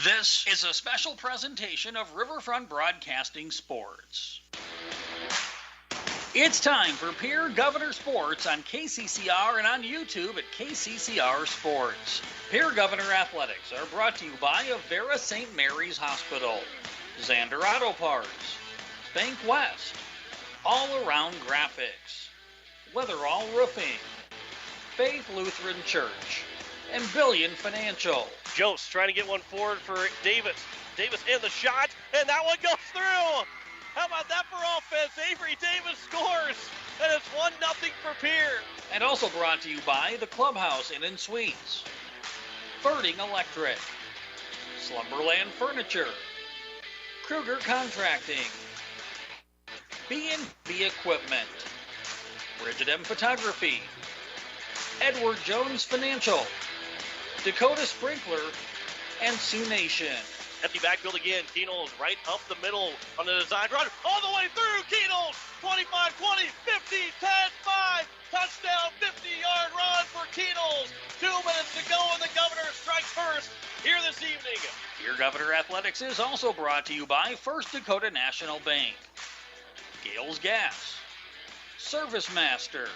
This is a special presentation of Riverfront Broadcasting Sports. It's time for Pierre Governor Sports on KCCR and on YouTube at KCCR Sports. Pierre Governor Athletics are brought to you by Avera St. Mary's Hospital, Zander Auto Parts, Bank West, All Around Graphics, Weatherall Roofing, Faith Lutheran Church, and Billion Financial. Jost trying to get one forward for Davis. Davis in the shot, and that one goes through. How about that for offense? Avery Davis scores, and it's 1-0 for Pierre. And also brought to you by the Clubhouse Inn and Suites, Birding Electric, Slumberland Furniture, Kruger Contracting, B&B Equipment, Bridget M Photography, Edward Jones Financial, Dakota Sprinkler, and Sioux Nation. Empty backfield again. Keenels right up the middle on the design run. All the way through. Keenels 25, 20, 50, 10, 5. Touchdown, 50-yard run for Keenels. 2 minutes to go, and the Governor strikes first here this evening. Your Governor Athletics is also brought to you by First Dakota National Bank, Gales Gas, Service Master,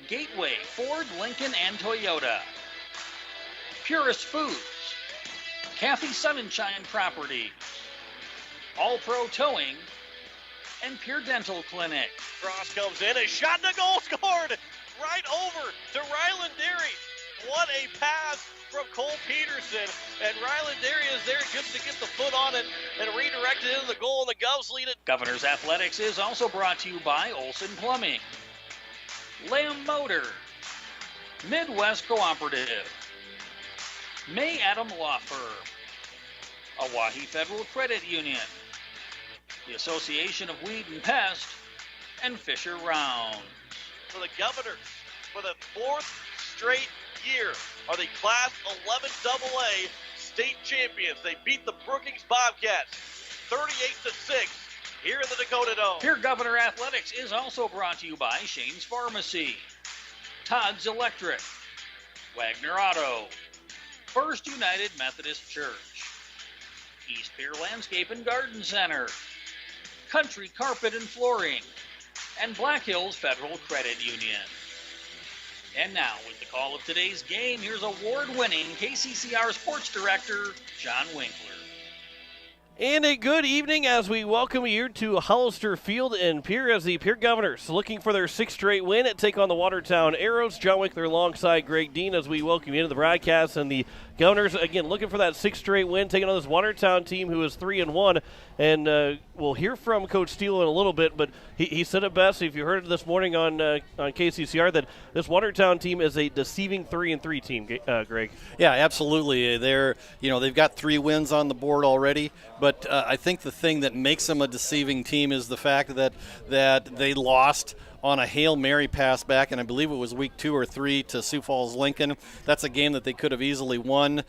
Gateway Ford, Lincoln, and Toyota, Purist Foods, Kathy Sunshine Properties, All Pro Towing, and Pure Dental Clinic. Cross comes in, a shot and a goal scored right over to Ryland Derry. What a pass from Cole Peterson, and Ryland Derry is there just to get the foot on it and redirect it into the goal, and the Govs lead it. Governor's Athletics is also brought to you by Olson Plumbing, Lamb Motor, Midwest Cooperative, May Adam Law Firm, Oahe Federal Credit Union, the Association of Weed and Pest, and Fisher Rounds. For the Governors, for the 4th straight year, are the Class 11 AA state champions. They beat the Brookings Bobcats 38-6 here in the Dakota Dome. Here, Governor Athletics is also brought to you by Shane's Pharmacy, Todd's Electric, Wagner Auto, First United Methodist Church, East Pier Landscape and Garden Center, Country Carpet and Flooring, and Black Hills Federal Credit Union. And now, with the call of today's game, here's award-winning KCCR Sports Director, John Winkler. And a good evening as we welcome you to Hollister Field in Pierre as the Pierre Governors looking for their 6th straight win at take on the Watertown Arrows. John Winkler alongside Greg Dean as we welcome you into the broadcast. And the Governors, again, looking for that 6th straight win, taking on this Watertown team who is 3-1. And we'll hear from Coach Steele in a little bit, but he said it best, if you heard it this morning on KCCR, that this Watertown team is a deceiving 3-3 team, Greg. Yeah, absolutely. They've got 3 wins on the board already, but I think the thing that makes them a deceiving team is the fact that they lost on a Hail Mary pass back, and I believe it was week 2 or 3 to Sioux Falls Lincoln. That's a game that they could have easily won,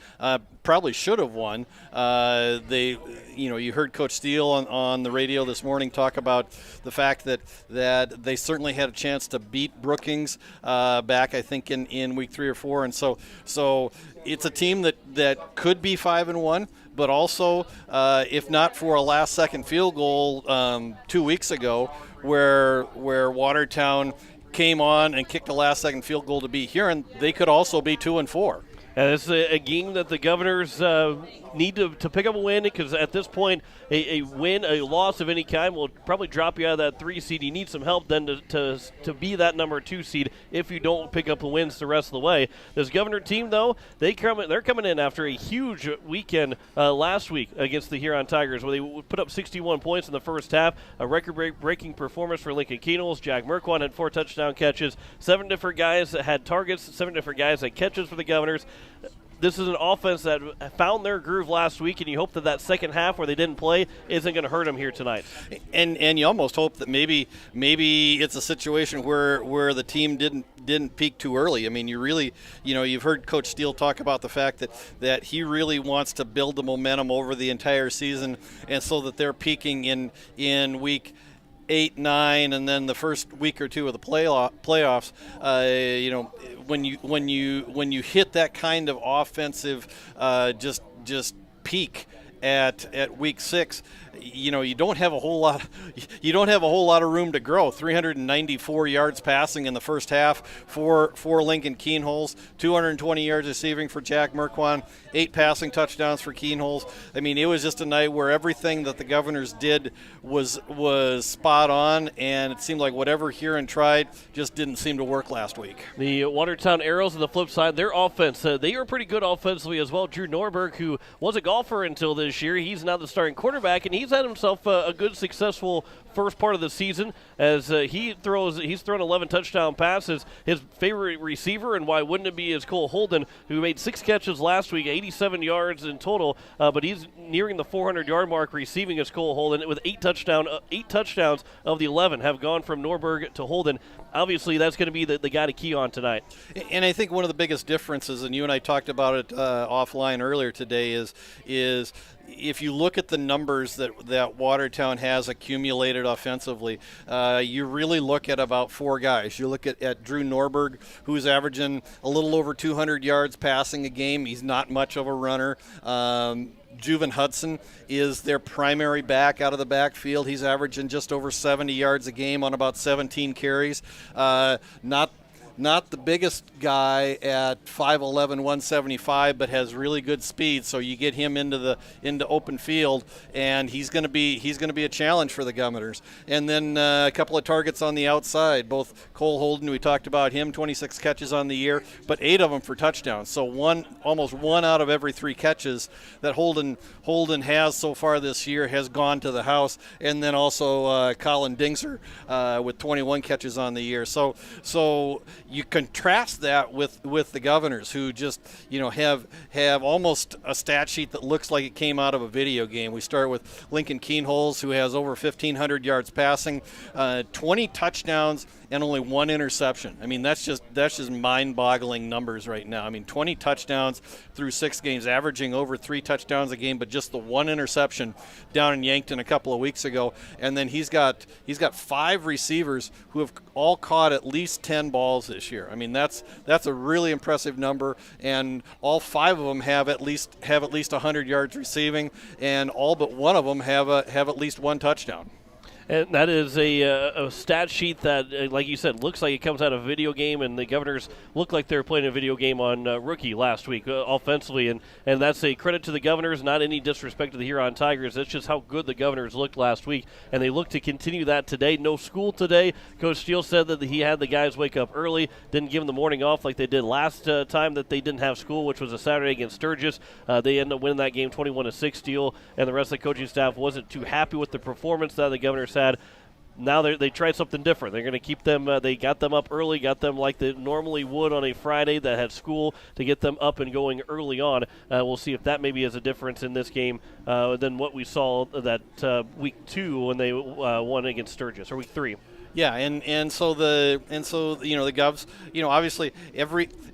probably should have won. You heard Coach Steele on the radio this morning talk about the fact that they certainly had a chance to beat Brookings back, I think, in week 3 or 4, and so it's a team that could be 5-1. But also, if not for a last-second field goal 2 weeks ago, where Watertown came on and kicked a last-second field goal to beat Huron, they could also be 2-4. And it's a game that the Governors need to pick up a win, because at this point, a loss of any kind will probably drop you out of that 3 seed. You need some help then to be that number 2 seed if you don't pick up the wins the rest of the way. This Governor team, though, they're coming in after a huge weekend last week against the Huron Tigers, where they put up 61 points in the first half, a record-breaking performance for Lincoln Keenels. Jack Merquan had 4 touchdown catches, 7 different guys that had targets, 7 different guys that catches for the Governors. This is an offense that found their groove last week, and you hope that second half where they didn't play isn't going to hurt them here tonight. And you almost hope that maybe it's a situation where the team didn't peak too early. I mean, you've heard Coach Steele talk about the fact that he really wants to build the momentum over the entire season, and so that they're peaking in week 8, 9, and then the first week or 2 of the playoffs. When you hit that kind of offensive just peak at week 6, you don't have a whole lot of room to grow. 394 yards passing in the first half for Lincoln Keenholz, 220 yards receiving for Jack Merquan, 8 passing touchdowns for Keenholz. I mean, it was just a night where everything that the Governors did was spot on, and it seemed like whatever Huron tried just didn't seem to work last week. The Watertown Arrows on the flip side, their offense, they are pretty good offensively as well. Drew Norberg, who was a golfer until this year, he's now the starting quarterback, and he's had himself a good, successful first part of the season as he's thrown 11 touchdown passes. His favorite receiver, and why wouldn't it be, is Cole Holden, who made 6 catches last week, 87 yards in total, but he's nearing the 400-yard mark receiving as Cole Holden with 8 touchdowns of the 11 have gone from Norberg to Holden. Obviously, that's going to be the guy to key on tonight. And I think one of the biggest differences, and you and I talked about it offline earlier today, is if you look at the numbers that Watertown has accumulated offensively, you really look at about 4 guys. You look at Drew Norberg, who's averaging a little over 200 yards passing a game. He's not much of a runner. Juven Hudson is their primary back out of the backfield. He's averaging just over 70 yards a game on about 17 carries. Not the biggest guy at 5'11", 175, but has really good speed. So you get him into open field, and he's going to be a challenge for the Governors. And then a couple of targets on the outside. Both Cole Holden, we talked about him, 26 catches on the year, but 8 of them for touchdowns. So almost one out of every 3 catches that Holden has so far this year has gone to the house. And then also Colin Dingser with 21 catches on the year. So you contrast that with the Governors, who just have almost a stat sheet that looks like it came out of a video game. We start with Lincoln Keenholz, who has over 1,500 yards passing, 20 touchdowns and only 1 interception. I mean, that's just mind-boggling numbers right now. I mean, 20 touchdowns through 6 games, averaging over 3 touchdowns a game, but just the 1 interception down in Yankton a couple of weeks ago. And then he's got 5 receivers who have all caught at least 10 balls this year. I mean, that's a really impressive number, and all 5 of them have at least 100 yards receiving, and all but one of them have at least 1 touchdown. And that is a stat sheet that, like you said, looks like it comes out of a video game, and the Governors look like they're playing a video game on Rookie last week offensively, and that's a credit to the Governors, not any disrespect to the Huron Tigers. That's just how good the Governors looked last week, and they look to continue that today. No school today. Coach Steele said that he had the guys wake up early, didn't give them the morning off like they did last time that they didn't have school, which was a Saturday against Sturgis. They ended up winning that game 21-6. Steele and the rest of the coaching staff wasn't too happy with the performance that the Governors had. Now they tried something different. They're going to keep them. They got them up early, got them like they normally would on a Friday that had school, to get them up and going early on. We'll see if that maybe is a difference in this game than what we saw that week 2 when they won against Sturgis, or week 3. Yeah, and so the Govs, obviously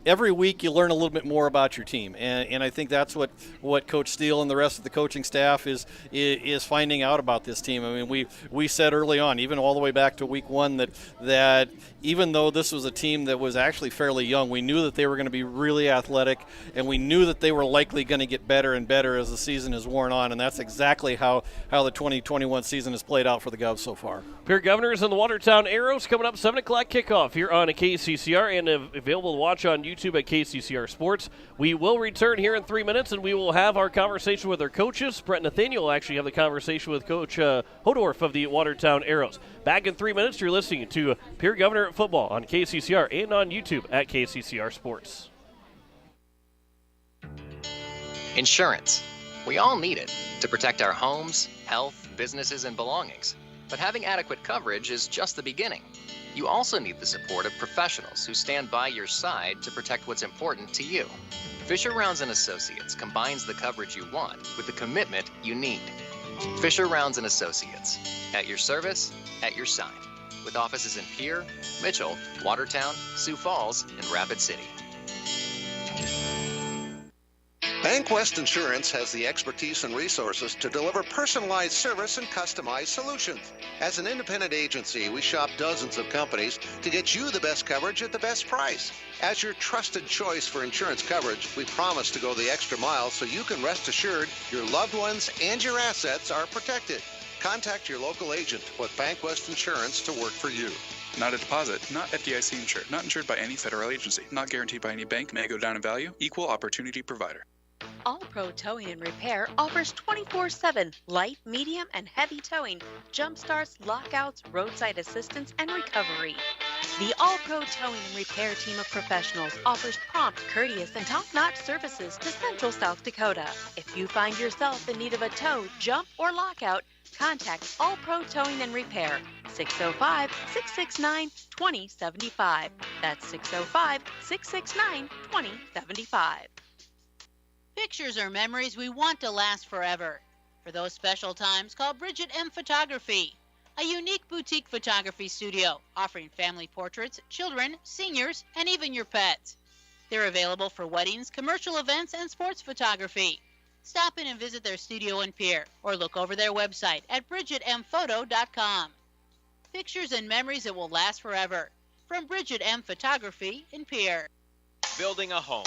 every week you learn a little bit more about your team, and I think that's what Coach Steele and the rest of the coaching staff is finding out about this team. I mean, we said early on, even all the way back to week 1, that even though this was a team that was actually fairly young, we knew that they were going to be really athletic, and we knew that they were likely going to get better and better as the season has worn on, and that's exactly how the 2021 season has played out for the Govs so far. Pierre Governors and the Watertown Arrows coming up, 7 o'clock kickoff here on KCCR, and available to watch on YouTube at KCCR Sports. We will return here in 3 minutes, and we will have our conversation with our coaches. Brett Nathaniel will actually have the conversation with Coach Hodorf of the Watertown Arrows. Back in 3 minutes, you're listening to Pierre Governor Football on KCCR and on YouTube at KCCR Sports. Insurance. We all need it to protect our homes, health, businesses, and belongings. But having adequate coverage is just the beginning. You also need the support of professionals who stand by your side to protect what's important to you. Fisher Rounds & Associates combines the coverage you want with the commitment you need. Fisher Rounds & Associates, at your service, at your side, with offices in Pierre, Mitchell, Watertown, Sioux Falls, and Rapid City. Bank West Insurance has the expertise and resources to deliver personalized service and customized solutions. As an independent agency, we shop dozens of companies to get you the best coverage at the best price. As your trusted choice for insurance coverage, we promise to go the extra mile so you can rest assured your loved ones and your assets are protected. Contact your local agent with Bank West Insurance to work for you. Not a deposit, not FDIC insured, not insured by any federal agency, not guaranteed by any bank, may go down in value, equal opportunity provider. All Pro Towing and Repair offers 24/7 light, medium, and heavy towing, jump starts, lockouts, roadside assistance, and recovery. The All Pro Towing and Repair team of professionals offers prompt, courteous, and top-notch services to Central South Dakota. If you find yourself in need of a tow, jump, or lockout, contact All Pro Towing and Repair, 605-669-2075. That's 605-669-2075. Pictures are memories we want to last forever. For those special times, call Bridget M. Photography, a unique boutique photography studio offering family portraits, children, seniors, and even your pets. They're available for weddings, commercial events, and sports photography. Stop in and visit their studio in Pierre or look over their website at BridgetMPhoto.com. Pictures and memories that will last forever. From Bridget M. Photography in Pierre. Building a home.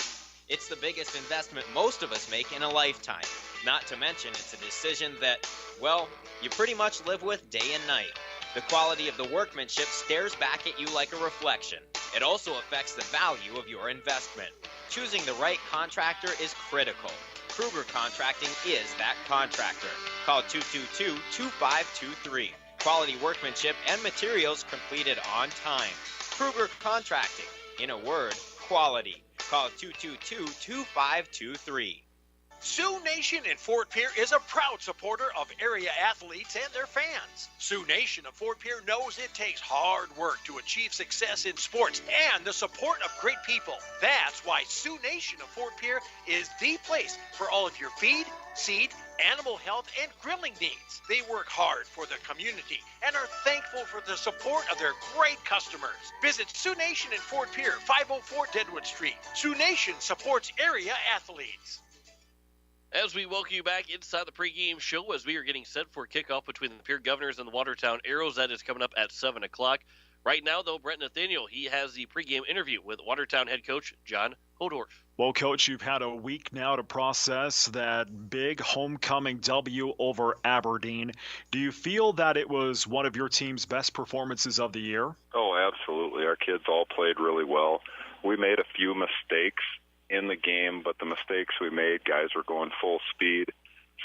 It's the biggest investment most of us make in a lifetime. Not to mention, it's a decision that, well, you pretty much live with day and night. The quality of the workmanship stares back at you like a reflection. It also affects the value of your investment. Choosing the right contractor is critical. Kruger Contracting is that contractor. Call 222-2523. Quality workmanship and materials completed on time. Kruger Contracting. In a word, quality. Call 222-2523. Sioux Nation in Fort Pierre is a proud supporter of area athletes and their fans. Sioux Nation of Fort Pierre knows it takes hard work to achieve success in sports and the support of great people. That's why Sioux Nation of Fort Pierre is the place for all of your feed, seed, animal health, and grilling needs. They work hard for the community and are thankful for the support of their great customers. Visit Sioux Nation in Fort Pierre, 504 Deadwood Street. Sioux Nation supports area athletes. As we welcome you back inside the pregame show as we are getting set for kickoff between the Pierre Governors and the Watertown Arrows. That is coming up at 7 o'clock. Right now, though, Brent Nathaniel, he has the pregame interview with Watertown head coach John Hodorf. Well, Coach, you've had a week now to process that big homecoming W over Aberdeen. Do you feel that it was one of your team's best performances of the year? Oh, absolutely. Our kids all played really well. We made a few mistakes in the game, but the mistakes we made, guys were going full speed,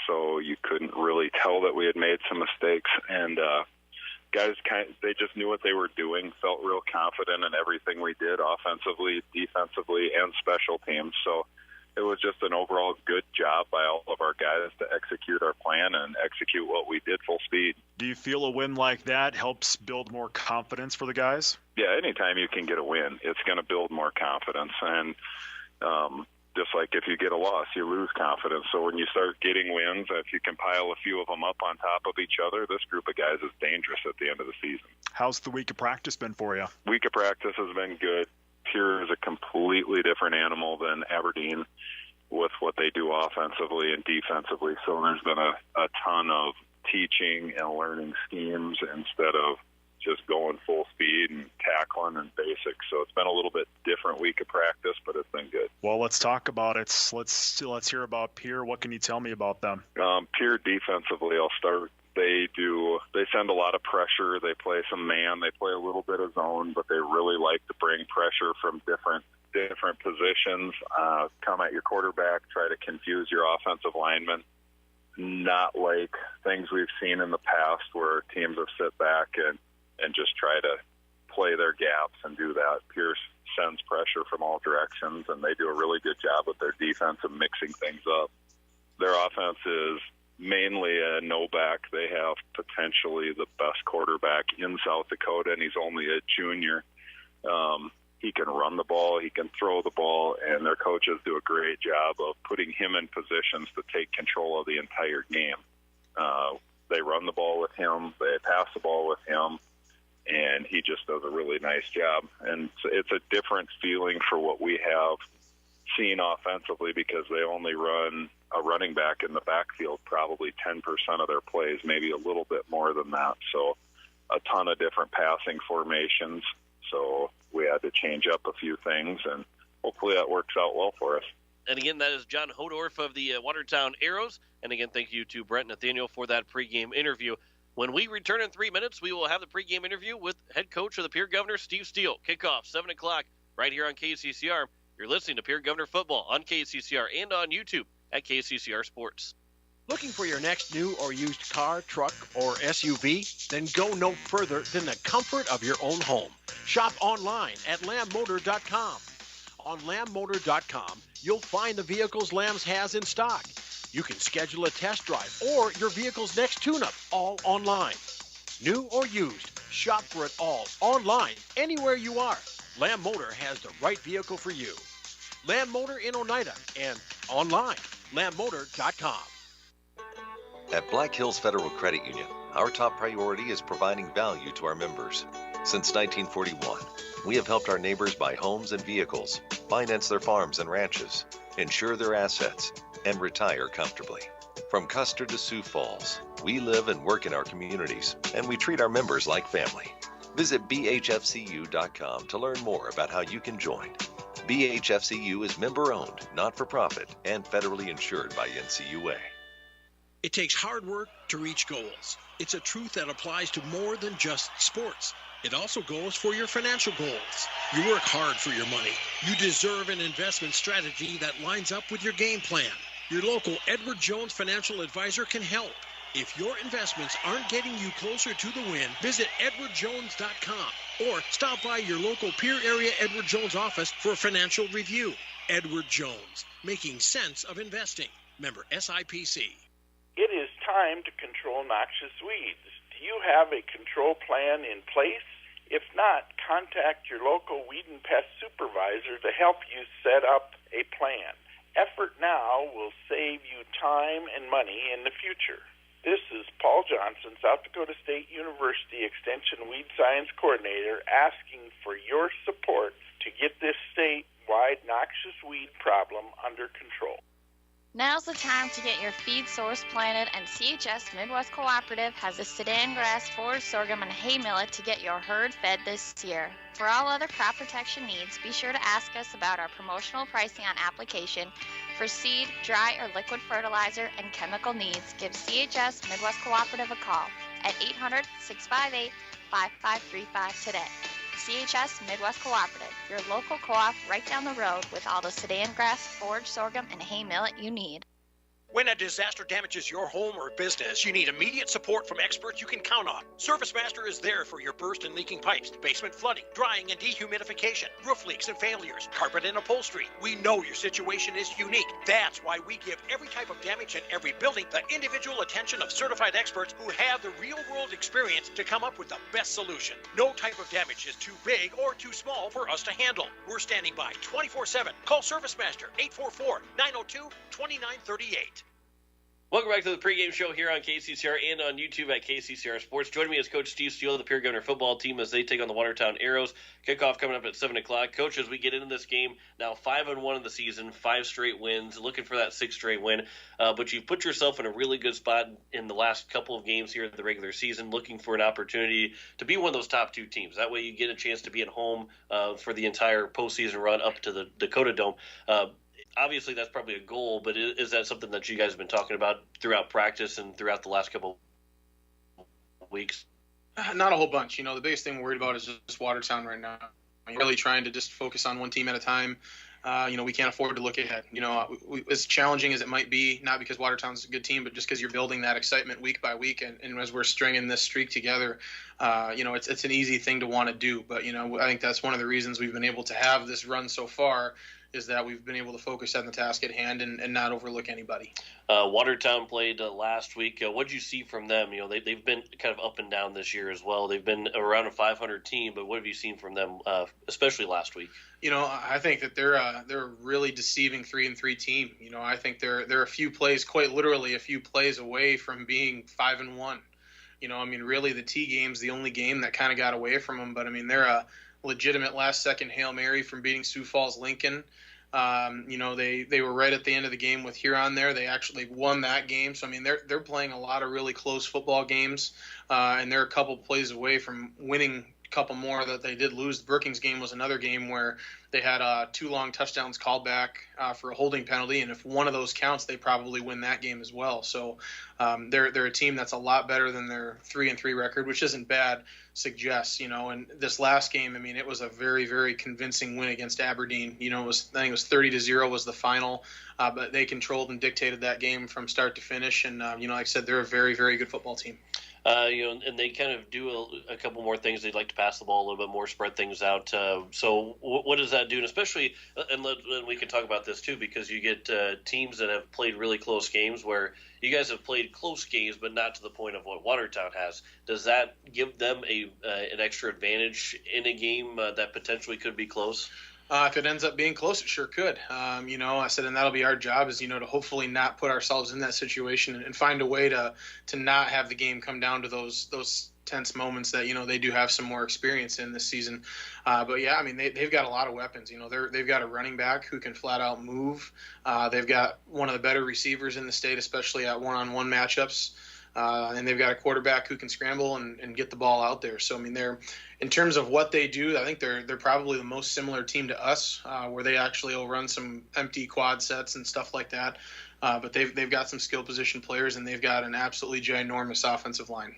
so you couldn't really tell that we had made some mistakes. And guys, they just knew what they were doing, felt real confident in everything we did, offensively, defensively, and special teams. So it was just an overall good job by all of our guys to execute our plan and execute what we did full speed. Do you feel a win like that helps build more confidence for the guys? Yeah, anytime you can get a win, it's going to build more confidence. And just like if you get a loss, you lose confidence. So when you start getting wins, if you can pile a few of them up on top of each other, this group of guys is dangerous at the end of the season. How's the week of practice been for you? Week of practice has been good. Pierre is a completely different animal than Aberdeen with what they do offensively and defensively. So there's been a ton of teaching and learning schemes instead of just going full speed and tackling and basics. So it's been a little bit different week of practice, but it's been good. Well, let's talk about it. Let's hear about Pierre. What can you tell me about them? Pierre defensively, I'll start. They send a lot of pressure. They play some man. They play a little bit of zone, but they really like to bring pressure from different positions, come at your quarterback, try to confuse your offensive linemen. Not like things we've seen in the past where teams have sit back and just try to play their gaps and do that. Pierce sends pressure from all directions, and they do a really good job with their defense of mixing things up. Their offense is mainly a no-back. They have potentially the best quarterback in South Dakota, and he's only a junior. He can run the ball, he can throw the ball, and their coaches do a great job of putting him in positions to take control of the entire game. They run the ball with him, they pass the ball with him, and he just does a really nice job. And it's a different feeling for what we have seen offensively because they only run a running back in the backfield probably 10% of their plays, maybe a little bit more than that. So a ton of different passing formations. So we had to change up a few things, and hopefully that works out well for us. And again, that is John Hodorf of the Watertown Arrows. And again, thank you to Brent Nathaniel for that pregame interview. When we return in 3 minutes, we will have the pregame interview with head coach of the Pierre Governor, Steve Steele. Kickoff, 7 o'clock, right here on KCCR. You're listening to Pierre Governor Football on KCCR and on YouTube at KCCR Sports. Looking for your next new or used car, truck, or SUV? Then go no further than the comfort of your own home. Shop online at lambmotor.com. On lambmotor.com, you'll find the vehicles Lambs has in stock. You can schedule a test drive or your vehicle's next tune-up, all online. New or used, shop for it all online, anywhere you are. Lamb Motor has the right vehicle for you. Lamb Motor in Oneida and online, lambmotor.com. At Black Hills Federal Credit Union, our top priority is providing value to our members. Since 1941, we have helped our neighbors buy homes and vehicles, finance their farms and ranches, insure their assets, and retire comfortably. From Custer to Sioux Falls, we live and work in our communities, and we treat our members like family. Visit bhfcu.com to learn more about how you can join. BHFCU is member-owned, not-for-profit, and federally insured by NCUA. It takes hard work to reach goals. It's a truth that applies to more than just sports. It also goes for your financial goals. You work hard for your money. You deserve an investment strategy that lines up with your game plan. Your local Edward Jones financial advisor can help. If your investments aren't getting you closer to the win, visit edwardjones.com or stop by your local Pierre area Edward Jones office for a financial review. Edward Jones, making sense of investing. Member SIPC. It is time to control noxious weeds. Do you have a control plan in place? If not, contact your local weed and pest supervisor to help you set up a plan. Effort now will save you time and money in the future. This is Paul Johnson, South Dakota State University Extension Weed Science Coordinator, asking for your support to get this statewide noxious weed problem under control. Now's the time to get your feed source planted, and CHS Midwest Cooperative has a sedan grass, forage sorghum, and hay millet to get your herd fed this year. For all other crop protection needs, be sure to ask us about our promotional pricing on application. For seed, dry, or liquid fertilizer and chemical needs, give CHS Midwest Cooperative a call at 800-658-5535 today. CHS Midwest Cooperative, your local co-op right down the road with all the sedan grass, forage sorghum, and hay millet you need. When a disaster damages your home or business, you need immediate support from experts you can count on. ServiceMaster is there for your burst and leaking pipes, basement flooding, drying and dehumidification, roof leaks and failures, carpet and upholstery. We know your situation is unique. That's why we give every type of damage in every building the individual attention of certified experts who have the real-world experience to come up with the best solution. No type of damage is too big or too small for us to handle. We're standing by 24/7. Call ServiceMaster 844-902-2938. Welcome back to the pregame show here on KCCR and on YouTube at KCCR Sports. Joining me is Coach Steve Steele of the Pierre Governor football team as they take on the Watertown Arrows. Kickoff coming up at 7 o'clock. Coach, as we get into this game, now 5-1 in the season, 5 straight wins, looking for that 6th straight win. But you've put yourself in a really good spot in the last couple of games here in the regular season, looking for an opportunity to be one of those top 2 teams. That way you get a chance to be at home for the entire postseason run up to the Dakota Dome. Obviously, that's probably a goal, but is that something that you guys have been talking about throughout practice and throughout the last couple of weeks? Not a whole bunch. You know, the biggest thing we're worried about is just Watertown right now. I'm really trying to just focus on one team at a time. You know, we can't afford to look ahead. You know, as challenging as it might be, not because Watertown's a good team, but just because you're building that excitement week by week. And as we're stringing this streak together, you know, it's an easy thing to want to do. But, you know, I think that's one of the reasons we've been able to have this run so far, is that we've been able to focus on the task at hand and not overlook anybody. Watertown played last week. What did you see from them? You know, they've been kind of up and down this year as well. They've been around a 500 team, but what have you seen from them, especially last week? You know, I think that they're a really deceiving 3-3 team. You know, I think they're a few plays, quite literally a few plays away from being 5-1. You know, I mean, really the T game's the only game that kind of got away from them, but I mean, they're a legitimate last-second Hail Mary from beating Sioux Falls Lincoln. They were right at the end of the game with Huron there. They actually won that game. So, I mean, they're playing a lot of really close football games, and they're a couple plays away from winning a couple more that they did lose. The Brookings game was another game where they had 2 long touchdowns called back for a holding penalty, and if one of those counts, they probably win that game as well. So they're a team that's a lot better than their 3-3 record, which isn't bad, suggests. And this last game, I mean, it was a very, very convincing win against Aberdeen. I think it was 30-0 was the final, but they controlled and dictated that game from start to finish. And like I said, they're a very, very good football team. And they kind of do a couple more things. They'd like to pass the ball a little bit more, spread things out. So what does that do? And especially, and we can talk about this too, because you get teams that have played really close games where you guys have played close games, but not to the point of what Watertown has. Does that give them an extra advantage in a game that potentially could be close? If it ends up being close, it sure could. I said, and that'll be our job is, to hopefully not put ourselves in that situation and find a way to not have the game come down to those tense moments that, they do have some more experience in this season. But yeah, I mean, they've got a lot of weapons. They've got a running back who can flat out move. They've got one of the better receivers in the state, especially at one-on-one matchups. And they've got a quarterback who can scramble and get the ball out there. So, I mean, in terms of what they do, I think they're probably the most similar team to us, where they actually will run some empty quad sets and stuff like that. But they've got some skill position players, and they've got an absolutely ginormous offensive line.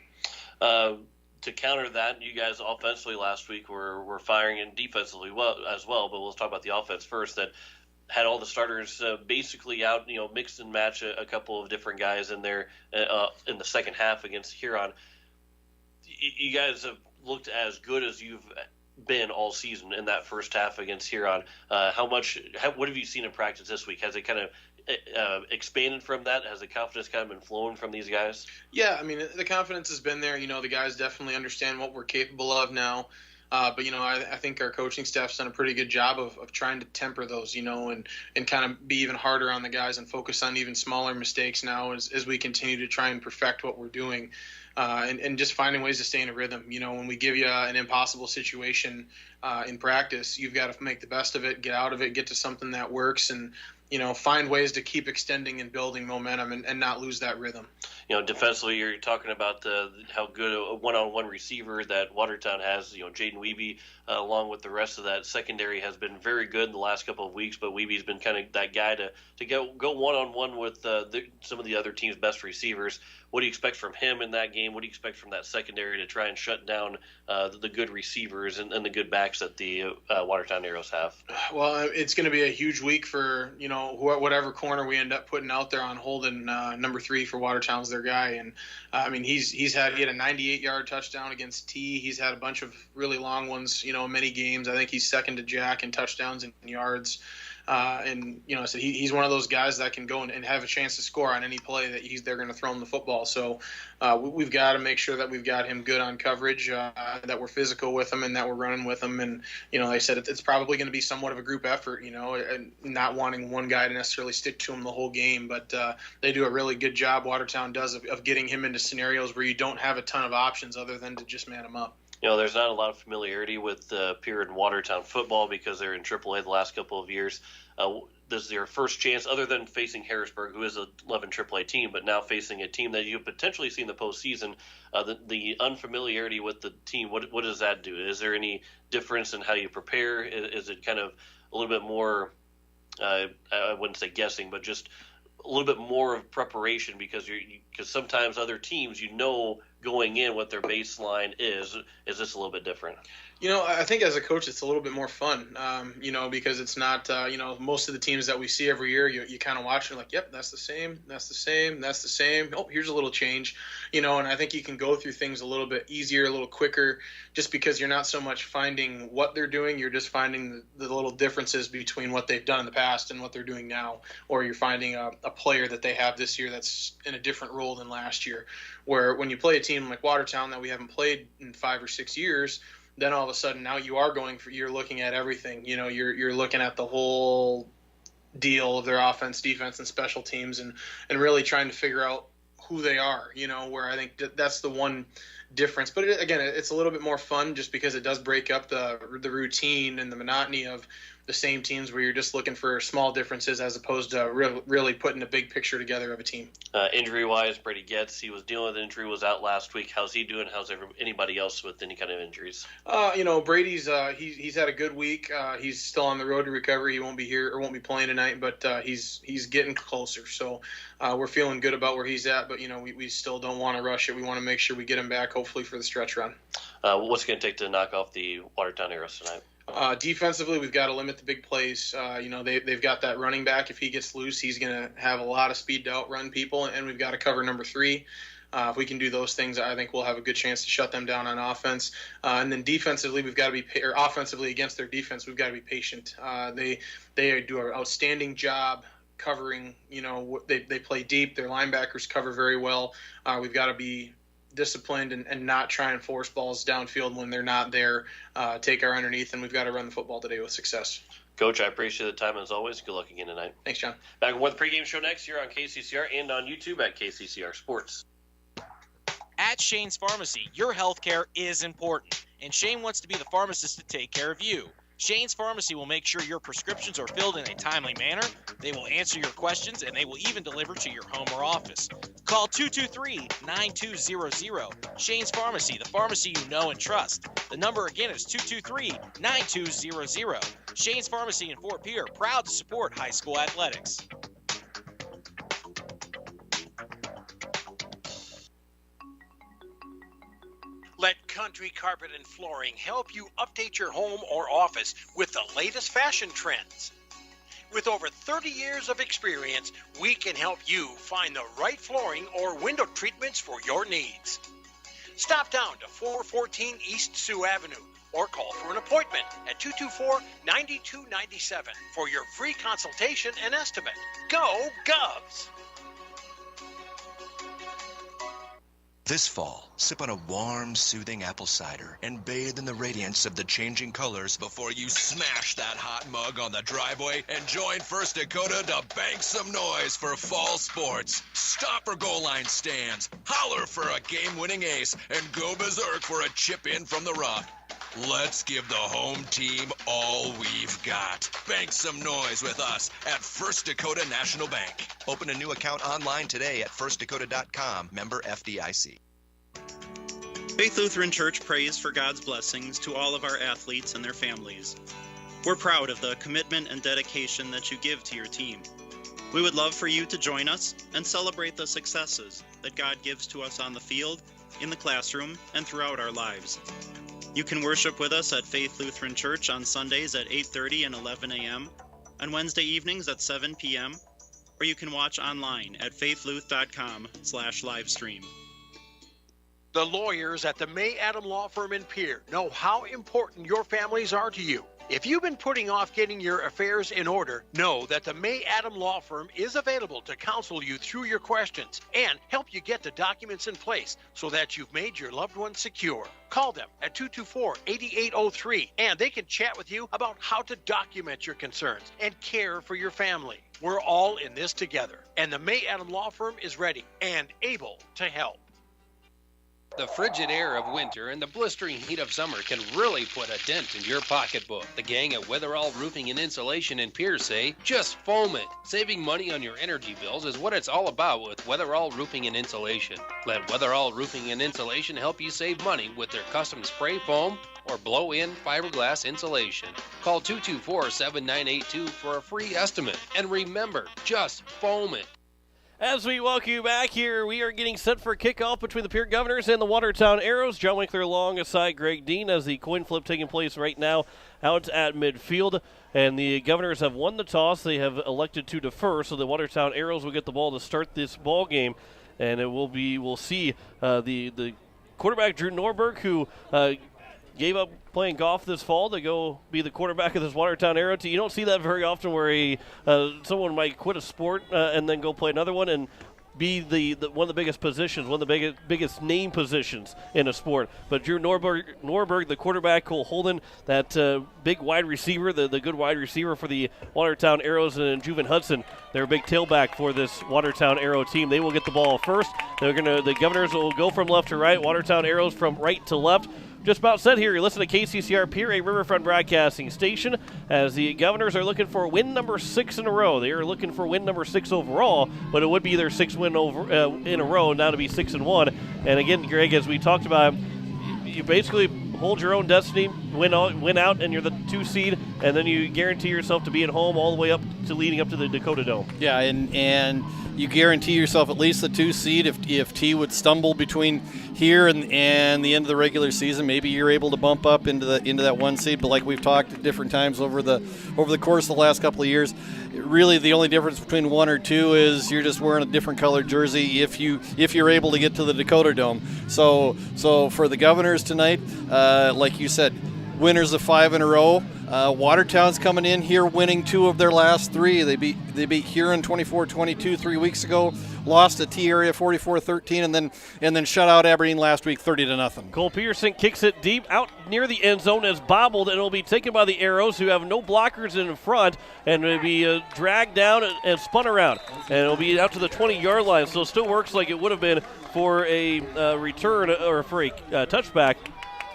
To counter that, you guys offensively last week were firing and defensively as well. But we'll talk about the offense first. That had all the starters basically out, mixed and match a couple of different guys in there in the second half against Huron. You guys have looked as good as you've been all season in that first half against Huron. What have you seen in practice this week? Has it kind of expanded from that? Has the confidence kind of been flowing from these guys? Yeah, I mean, the confidence has been there. The guys definitely understand what we're capable of now. But I think our coaching staff's done a pretty good job of trying to temper those, and kind of be even harder on the guys and focus on even smaller mistakes now as we continue to try and perfect what we're doing, and just finding ways to stay in a rhythm. When we give you an impossible situation in practice, you've got to make the best of it, get out of it, get to something that works, and find ways to keep extending and building momentum and not lose that rhythm. Defensively, you're talking about how good a one-on-one receiver that Watertown has. Jaden Wiebe, along with the rest of that secondary, has been very good in the last couple of weeks. But Wiebe's been kind of that guy to go one-on-one with some of the other team's best receivers. What do you expect from him in that game? What do you expect from that secondary to try and shut down the good receivers and the good backs that the Watertown Arrows have? Well, it's going to be a huge week for whatever corner we end up putting out there on Holden, number 3 for Watertown's their guy, and I mean he had a 98-yard touchdown against T. He's had a bunch of really long ones, many games. I think he's second to Jack in touchdowns and yards. So he's one of those guys that can go and have a chance to score on any play that they're going to throw him the football. So we've got to make sure that we've got him good on coverage, that we're physical with him, and that we're running with him. And like I said, it's probably going to be somewhat of a group effort, and not wanting one guy to necessarily stick to him the whole game. But they do a really good job, Watertown does, of getting him into scenarios where you don't have a ton of options other than to just man him up. There's not a lot of familiarity with Pierre and Watertown football because they're in AAA the last couple of years. This is their first chance, other than facing Harrisburg, who is a 11 AAA team, but now facing a team that you've potentially seen in the postseason. The unfamiliarity with the team, what does that do? Is there any difference in how you prepare? Is it kind of a little bit more, I wouldn't say guessing, but just a little bit more of preparation because sometimes other teams, going in what their baseline is this a little bit different? I think as a coach, it's a little bit more fun, because it's not, most of the teams that we see every year, you kind of watch and you're like, yep, that's the same. Oh, here's a little change, and I think you can go through things a little bit easier, a little quicker, just because you're not so much finding what they're doing. You're just finding the little differences between what they've done in the past and what they're doing now, or you're finding a player that they have this year that's in a different role than last year, where when you play a team like Watertown that we haven't played in 5 or 6 years, then all of a sudden now you're looking at everything. You're looking at the whole deal of their offense, defense, and special teams, and really trying to figure out who they are, where I think that's the one difference. But again, it's a little bit more fun just because it does break up the routine and the monotony of, the same teams where you're just looking for small differences as opposed to really putting a big picture together of a team. Injury-wise, Brady Getz, he was dealing with an injury, was out last week. How's he doing? How's anybody else with any kind of injuries? Brady's he's had a good week. He's still on the road to recovery. He won't be here or won't be playing tonight, but he's getting closer. So we're feeling good about where he's at, but we still don't want to rush it. We want to make sure we get him back, hopefully for the stretch run. What's it going to take to knock off the Watertown Arrows tonight? Defensively, we've got to limit the big plays. They've got that running back. If he gets loose, he's going to have a lot of speed to outrun people, and we've got to cover number 3. If we can do those things, I think we'll have a good chance to shut them down on offense. And then defensively, we've got to be or offensively against their defense, we've got to be patient. They do an outstanding job covering. They play deep. Their linebackers cover very well. We've got to be disciplined and not try and force balls downfield when they're not there. Take our underneath, and we've got to run the football today with success. Coach, I appreciate the time as always. Good luck again tonight. Thanks, John. Back with the pregame show next year on KCCR and on YouTube at KCCR Sports. At Shane's Pharmacy, your health care is important, and Shane wants to be the pharmacist to take care of you. Shane's Pharmacy will make sure your prescriptions are filled in a timely manner, they will answer your questions, and they will even deliver to your home or office. Call 223-9200. Shane's Pharmacy, the pharmacy you know and trust. The number again is 223-9200. Shane's Pharmacy in Fort Pierre, proud to support high school athletics. Let Country Carpet and Flooring help you update your home or office with the latest fashion trends. With over 30 years of experience, we can help you find the right flooring or window treatments for your needs. Stop down to 414 East Sioux Avenue or call for an appointment at 224-9297 for your free consultation and estimate. Go Govs! This fall, sip on a warm, soothing apple cider and bathe in the radiance of the changing colors before you smash that hot mug on the driveway and join First Dakota to bank some noise for fall sports. Stop for goal line stands, holler for a game-winning ace, and go berserk for a chip-in from the rock. Let's give the home team all we've got. Bank some noise with us at First Dakota National Bank. Open a new account online today at firstdakota.com, member FDIC. Faith Lutheran Church prays for God's blessings to all of our athletes and their families. We're proud of the commitment and dedication that you give to your team. We would love for you to join us and celebrate the successes that God gives to us on the field, in the classroom, and throughout our lives. You can worship with us at Faith Lutheran Church on Sundays at 8:30 and 11 a.m., on Wednesday evenings at 7 p.m., or you can watch online at faithluth.com/livestream. The lawyers at the May Adam Law Firm in Pierre know how important your families are to you. If you've been putting off getting your affairs in order, know that the May Adam Law Firm is available to counsel you through your questions and help you get the documents in place so that you've made your loved ones secure. Call them at 224-8803 and they can chat with you about how to document your concerns and care for your family. We're all in this together, and the May Adam Law Firm is ready and able to help. The frigid air of winter and the blistering heat of summer can really put a dent in your pocketbook. The gang at Weatherall Roofing and Insulation in Pierre say, just foam it. Saving money on your energy bills is what it's all about with Weatherall Roofing and Insulation. Let Weatherall Roofing and Insulation help you save money with their custom spray foam or blow-in fiberglass insulation. Call 224-7982 for a free estimate. And remember, just foam it. As we welcome you back here, we are getting set for a kickoff between the Pierre Governors and the Watertown Arrows. John Winkler alongside Greg Dean as the coin flip taking place right now out at midfield. And the Governors have won the toss. They have elected to defer, so the Watertown Arrows will get the ball to start this ball game. And it will be, we'll see the quarterback Drew Norberg, who gave up playing golf this fall to go be the quarterback of this Watertown Arrow team. You don't see that very often where someone might quit a sport and then go play another one and be the one of the biggest positions, one of the biggest name positions in a sport. But Drew Norberg, the quarterback, Cole Holden, that big wide receiver, the good wide receiver for the Watertown Arrows, and Juven Hudson, their big tailback for this Watertown Arrow team. They will get the ball first. The Governors will go from left to right, Watertown Arrows from right to left. just about set here. You're listening to KCCR Pierre, a Riverfront broadcasting station, as the Governors are looking for win number 6 in a row. They are looking for win number 6 overall, but it would be their 6th win in a row, now to be 6-1. And again, Greg, as we talked about, you basically hold your own destiny, win out, and you're the 2 seed, and then you guarantee yourself to be at home all the way up to leading up to the Dakota Dome. Yeah, and you guarantee yourself at least the 2 seed. If T would stumble between here and the end of the regular season, maybe you're able to bump up into that 1 seed. But like we've talked at different times over the course of the last couple of years, really the only difference between 1 or 2 is you're just wearing a different colored jersey if you're able to get to the Dakota Dome. So for the Governors tonight, like you said, winners of 5 in a row. Watertown's coming in here winning 2 of their last 3. They beat Huron 24-22 3 weeks ago, lost to T area 44-13, and then shut out Aberdeen last week 30-0. Cole Peterson kicks it deep out near the end zone, as bobbled, and it'll be taken by the Arrows, who have no blockers in front, and it'll be dragged down and spun around, and it'll be out to the 20-yard line. So it still works like it would have been for a return or for a touchback.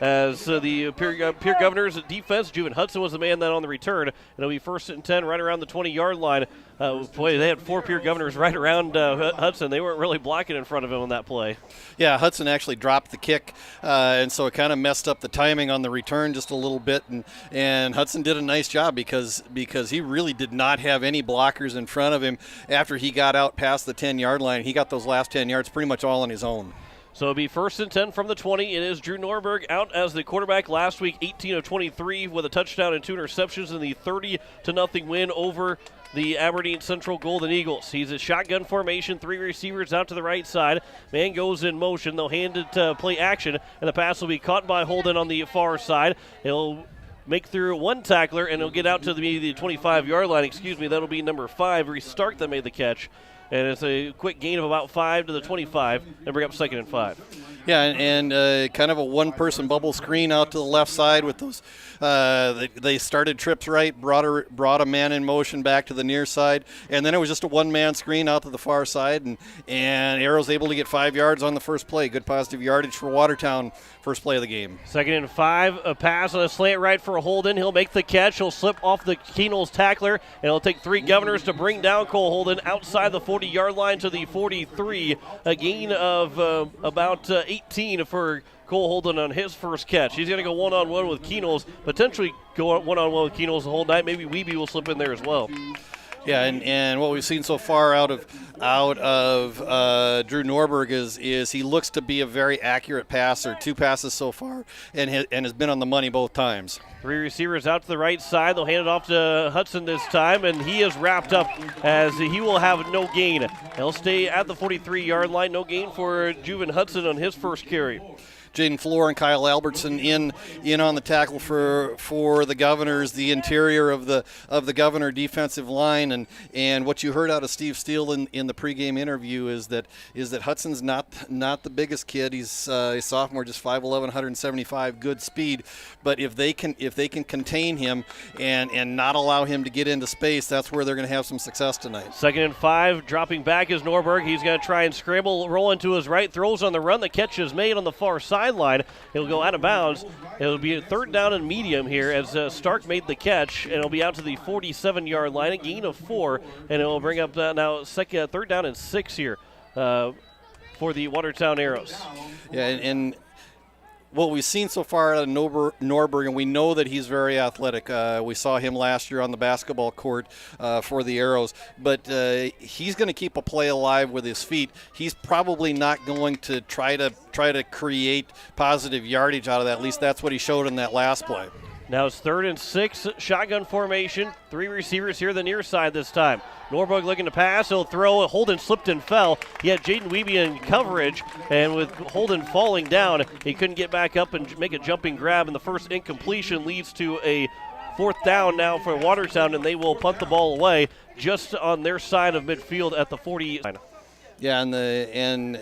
As the Pierre Governors defense, Juven Hudson was the man that on the return. It'll be 1st and 10 right around the 20-yard line. Boy, they had 4 Pierre Governors right around Hudson. They weren't really blocking in front of him on that play. Yeah, Hudson actually dropped the kick, and so it kind of messed up the timing on the return just a little bit. And Hudson did a nice job because he really did not have any blockers in front of him after he got out past the 10-yard line. He got those last 10 yards pretty much all on his own. So it'll be 1st and 10 from the 20. It is Drew Norberg out as the quarterback last week, 18 of 23 with a touchdown and 2 interceptions in the 30-0 win over the Aberdeen Central Golden Eagles. He's a shotgun formation, 3 receivers out to the right side. Man goes in motion. They'll hand it play action, and the pass will be caught by Holden on the far side. He'll make through 1 tackler, and he'll get out to the 25-yard line. That'll be number 5, Reese Stark, that made the catch. And it's a quick gain of about 5 to the 25, and bring up 2nd and 5. Yeah, and kind of a one-person bubble screen out to the left side with those. They started trips right, brought a man in motion back to the near side, and then it was just a one-man screen out to the far side, and Arrow's able to get 5 yards on the first play. Good positive yardage for Watertown, first play of the game. 2nd and 5, a pass on a slant right for Holden. He'll make the catch. He'll slip off the Keenel's tackler, and it'll take 3 Governors to bring down Cole Holden outside the 40-yard line to the 43. A gain of about 18 for Cole Holden on his first catch. He's going to go one-on-one with Keenels, potentially go one-on-one with Keenels the whole night. Maybe Weeby will slip in there as well. Yeah, and what we've seen so far out of Drew Norberg is he looks to be a very accurate passer. 2 passes so far, and has been on the money both times. 3 receivers out to the right side. They'll hand it off to Hudson this time, and he is wrapped up as he will have no gain. He'll stay at the 43-yard line. No gain for Juven Hudson on his first carry. Jaden Floor and Kyle Albertson in on the tackle for the Governors, the interior of the Governor defensive line, and what you heard out of Steve Steele in the pregame interview is that Hudson's not the biggest kid. He's a sophomore, just 5'11", 175, good speed. But if they can contain him and not allow him to get into space, that's where they're going to have some success tonight. 2nd and 5, dropping back is Norberg. He's going to try and scramble, roll into his right, throws on the run. The catch is made on the far sideline. He'll go out of bounds. It'll be a 3rd down and medium here as Stark made the catch, and it'll be out to the 47-yard line, a gain of 4, and it will bring up now 3rd down and 6 here for the Watertown Arrows. Yeah, and what we've seen so far out of Norberg, and we know that he's very athletic. We saw him last year on the basketball court for the Arrows, but he's going to keep a play alive with his feet. He's probably not going to try to create positive yardage out of that. At least that's what he showed in that last play. Now it's 3rd and 6, shotgun formation. 3 receivers here the near side this time. Norberg looking to pass. He'll throw. Holden slipped and fell. He had Jaden Weeby in coverage, and with Holden falling down, he couldn't get back up and make a jumping grab, and the first incompletion leads to a 4th down now for Watertown, and they will punt the ball away just on their side of midfield at the 40. Yeah, and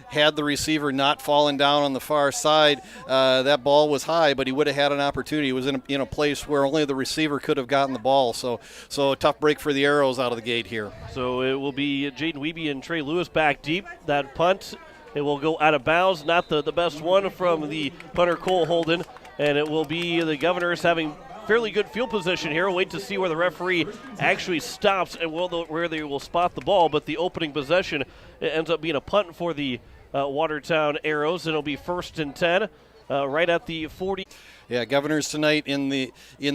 had the receiver not fallen down on the far side, that ball was high, but he would have had an opportunity. He was in a place where only the receiver could have gotten the ball. So a tough break for the Arrows out of the gate here. So it will be Jaden Weeby and Trey Lewis back deep. That punt It will go out of bounds, not the best one from the punter Cole Holden, and it will be the Governors having fairly good field position here. Wait to see where the referee actually stops and where they will spot the ball, but the opening possession ends up being a punt for the Watertown Arrows, and it'll be 1st and 10 right at the 40. Yeah, Governors tonight in the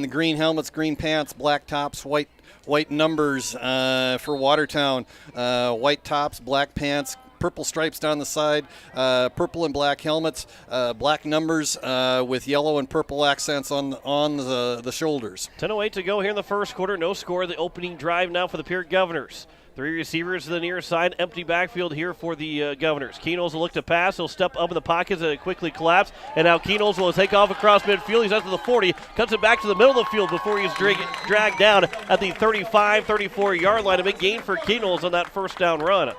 green helmets, green pants, black tops, white numbers for Watertown. White tops, black pants, purple stripes down the side, purple and black helmets, black numbers with yellow and purple accents on the shoulders. 10:08 to go here in the first quarter. No score. The opening drive now for the Pierre Governors. 3 receivers to the near side. Empty backfield here for the Governors. Keenels will look to pass. He'll step up in the pockets and quickly collapse. And now Keenels will take off across midfield. He's out to the 40. Cuts it back to the middle of the field before he's dragged down at the 35, 34-yard line. A big gain for Keenels on that first down run.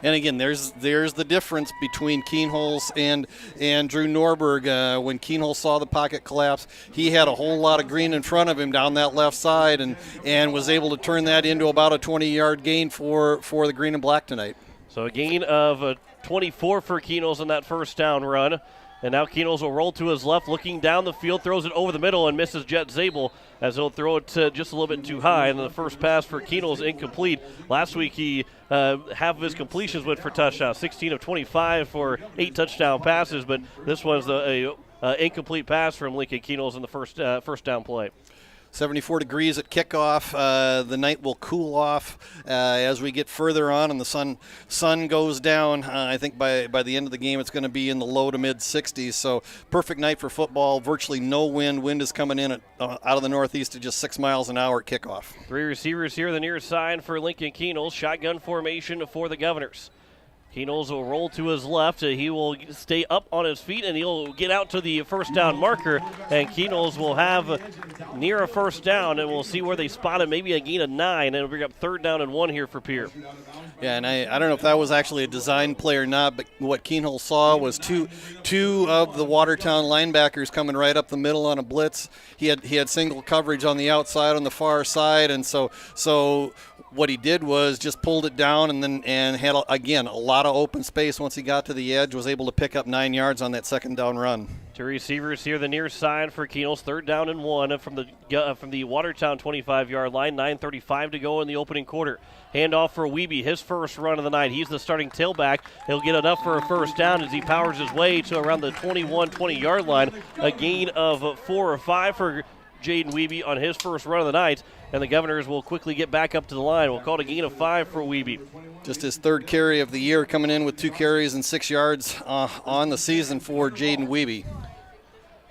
And again, there's the difference between Keenholz and Drew Norberg. When Keenholz saw the pocket collapse, he had a whole lot of green in front of him down that left side and was able to turn that into about a 20-yard gain for the green and black tonight. So a gain of 24 for Keenholz on that first down run. And now Keenels will roll to his left, looking down the field, throws it over the middle, and misses Jet Zabel as he'll throw it just a little bit too high. And the first pass for Keenels incomplete. Last week he half of his completions went for touchdowns, 16 of 25 for 8 touchdown passes, but this one's a incomplete pass from Lincoln Keenels in the first down play. 74 degrees at kickoff. The night will cool off as we get further on and the sun goes down. I think by the end of the game it's going to be in the low to mid 60s. So perfect night for football. Virtually no wind. Wind is coming in out of the northeast at just 6 miles an hour at kickoff. 3 receivers here on the near side for Lincoln Keenels. Shotgun formation for the Governors. Keenels will roll to his left. He will stay up on his feet, and he'll get out to the first down marker. And Keenels will have near a first down, and we'll see where they spot him. Maybe a gain of 9, and it'll bring up 3rd down and 1 here for Pierre. Yeah, and I don't know if that was actually a design play or not, but what Keenholz saw was two of the Watertown linebackers coming right up the middle on a blitz. He had single coverage on the outside on the far side, and so what he did was just pulled it down and had again a lot of open space once he got to the edge. Was able to pick up 9 yards on that second down run. 2 receivers here, the near side for Keenels. 3rd down and 1 from the Watertown 25-yard line. 9:35 to go in the opening quarter. Handoff for Wiebe, his first run of the night. He's the starting tailback. He'll get enough for a first down as he powers his way to around the 21-20-yard line. A gain of 4 or 5 for Jaden Wiebe on his first run of the night, and the Governors will quickly get back up to the line. We'll call it a gain of 5 for Wiebe. Just his 3rd carry of the year, coming in with 2 carries and 6 yards on the season for Jaden Wiebe.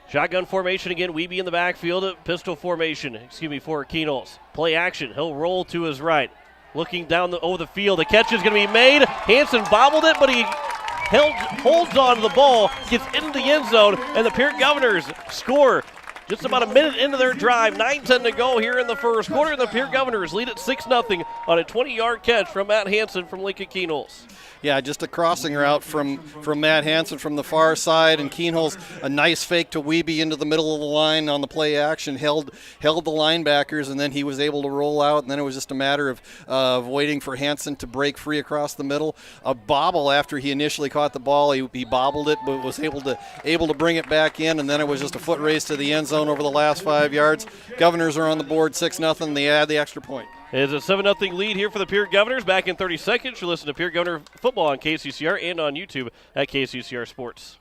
Shotgun formation again, Wiebe in the backfield, pistol formation, for Keenels. Play action, he'll roll to his right. Looking down over the field, the catch is going to be made. Hansen bobbled it, but he holds on to the ball, gets into the end zone, and the Pierre Governors score just about a minute into their drive. 9:10 to go here in the first quarter, and the Pierre Governors lead at 6-0 on a 20-yard catch from Matt Hansen from Lincoln Keenels. Yeah, just a crossing route from Matt Hansen from the far side, and Keenholz a nice fake to Wiebe into the middle of the line on the play action, held the linebackers, and then he was able to roll out, and then it was just a matter of waiting for Hansen to break free across the middle. A bobble after he initially caught the ball, he bobbled it, but was able to bring it back in, and then it was just a foot race to the end zone over the last 5 yards. Governors are on the board 6-0. They add the extra point. It's a 7-0 lead here for the Pierre Governors. Back in 30 seconds, you'll listen to Pierre Governor football on KCCR and on YouTube at KCCR Sports.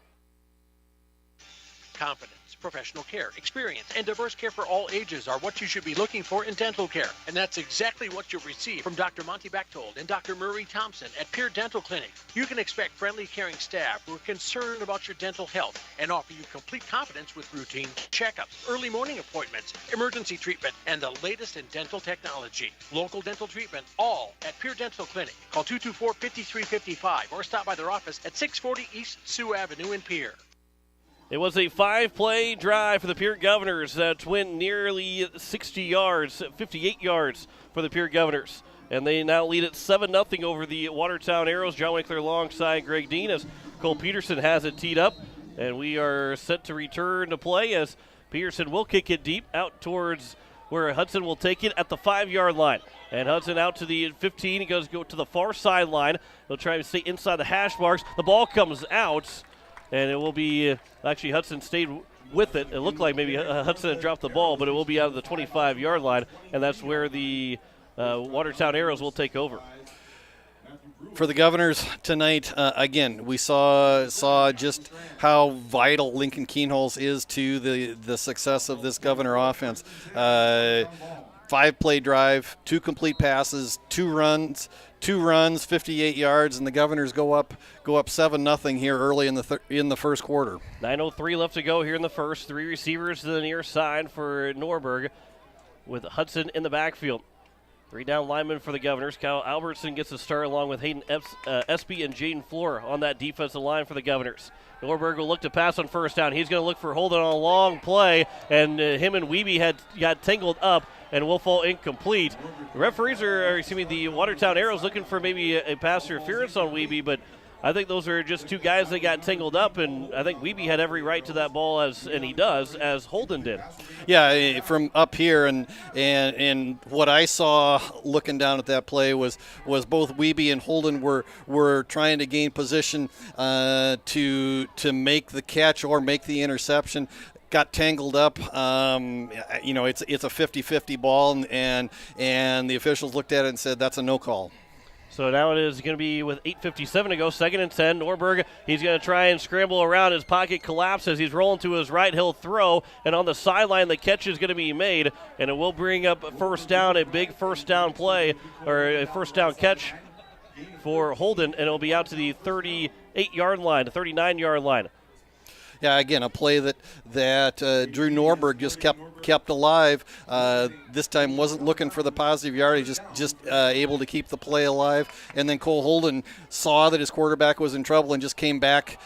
Confidence, professional care, experience, and diverse care for all ages are what you should be looking for in dental care. And that's exactly what you'll receive from Dr. Monty Bechtold and Dr. Murray Thompson at Pierre Dental Clinic. You can expect friendly, caring staff who are concerned about your dental health and offer you complete confidence with routine checkups, early morning appointments, emergency treatment, and the latest in dental technology. Local dental treatment, all at Pierre Dental Clinic. Call 224-5355 or stop by their office at 640 East Sioux Avenue in Pierre. It was a 5-play drive for the Pierre Governors that went nearly 60 yards, 58 yards for the Pierre Governors. And they now lead at 7-0 over the Watertown Arrows. John Winkler alongside Greg Dean as Cole Peterson has it teed up. And we are set to return to play as Peterson will kick it deep out towards where Hudson will take it at the 5-yard line. And Hudson out to the 15. He go to the far sideline. He'll try to stay inside the hash marks. The ball comes out, and it will be actually Hudson stayed with it. It looked like maybe Hudson had dropped the ball, but it will be out of the 25-yard line, and that's where the Watertown Arrows will take over. For the Governors tonight, again, we saw just how vital Lincoln Keenholz is to the success of this Governor offense. 5-play drive, 2 complete passes, 2 runs, 58 yards, and the Governors go up 7-0 here early in the first quarter. 9:03 left to go here in the first. 3 receivers to the near side for Norberg, with Hudson in the backfield. 3 down linemen for the Governors. Kyle Albertson gets a start along with Hayden Espy and Jaden Floor on that defensive line for the Governors. Norberg will look to pass on first down. He's going to look for Holden on a long play, and him and Wiebe got tangled up and will fall incomplete. The referees the Watertown Arrows looking for maybe a pass interference on Wiebe, but I think those are just 2 guys that got tangled up, and I think Wiebe had every right to that ball, and he does, as Holden did. Yeah, from up here, and what I saw looking down at that play was both Wiebe and Holden were trying to gain position to make the catch or make the interception. Got tangled up. It's a 50-50 ball, and the officials looked at it and said that's a no call. So now it is going to be with 8:57 to go, 2nd and 10. Norberg, he's going to try and scramble around. His pocket collapses. He's rolling to his right. He'll throw, and on the sideline, the catch is going to be made, and it will bring up a first down, a big first down play, or a first down catch for Holden, and it'll be out to the 38-yard line, the 39-yard line. Yeah, again, a play that Drew Norberg just kept alive. This time wasn't looking for the positive yardage, just able to keep the play alive. And then Cole Holden saw that his quarterback was in trouble and just came back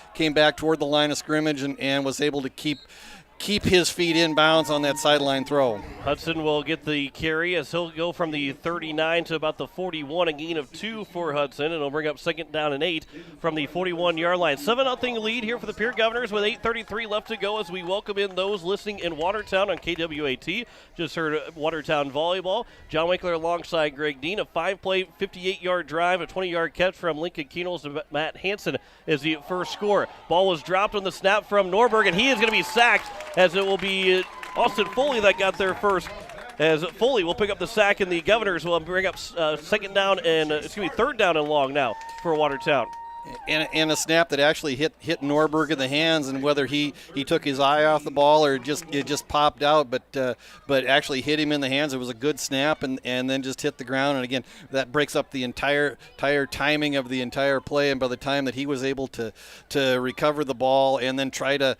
toward the line of scrimmage and was able to keep his feet in bounds on that sideline throw. Hudson will get the carry as he'll go from the 39 to about the 41, a gain of 2 for Hudson, and it'll bring up 2nd down and 8 from the 41-yard line. 7-0 lead here for the Pierre Governors with 8:33 left to go as we welcome in those listening in Watertown on KWAT. Just heard Watertown volleyball. John Winkler alongside Greg Dean. A 5-play, 58-yard drive, a 20-yard catch from Lincoln Keenholz to Matt Hansen is the first score. Ball was dropped on the snap from Norberg, and he is going to be sacked, as it will be Austin Foley that got there first, as Foley will pick up the sack, and the Governors will bring up 3rd down and long now for Watertown. And a snap that actually hit Norberg in the hands, and whether he took his eye off the ball or it just popped out, but actually hit him in the hands. It was a good snap, and then just hit the ground. And again, that breaks up the entire timing of the entire play. And by the time that he was able to recover the ball and then try to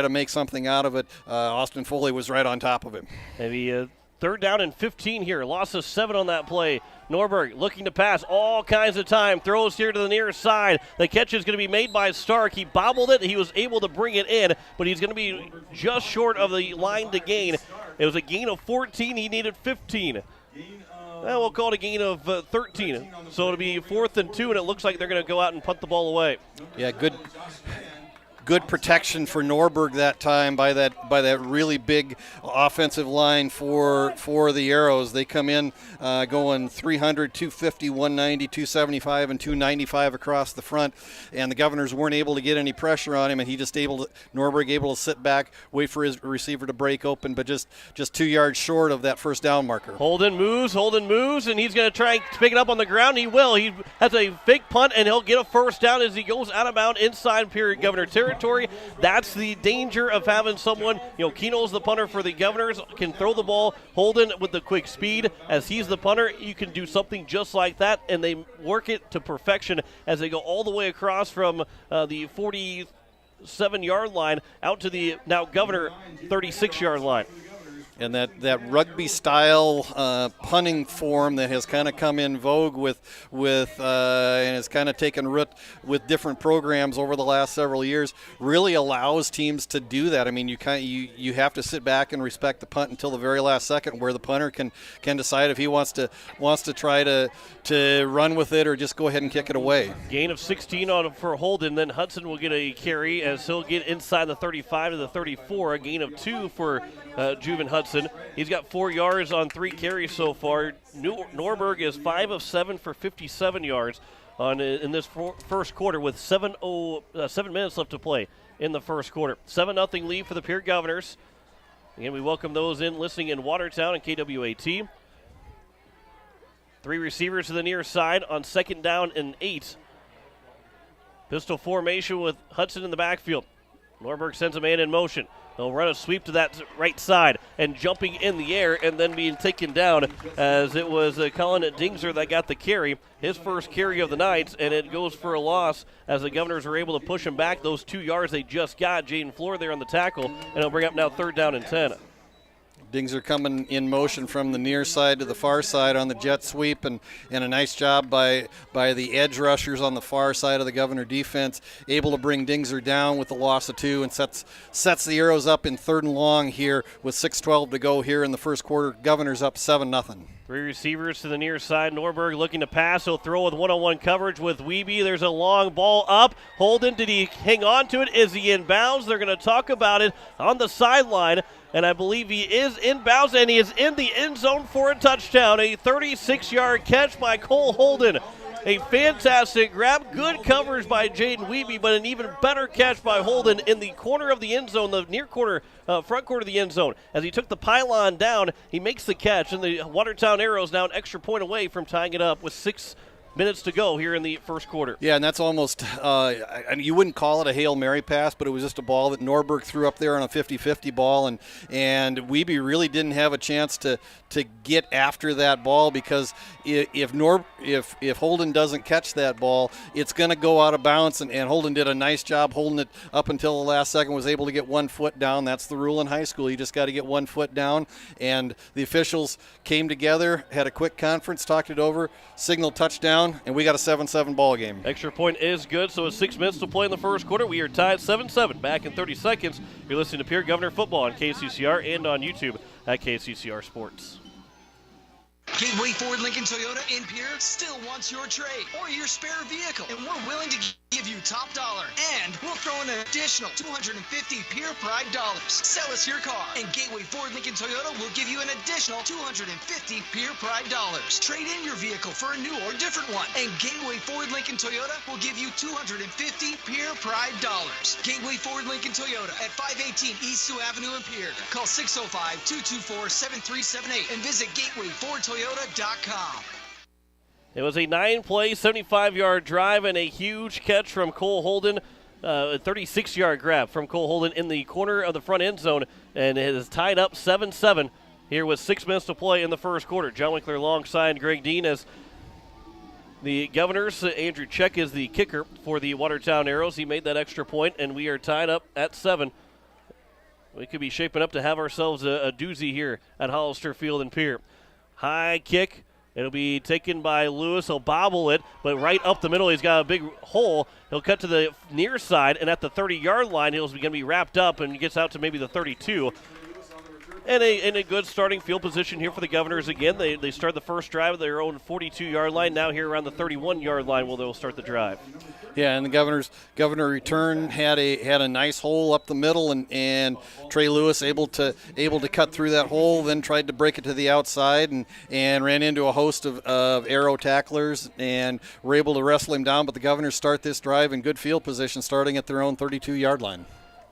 make something out of it, Austin Foley was right on top of him. Maybe 3rd down and 15 here. Loss of 7 on that play. Norberg looking to pass all kinds of time. Throws here to the near side. The catch is going to be made by Stark. He bobbled it. He was able to bring it in, but he's going to be just short of the line to gain. It was a gain of 14. He needed 15. Well, we'll call it a gain of 13. So it'll be 4th and 2, and it looks like they're going to go out and punt the ball away. Yeah, good protection for Norberg that time by that really big offensive line for the Arrows. They come in going 300, 250, 190, 275, and 295 across the front, and the Governors weren't able to get any pressure on him, and Norberg able to sit back, wait for his receiver to break open, but just 2 yards short of that first down marker. Holden moves, and he's going to try and pick it up on the ground. He will. He has a fake punt, and he'll get a first down as he goes out of bounds inside Pierre Governor territory. That's the danger of having someone, Keenholz, the punter for the Governors, can throw the ball. Holden with the quick speed, as he's the punter, you can do something just like that, and they work it to perfection as they go all the way across from the 47-yard line out to the now Governor 36-yard line. And that rugby-style punting form that has kind of come in vogue with and has kind of taken root with different programs over the last several years really allows teams to do that. I mean, you have to sit back and respect the punt until the very last second, where the punter can decide if he wants to try to run with it or just go ahead and kick it away. Gain of 16 for Holden. Then Hudson will get a carry as he'll get inside the 35 to the 34. A gain of 2 for Juven Hudson. Hudson. He's got 4 yards on 3 carries so far. Norberg is 5 of 7 for 57 yards in this first quarter with 7 minutes left to play in the first quarter. 7-0 lead for the Pierre Governors. Again, we welcome those listening in Watertown and KWAT. 3 receivers to the near side on 2nd down and 8. Pistol formation with Hudson in the backfield. Norberg sends a man in motion. They'll run a sweep to that right side and jumping in the air and then being taken down as it was Colin Dingser that got the carry, his first carry of the night, and it goes for a loss as the Governors were able to push him back those 2 yards they just got. Jaden Floor there on the tackle, and it'll bring up now 3rd down and 10. Dingser coming in motion from the near side to the far side on the jet sweep, and a nice job by the edge rushers on the far side of the Governor defense, able to bring Dingser down with the loss of 2 and sets the Arrows up in 3rd and long here with 6:12 to go here in the first quarter. Governors up 7-0. 3 receivers to the near side. Norberg looking to pass. He'll throw with one-on-one coverage with Wiebe. There's a long ball up. Holden, did he hang on to it? Is he in bounds? They're going to talk about it on the sideline. And I believe he is in bounds, and he is in the end zone for a touchdown. A 36-yard catch by Cole Holden. A fantastic grab. Good coverage by Jaden Wiebe, but an even better catch by Holden in the corner of the end zone, the near corner, front corner of the end zone. As he took the pylon down, he makes the catch, and the Watertown Arrows now an extra point away from tying it up with 6 minutes to go here in the first quarter. Yeah, and that's almost, you wouldn't call it a Hail Mary pass, but it was just a ball that Norberg threw up there on a 50-50 ball, and Wiebe really didn't have a chance to get after that ball, because if Holden doesn't catch that ball, it's going to go out of bounds, and Holden did a nice job holding it up until the last second, was able to get 1 foot down. That's the rule in high school. You just got to get 1 foot down, and the officials came together, had a quick conference, talked it over, signaled touchdown, and we got a 7-7 ball game. Extra point is good, so it's 6 minutes to play in the first quarter. We are tied 7-7. Back in 30 seconds. You're listening to Pierre Governor Football on KCCR and on YouTube at KCCR Sports. Gateway Ford Lincoln Toyota in Pierre still wants your trade or your spare vehicle, and we're willing to give you top dollar, and we'll throw in an additional 250 Pierre Pride dollars. Sell us your car, and Gateway Ford Lincoln Toyota will give you an additional 250 Pierre Pride dollars. Trade in your vehicle for a new or different one, and Gateway Ford Lincoln Toyota will give you 250 Pierre Pride dollars. Gateway Ford Lincoln Toyota at 518 East Sioux Avenue in Pierre. Call 605-224-7378 and visit gatewayfordtoyota.com. It was a 9-play, 75-yard drive and a huge catch from Cole Holden, a 36-yard grab from Cole Holden in the corner of the front end zone, and it is tied up 7-7 here with 6 minutes to play in the first quarter. John Winkler alongside Greg Dean as the Governors. Andrew Check is the kicker for the Watertown Arrows. He made that extra point, and we are tied up at 7. We could be shaping up to have ourselves a doozy here at Hollister Field in Pierre. High kick. It'll be taken by Lewis. He'll bobble it, but right up the middle, he's got a big hole. He'll cut to the near side, and at the 30-yard line, he's going to be wrapped up and gets out to maybe the 32. And a good starting field position here for the Governors again. They start the first drive at their own 42-yard line. Now here around the 31-yard line they'll start the drive. Yeah, and the Governor return had a nice hole up the middle, and Trey Lewis able to cut through that hole, then tried to break it to the outside and ran into a host of Arrow tacklers and were able to wrestle him down. But the Governors start this drive in good field position, starting at their own 32-yard line.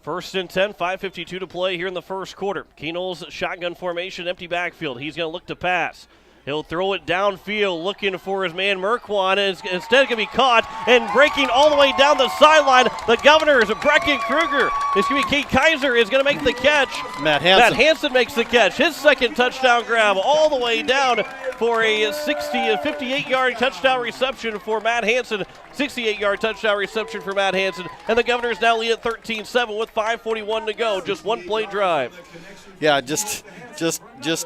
1st and 10, 5:52 to play here in the first quarter. Keenol's shotgun formation, empty backfield. He's going to look to pass. He'll throw it downfield looking for his man Merkwan, and instead going to be caught and breaking all the way down the sideline. The Governors, Brecken Kruger. It's going to be Kate Kaiser is going to make the catch. Matt Hansen makes the catch. His second touchdown grab all the way down for a 58-yard touchdown reception for Matt Hansen. 68-yard touchdown reception for Matt Hansen. And the Governors now lead at 13-7 with 5:41 to go. Just one play drive. Yeah, just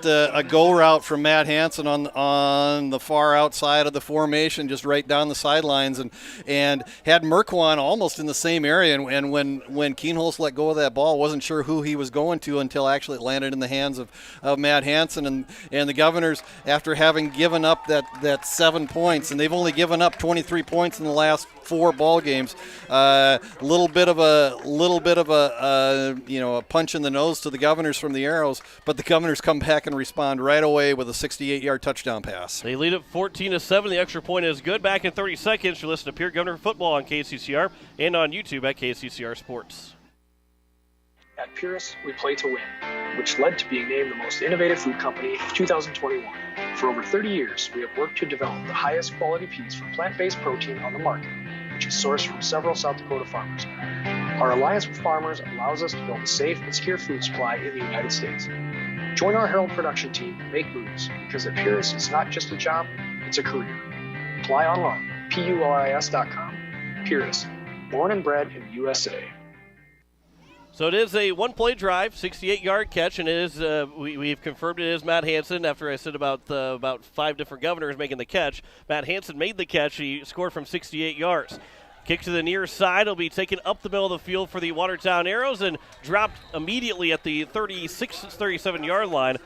a go route from Matt Hansen on the far outside of the formation, just right down the sidelines, and had Merkwan almost in the same area. And when Keenholz let go of that ball, wasn't sure who he was going to until actually it landed in the hands of Matt Hansen. And the Governors, after having given up that 7 points, and they've only given up 23 points in the last 4 ball games, little bit of a a punch in the nose to the Governors from the Arrows, but the Governors come back and respond right away with a 68-yard touchdown pass. They lead it 14-7. The extra point is good. Back in 30 seconds, you listen to Pierre Governor Football on KCCR and on YouTube at KCCR Sports. At Pierce, we play to win, which led to being named the most innovative food company of 2021. For over 30 years, we have worked to develop the highest quality peas for plant-based protein on the market, which is sourced from several South Dakota farmers. Our alliance with farmers allows us to build a safe and secure food supply in the United States. Join our Herald production team and make moves, because at Pierce, it's not just a job, it's a career. Apply online, PURIS.com. Pierce, born and bred in the USA. So it is a one-play drive, 68-yard catch, and it is we've confirmed it is Matt Hansen. After I said about 5 different Governors making the catch, Matt Hansen made the catch. He scored from 68 yards. Kick to the near side will be taken up the middle of the field for the Watertown Arrows and dropped immediately at the 36-37-yard line,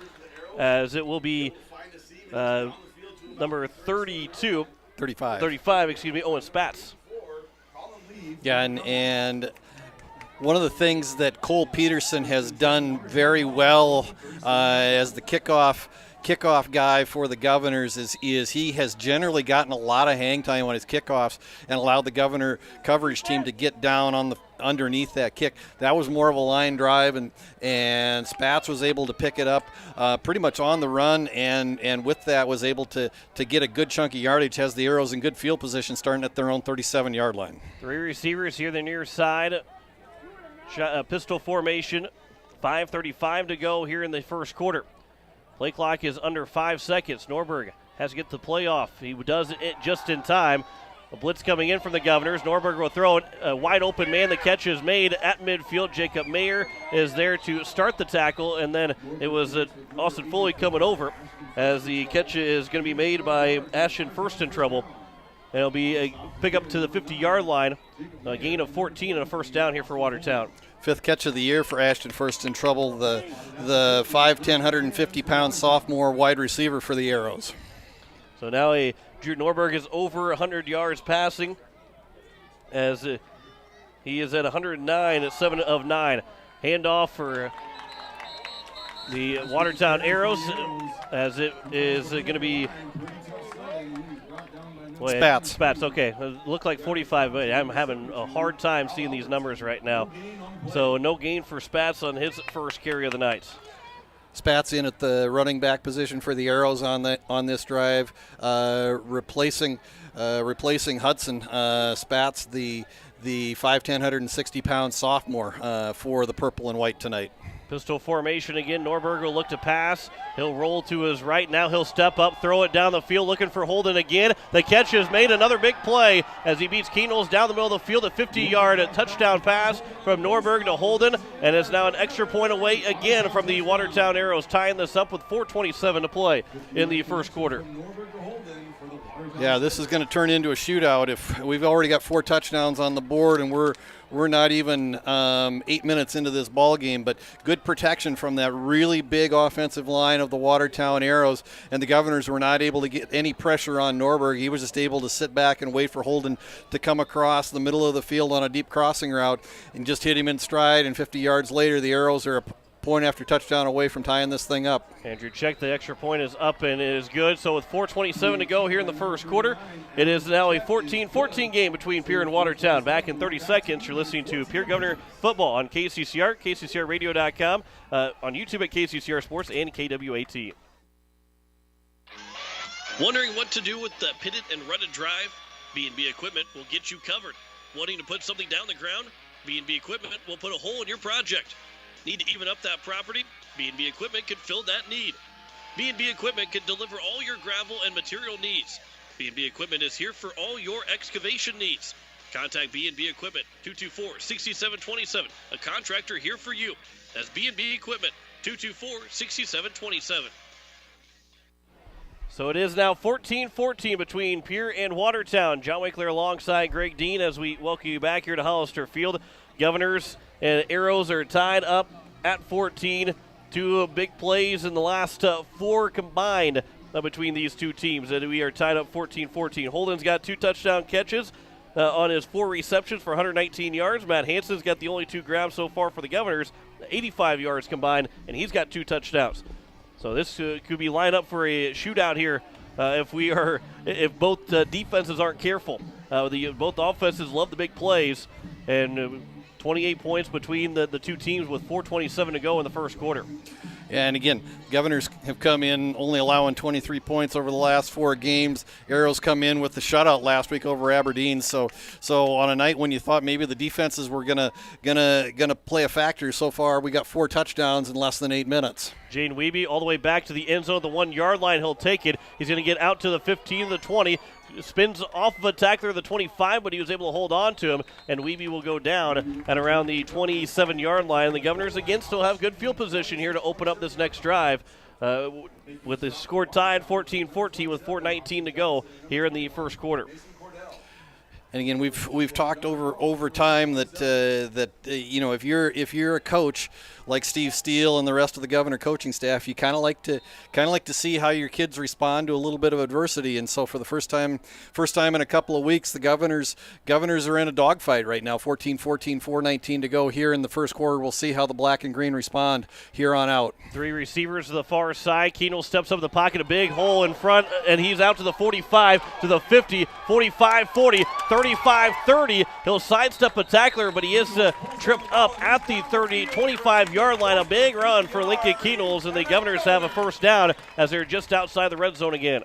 as it will be number 35, Owen Spatz. Yeah, and one of the things that Cole Peterson has done very well as the kickoff guy for the Governors is he has generally gotten a lot of hang time on his kickoffs and allowed the Governor coverage team to get down on the underneath that kick. That was more of a line drive, and Spatz was able to pick it up pretty much on the run, and with that was able to get a good chunk of yardage, has the Arrows in good field position starting at their own 37-yard line. 3 receivers here, the near side. Pistol formation, 5:35 to go here in the first quarter. Play clock is under 5 seconds. Norberg has to get the play off. He does it just in time. A blitz coming in from the Governors. Norberg will throw it. A wide open man. The catch is made at midfield. Jacob Mayer is there to start the tackle, and then it was Austin Foley coming over as the catch is going to be made by Ashton First in trouble. And it'll be a pickup to the 50-yard line, a gain of 14 and a first down here for Watertown. 5th catch of the year for Ashton First in trouble, the 5'10", 150-pound sophomore wide receiver for the Arrows. So now Drew Norberg is over 100 yards passing, as he is at 109 at 7 of 9. Handoff for the Watertown Arrows, as it is going to be Spatz. Okay. It looked like 45, but I'm having a hard time seeing these numbers right now. So no gain for Spatz on his first carry of the night. Spatz in at the running back position for the Arrows on this drive, replacing Hudson. Spatz, the 5'10", 160-pound sophomore for the purple and white tonight. Pistol formation again. Norberg will look to pass. He'll roll to his right. Now he'll step up, throw it down the field, looking for Holden again. The catch is made. Another big play as he beats Keenels down the middle of the field. A 50-yard touchdown pass from Norberg to Holden, and it's now an extra point away again from the Watertown Arrows, tying this up with 4:27 to play in the first quarter. Yeah, this is going to turn into a shootout. If we've already got 4 touchdowns on the board, and we're not even 8 minutes into this ball game, but good protection from that really big offensive line of the Watertown Arrows, and the Governors were not able to get any pressure on Norberg. He was just able to sit back and wait for Holden to come across the middle of the field on a deep crossing route and just hit him in stride, and 50 yards later the Arrows are a point after touchdown away from tying this thing up. Andrew check, the extra point is up and it is good. So with 4:27 to go here in the first quarter, it is now a 14-14 game between Pierre and Watertown. Back in 30 seconds, you're listening to Pierre Governor Football on KCCR, KCCRradio.com, on YouTube at KCCR Sports and KWAT. Wondering what to do with the pitted and rutted drive? B&B Equipment will get you covered. Wanting to put something down the ground? B&B Equipment will put a hole in your project. Need to even up that property? B&B Equipment can fill that need. B&B Equipment can deliver all your gravel and material needs. B&B Equipment is here for all your excavation needs. Contact B&B Equipment, 224-6727. A contractor here for you. That's B&B Equipment, 224-6727. So it is now 14-14 between Pierre and Watertown. John Winkler alongside Greg Dean as we welcome you back here to Hollister Field. Governors and Arrows are tied up at 14. 2 big plays in the last 4 combined between these two teams. And we are tied up 14-14. Holden's got 2 touchdown catches. on his 4 receptions for 119 yards. Matt Hansen's got the only 2 grabs so far for the Governors, 85 yards combined, and he's got 2 touchdowns. So this could be lined up for a shootout here if both defenses aren't careful. Both offenses love the big plays, and 28 points between the 2 teams with 4:27 to go in the first quarter. And again, Governors have come in only allowing 23 points over the last 4 games. Arrows come in with the shutout last week over Aberdeen. So on a night when you thought maybe the defenses were gonna play a factor, so far we got 4 touchdowns in less than 8 minutes. Jane Wiebe all the way back to the end zone, the 1-yard line. He'll take it. He's going to get out to the 15, the 20. Spins off of a tackler, the 25, but he was able to hold on to him, and Wiebe will go down at around the 27-yard line. The Governors again still have good field position here to open up this next drive with the score tied 14-14 with 4:19 to go here in the first quarter. And again, we've talked over time that if you're a coach like Steve Steele and the rest of the Governor coaching staff, you kind of like to see how your kids respond to a little bit of adversity. And so for the first time in a couple of weeks, the Governors are in a dogfight right now. 14-14, 4:19 to go here in the first quarter. We'll see how the black and green respond here on out. 3 receivers to the far side. Keenel steps up the pocket, a big hole in front, and he's out to the 45, to the 50, 45, 40, 35, 30. He'll sidestep a tackler, but he is tripped up at the 30, 25-yard line. A big run for Lincoln Keenels, and the Governors have a first down as they're just outside the red zone again.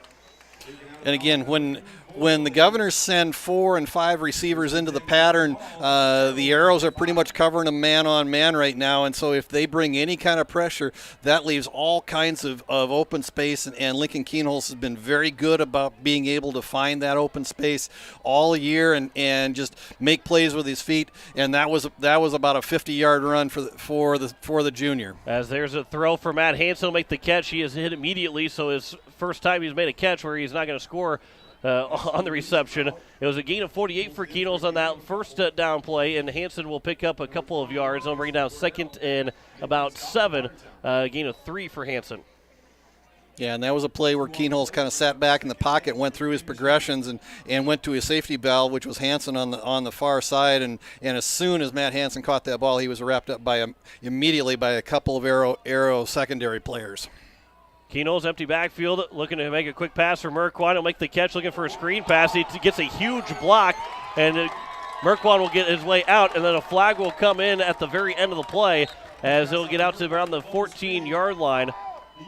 And again, when the Governors send 4 and 5 receivers into the pattern, the Arrows are pretty much covering a man-on-man right now, and so if they bring any kind of pressure, that leaves all kinds of open space, and Lincoln Keenholz has been very good about being able to find that open space all year and just make plays with his feet, and that was about a 50-yard run for the junior. As there's a throw for Matt Hansen, make the catch. He is hit immediately, so his first time he's made a catch where he's not going to score on the reception. It was a gain of 48 for Keenels on that first down play, and Hansen will pick up a couple of yards. They'll bring down second and about 7, gain of 3 for Hansen. Yeah, and that was a play where Keenholz kind of sat back in the pocket, went through his progressions, and went to his safety valve, which was Hansen on the far side. And as soon as Matt Hansen caught that ball, he was wrapped up immediately by a couple of Arrow secondary players. Keenel's empty backfield, looking to make a quick pass for Merquan. He'll make the catch, looking for a screen pass. He gets a huge block, and Merquan will get his way out, and then a flag will come in at the very end of the play as he'll get out to around the 14-yard line,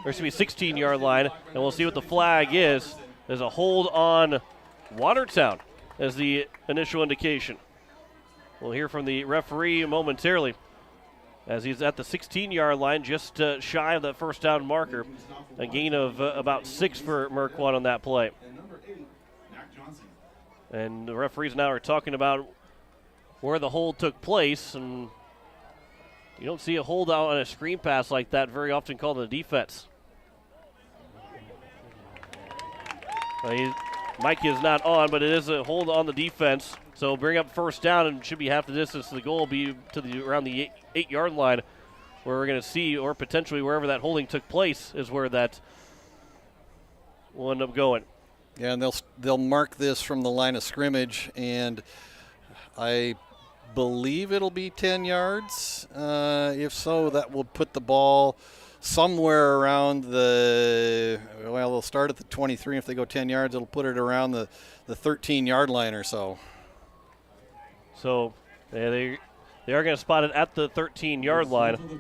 or excuse me, 16-yard line, and we'll see what the flag is. There's a hold on Watertown as the initial indication. We'll hear from the referee momentarily as he's at the 16-yard line, just shy of that first down marker. A gain of about 6 for Merquan on that play. And the referees now are talking about where the hold took place, and you don't see a hold out on a screen pass like that very often called a defense. Mike is not on, but it is a hold on the defense. So bring up first down, and should be half the distance to the goal, be to around the 8-yard line, where we're going to see, or potentially wherever that holding took place is where that will end up going. Yeah, and they'll mark this from the line of scrimmage, and I believe it'll be 10 yards. If so, that will put the ball somewhere around they'll start at the 23. If they go 10 yards, it'll put it around the 13-yard line or so. So they are going to spot it at the 13-yard line.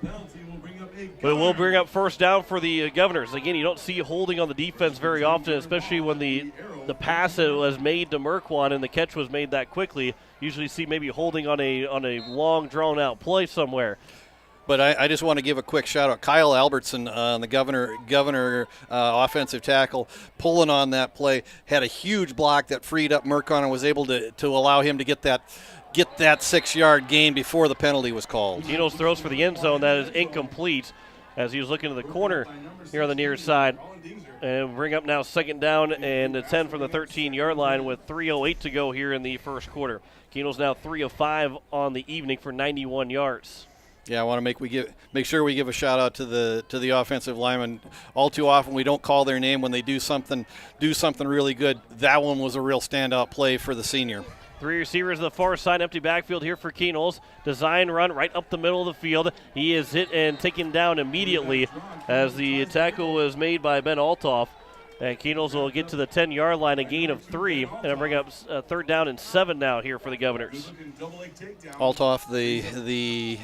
But it will bring up first down for the Governors. Again, you don't see holding on the defense very often, especially when the pass was made to Merquan and the catch was made that quickly. Usually see maybe holding on a long, drawn-out play somewhere. But I just want to give a quick shout-out. Kyle Albertson, the Governor offensive tackle, pulling on that play, had a huge block that freed up Merquan and was able to allow him to get that 6-yard gain before the penalty was called. Keenel's throws for the end zone. That is incomplete as he was looking to the corner here on the near side. And bring up now second down and a 10 from the 13-yard line with 3:08 to go here in the first quarter. Keenel's now 3 of 5 on the evening for 91 yards. Yeah, I want to make sure we give a shout out to the offensive linemen. All too often we don't call their name when they do something really good. That one was a real standout play for the senior. Three receivers to the far side, empty backfield here for Keenholz. Design run right up the middle of the field. He is hit and taken down immediately as the tackle was made by Ben Altoff. And Keenholz will get to the 10-yard line, a gain of 3, and I'll bring up 3rd down and 7 now here for the Governors. Altoff, the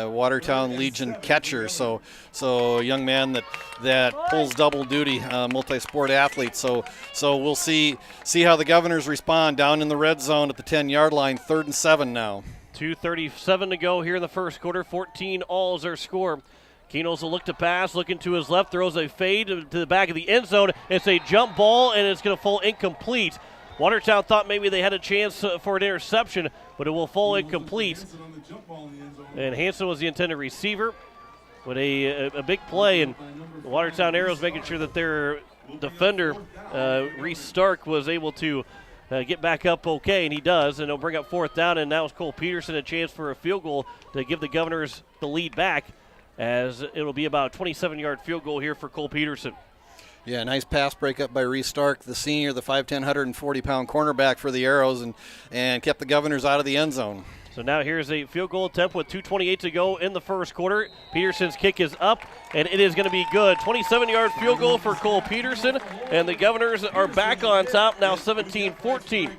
Watertown Legion catcher, so a young man that pulls double duty, multi-sport athlete. So we'll see how the Governors respond down in the red zone at the 10-yard line. 3rd and 7 now. 2:37 to go here in the first quarter. 14-all is our score. Keenholz will look to pass, looking to his left, throws a fade to the back of the end zone. It's a jump ball, and it's going to fall incomplete. Watertown thought maybe they had a chance for an interception, but it will fall incomplete. And Hanson was the intended receiver. With a big play, and the Watertown Arrows making sure that their defender, Reese Stark, was able to get back up okay, and he does, and they'll bring up 4th down, and now it's Cole Peterson a chance for a field goal to give the Governors the lead back, as it'll be about a 27-yard field goal here for Cole Peterson. Yeah, nice pass breakup by Reese Stark, the senior, the 5'10", 140-pound cornerback for the Arrows, and kept the Governors out of the end zone. So now here's a field goal attempt with 2:28 to go in the first quarter. Peterson's kick is up, and it is going to be good. 27-yard field goal for Cole Peterson, and the Governors are back on top now, 17-14.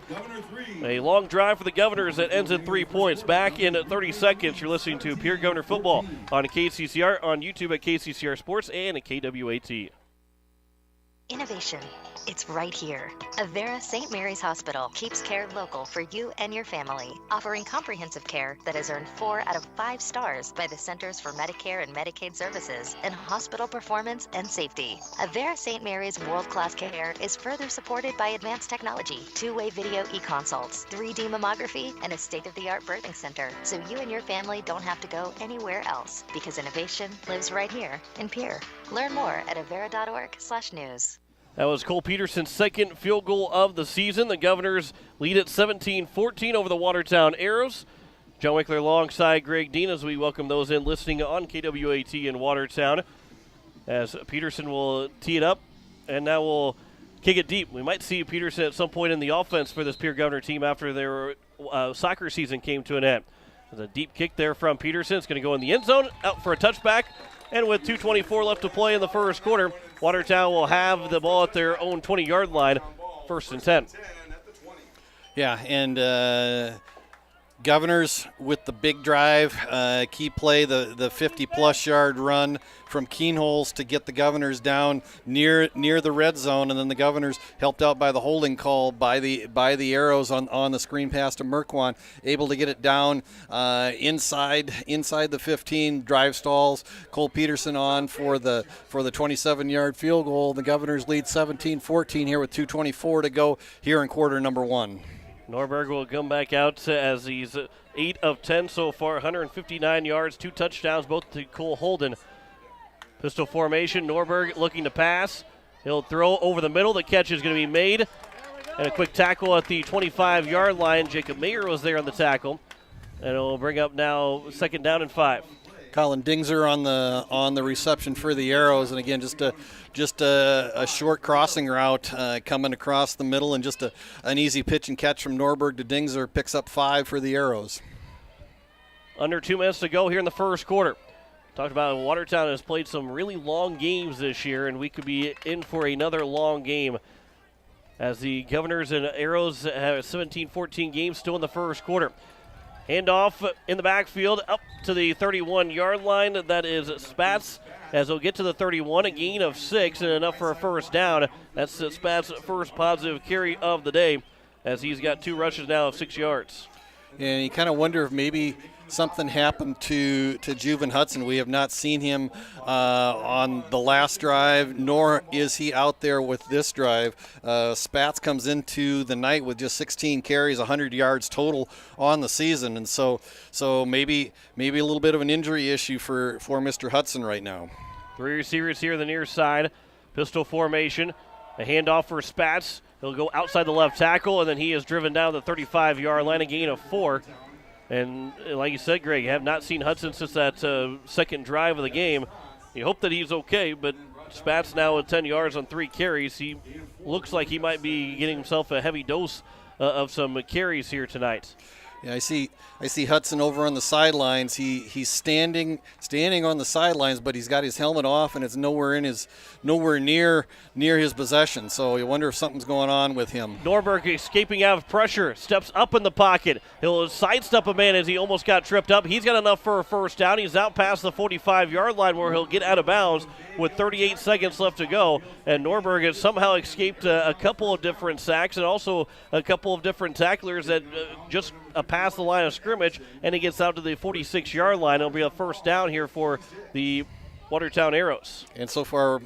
A long drive for the Governors that ends in 3 points. Back in 30 seconds, you're listening to Pierre Governor Football on KCCR, on YouTube at KCCR Sports, and at KWAT. Innovation. It's right here. Avera St. Mary's Hospital keeps care local for you and your family, offering comprehensive care that has earned 4 out of 5 stars by the Centers for Medicare and Medicaid Services in hospital performance and safety. Avera St. Mary's world-class care is further supported by advanced technology, 2-way video e-consults, 3D mammography, and a state-of-the-art birthing center, so you and your family don't have to go anywhere else, because innovation lives right here in Pierre. Learn more at avera.org/news. That was Cole Peterson's second field goal of the season. The Governors lead at 17-14 over the Watertown Arrows. John Wickler alongside Greg Dean as we welcome those in listening on KWAT in Watertown. As Peterson will tee it up, and now we'll kick it deep. We might see Peterson at some point in the offense for this Pierre Governor team after their soccer season came to an end. There's a deep kick there from Peterson. It's going to go in the end zone, out for a touchback. And with 2:24 left to play in the first quarter, Watertown will have the ball at their own 20-yard line, 1st and 10. Yeah, and Governors with the big drive, key play, the 50-plus yard run from Keenholz to get the Governors down near the red zone, and then the Governors, helped out by the holding call by the Arrows on the screen pass to Merkwan, able to get it down inside the 15, drive stalls. Cole Peterson on for the 27-yard field goal. The Governors lead 17-14 here with 2:24 to go here in quarter number 1. Norberg will come back out as he's 8 of 10 so far, 159 yards, 2 touchdowns, both to Cole Holden. Pistol formation, Norberg looking to pass. He'll throw over the middle. The catch is going to be made. And a quick tackle at the 25-yard line. Jacob Mayer was there on the tackle. And it'll bring up now 2nd down and 5. Colin Dingser on the reception for the Arrows, and again just a short crossing route coming across the middle, and just an easy pitch and catch from Norberg to Dingser, picks up 5 for the Arrows. Under 2 minutes to go here in the first quarter. Talked about Watertown has played some really long games this year, and we could be in for another long game as the Governors and Arrows have a 17-14 game still in the first quarter. Handoff in the backfield up to the 31-yard line. That is Spatz as they'll get to the 31, a gain of 6 and enough for a first down. That's Spatz's first positive carry of the day as he's got 2 rushes now of 6 yards. And you kind of wonder if maybe something happened to Juven Hudson. We have not seen him on the last drive, nor is he out there with this drive. Spatz comes into the night with just 16 carries, 100 yards total on the season, and so maybe a little bit of an injury issue for Mr. Hudson right now. 3 receivers here on the near side, pistol formation, a handoff for Spatz. He'll go outside the left tackle, and then he is driven down the 35-yard line, a gain of 4. And like you said, Greg, you have not seen Hudson since that second drive of the game. You hope that he's okay, but Spatz now with 10 yards on 3 carries. He looks like he might be getting himself a heavy dose some carries here tonight. Yeah, I see Hudson over on the sidelines. He's standing on the sidelines, but he's got his helmet off, and it's nowhere near his possession. So you wonder if something's going on with him. Norberg escaping out of pressure, steps up in the pocket. He'll sidestep a man as he almost got tripped up. He's got enough for a first down. He's out past the 45-yard line where he'll get out of bounds with 38 seconds left to go. And Norberg has somehow escaped a couple of different sacks and also a couple of different tacklers that just past the line of scrimmage, and he gets out to the 46-yard line. It'll be a first down here for the Watertown Arrows. And so far,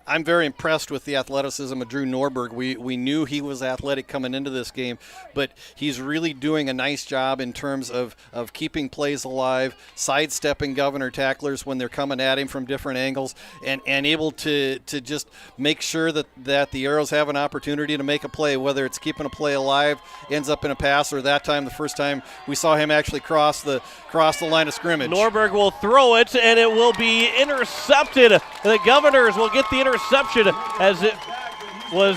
I'm very impressed with the athleticism of Drew Norberg. We knew he was athletic coming into this game, but he's really doing a nice job in terms of keeping plays alive, sidestepping Governor tacklers when they're coming at him from different angles, and able to just make sure that the Arrows have an opportunity to make a play, whether it's keeping a play alive, ends up in a pass, or that time, the first time we saw him actually cross the line of scrimmage. Norberg will throw it, and it will be intercepted. The Governors will get the interception as it was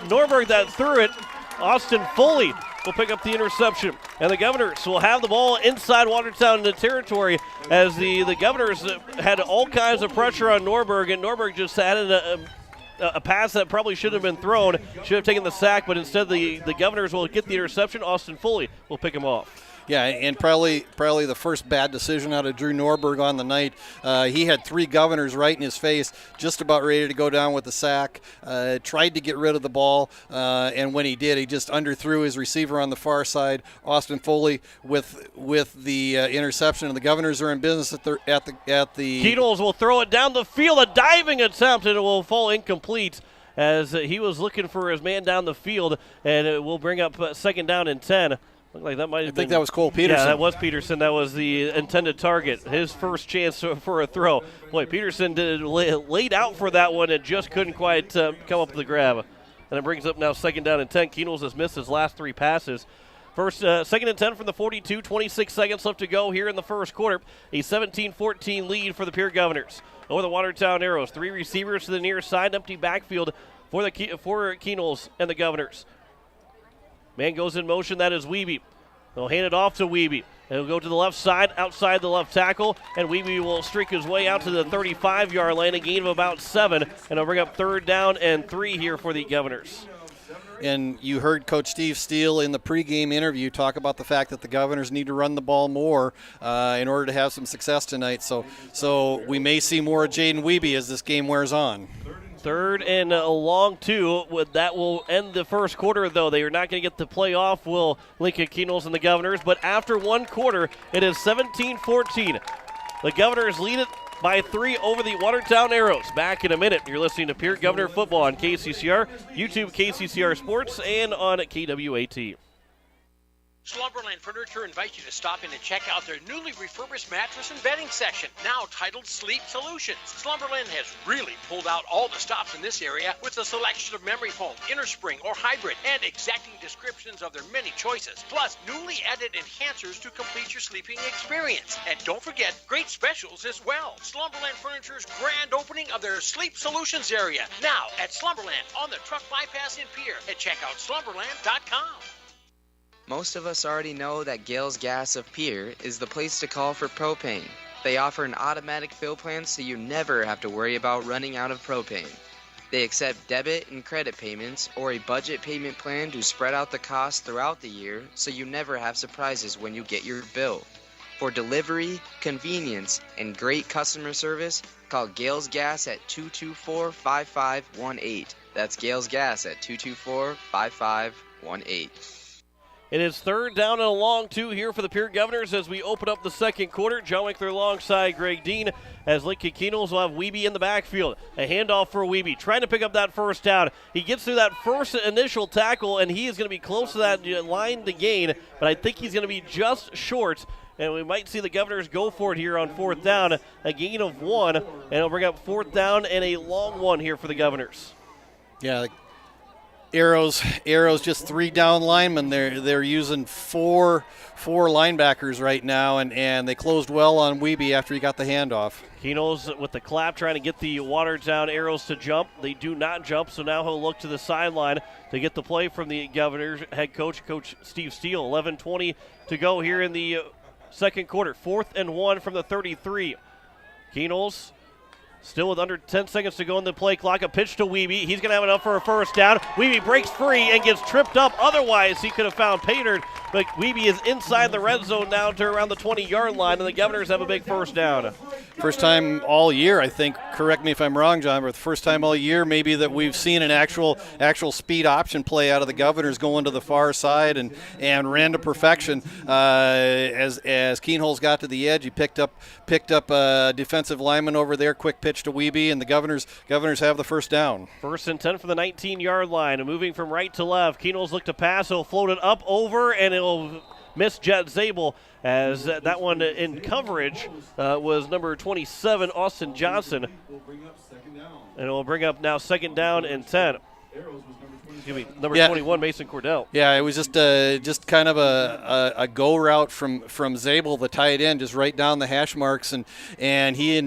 Norberg that threw it. Austin Foley will pick up the interception, and the Governors will have the ball inside Watertown in the territory as the Governors had all kinds of pressure on Norberg, and Norberg just had a pass that probably should have been thrown, should have taken the sack, but instead the Governors will get the interception. Austin Foley will pick him off. Yeah, and probably the first bad decision out of Drew Norberg on the night. He had three Governors right in his face, just about ready to go down with the sack. Tried to get rid of the ball, and when he did, he just underthrew his receiver on the far side. Austin Foley with the interception, and the Governors are in business at the. Keatles will throw it down the field, a diving attempt, and it will fall incomplete as he was looking for his man down the field, and it will bring up second down and 10. Looked like that might have been. I think that was Cole Peterson. Yeah, that was Peterson. That was the intended target. His first chance for a throw. Boy, Peterson laid out for that one and just couldn't quite come up with the grab. And it brings up now second down and 10. Keatles has missed his last three passes. Second and 10 from the 42. 26 seconds left to go here in the first quarter. A 17-14 lead for the Pierre Governors. Over the Watertown Arrows. Three receivers to the near side. Empty backfield for Keatles and the Governors. Man goes in motion. That is Wiebe. They'll hand it off to Wiebe. He'll go to the left side, outside the left tackle, and Wiebe will streak his way out to the 35-yard line, a gain of about 7, and he'll bring up third down and 3 here for the Governors. And you heard Coach Steve Steele in the pregame interview talk about the fact that the Governors need to run the ball more in order to have some success tonight. So we may see more of Jaden Wiebe as this game wears on. Third and a long 2. That will end the first quarter, though. They are not going to get the playoff, will Lincoln Keatles and the Governors. But after one quarter, it is 17-14. The Governors lead it by 3 over the Watertown Arrows. Back in a minute. You're listening to Pierre Governor Football on KCCR, YouTube KCCR Sports, and on KWAT. Slumberland Furniture invites you to stop in and check out their newly refurbished mattress and bedding section, now titled Sleep Solutions. Slumberland has really pulled out all the stops in this area with a selection of memory foam, innerspring, or hybrid, and exacting descriptions of their many choices, plus newly added enhancers to complete your sleeping experience. And don't forget, great specials as well. Slumberland Furniture's grand opening of their Sleep Solutions area, now at Slumberland on the truck bypass in Pierre, and check out slumberland.com. Most of us already know that Gales Gas of Pierre is the place to call for propane. They offer an automatic fill plan so you never have to worry about running out of propane. They accept debit and credit payments or a budget payment plan to spread out the cost throughout the year so you never have surprises when you get your bill. For delivery, convenience, and great customer service, call Gales Gas at 224-5518. That's Gales Gas at 224-5518. It is third down and a long 2 here for the Pierre Governors as we open up the second quarter. John Winkler alongside Greg Dean as Lincoln Keatles will have Wiebe in the backfield. A handoff for Wiebe, trying to pick up that first down. He gets through that first initial tackle, and he is going to be close to that line to gain, but I think he's going to be just short. And we might see the Governors go for it here on fourth down. A gain of 1, and it'll bring up fourth down and a long 1 here for the Governors. Yeah, Arrows just 3 down linemen. They're using four linebackers right now, and they closed well on Wiebe after he got the handoff. Keno's with the clap trying to get the Watertown Arrows to jump. They do not jump, so now he'll look to the sideline to get the play from the Governor's head coach, Coach Steve Steele. 11:20 to go here in the second quarter. 4th and 1 from the 33. Keno's still with under 10 seconds to go in the play clock. A pitch to Wiebe. He's going to have enough for a first down. Wiebe breaks free and gets tripped up. Otherwise, he could have found Paynard, but Wiebe is inside the red zone now to around the 20-yard line, and the Governors have a big first down. First time all year, I think, correct me if I'm wrong, John, but the first time all year maybe that we've seen an actual speed option play out of the Governors going to the far side and ran to perfection. As Keenholz got to the edge, he picked up a defensive lineman over there, quick pitch to Wiebe, and the Governors have the first down. 1st and 10 from the 19-yard line, and moving from right to left. Keenholz look to pass. He'll float it up over, and he'll miss Jet Zabel, as that one in coverage was number 27, Austin Johnson. And it will bring up now 2nd down and 10. Excuse me, number 21, Mason Cordell. Yeah, it was just kind of a go route from Zabel, the tight end, just right down the hash marks, and he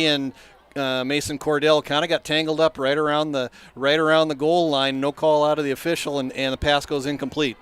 and Mason Cordell kind of got tangled up right around the goal line. No call out of the official, and the pass goes incomplete.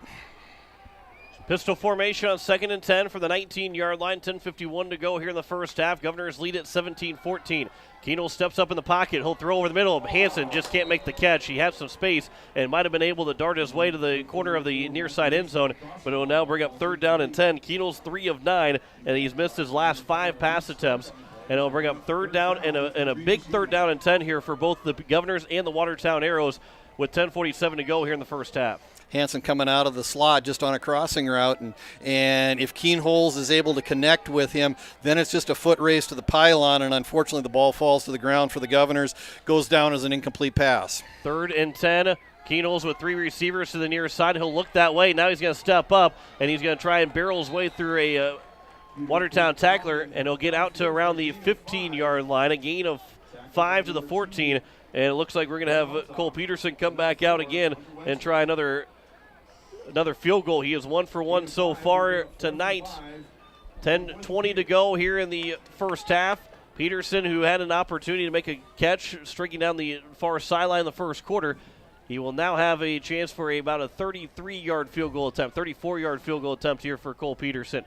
Pistol formation on 2nd and 10 for the 19-yard line. 10:51 to go here in the first half. Governors lead at 17-14. Keenholz steps up in the pocket. He'll throw over the middle. Hansen just can't make the catch. He had some space and might have been able to dart his way to the corner of the near side end zone, but it will now bring up 3rd down and 10. Keenholz 3 of 9, and he's missed his last 5 pass attempts. And it'll bring up 3rd down and a big 3rd down and 10 here for both the Governors and the Watertown Arrows with 10:47 to go here in the first half. Hansen coming out of the slot just on a crossing route, and if Keenholz is able to connect with him, then it's just a foot race to the pylon, and unfortunately the ball falls to the ground for the Governors, goes down as an incomplete pass. 3rd and 10. Keenholz with 3 receivers to the near side. He'll look that way. Now he's going to step up, and he's going to try and barrel his way through a Watertown tackler, and he'll get out to around the 15-yard line, a gain of 5 to the 14, and it looks like we're going to have Cole Peterson come back out again and try another field goal. He is 1 for 1 so far tonight. 10:20 to go here in the first half. Peterson, who had an opportunity to make a catch, striking down the far sideline in the first quarter, he will now have a chance for about a 34-yard field goal attempt here for Cole Peterson.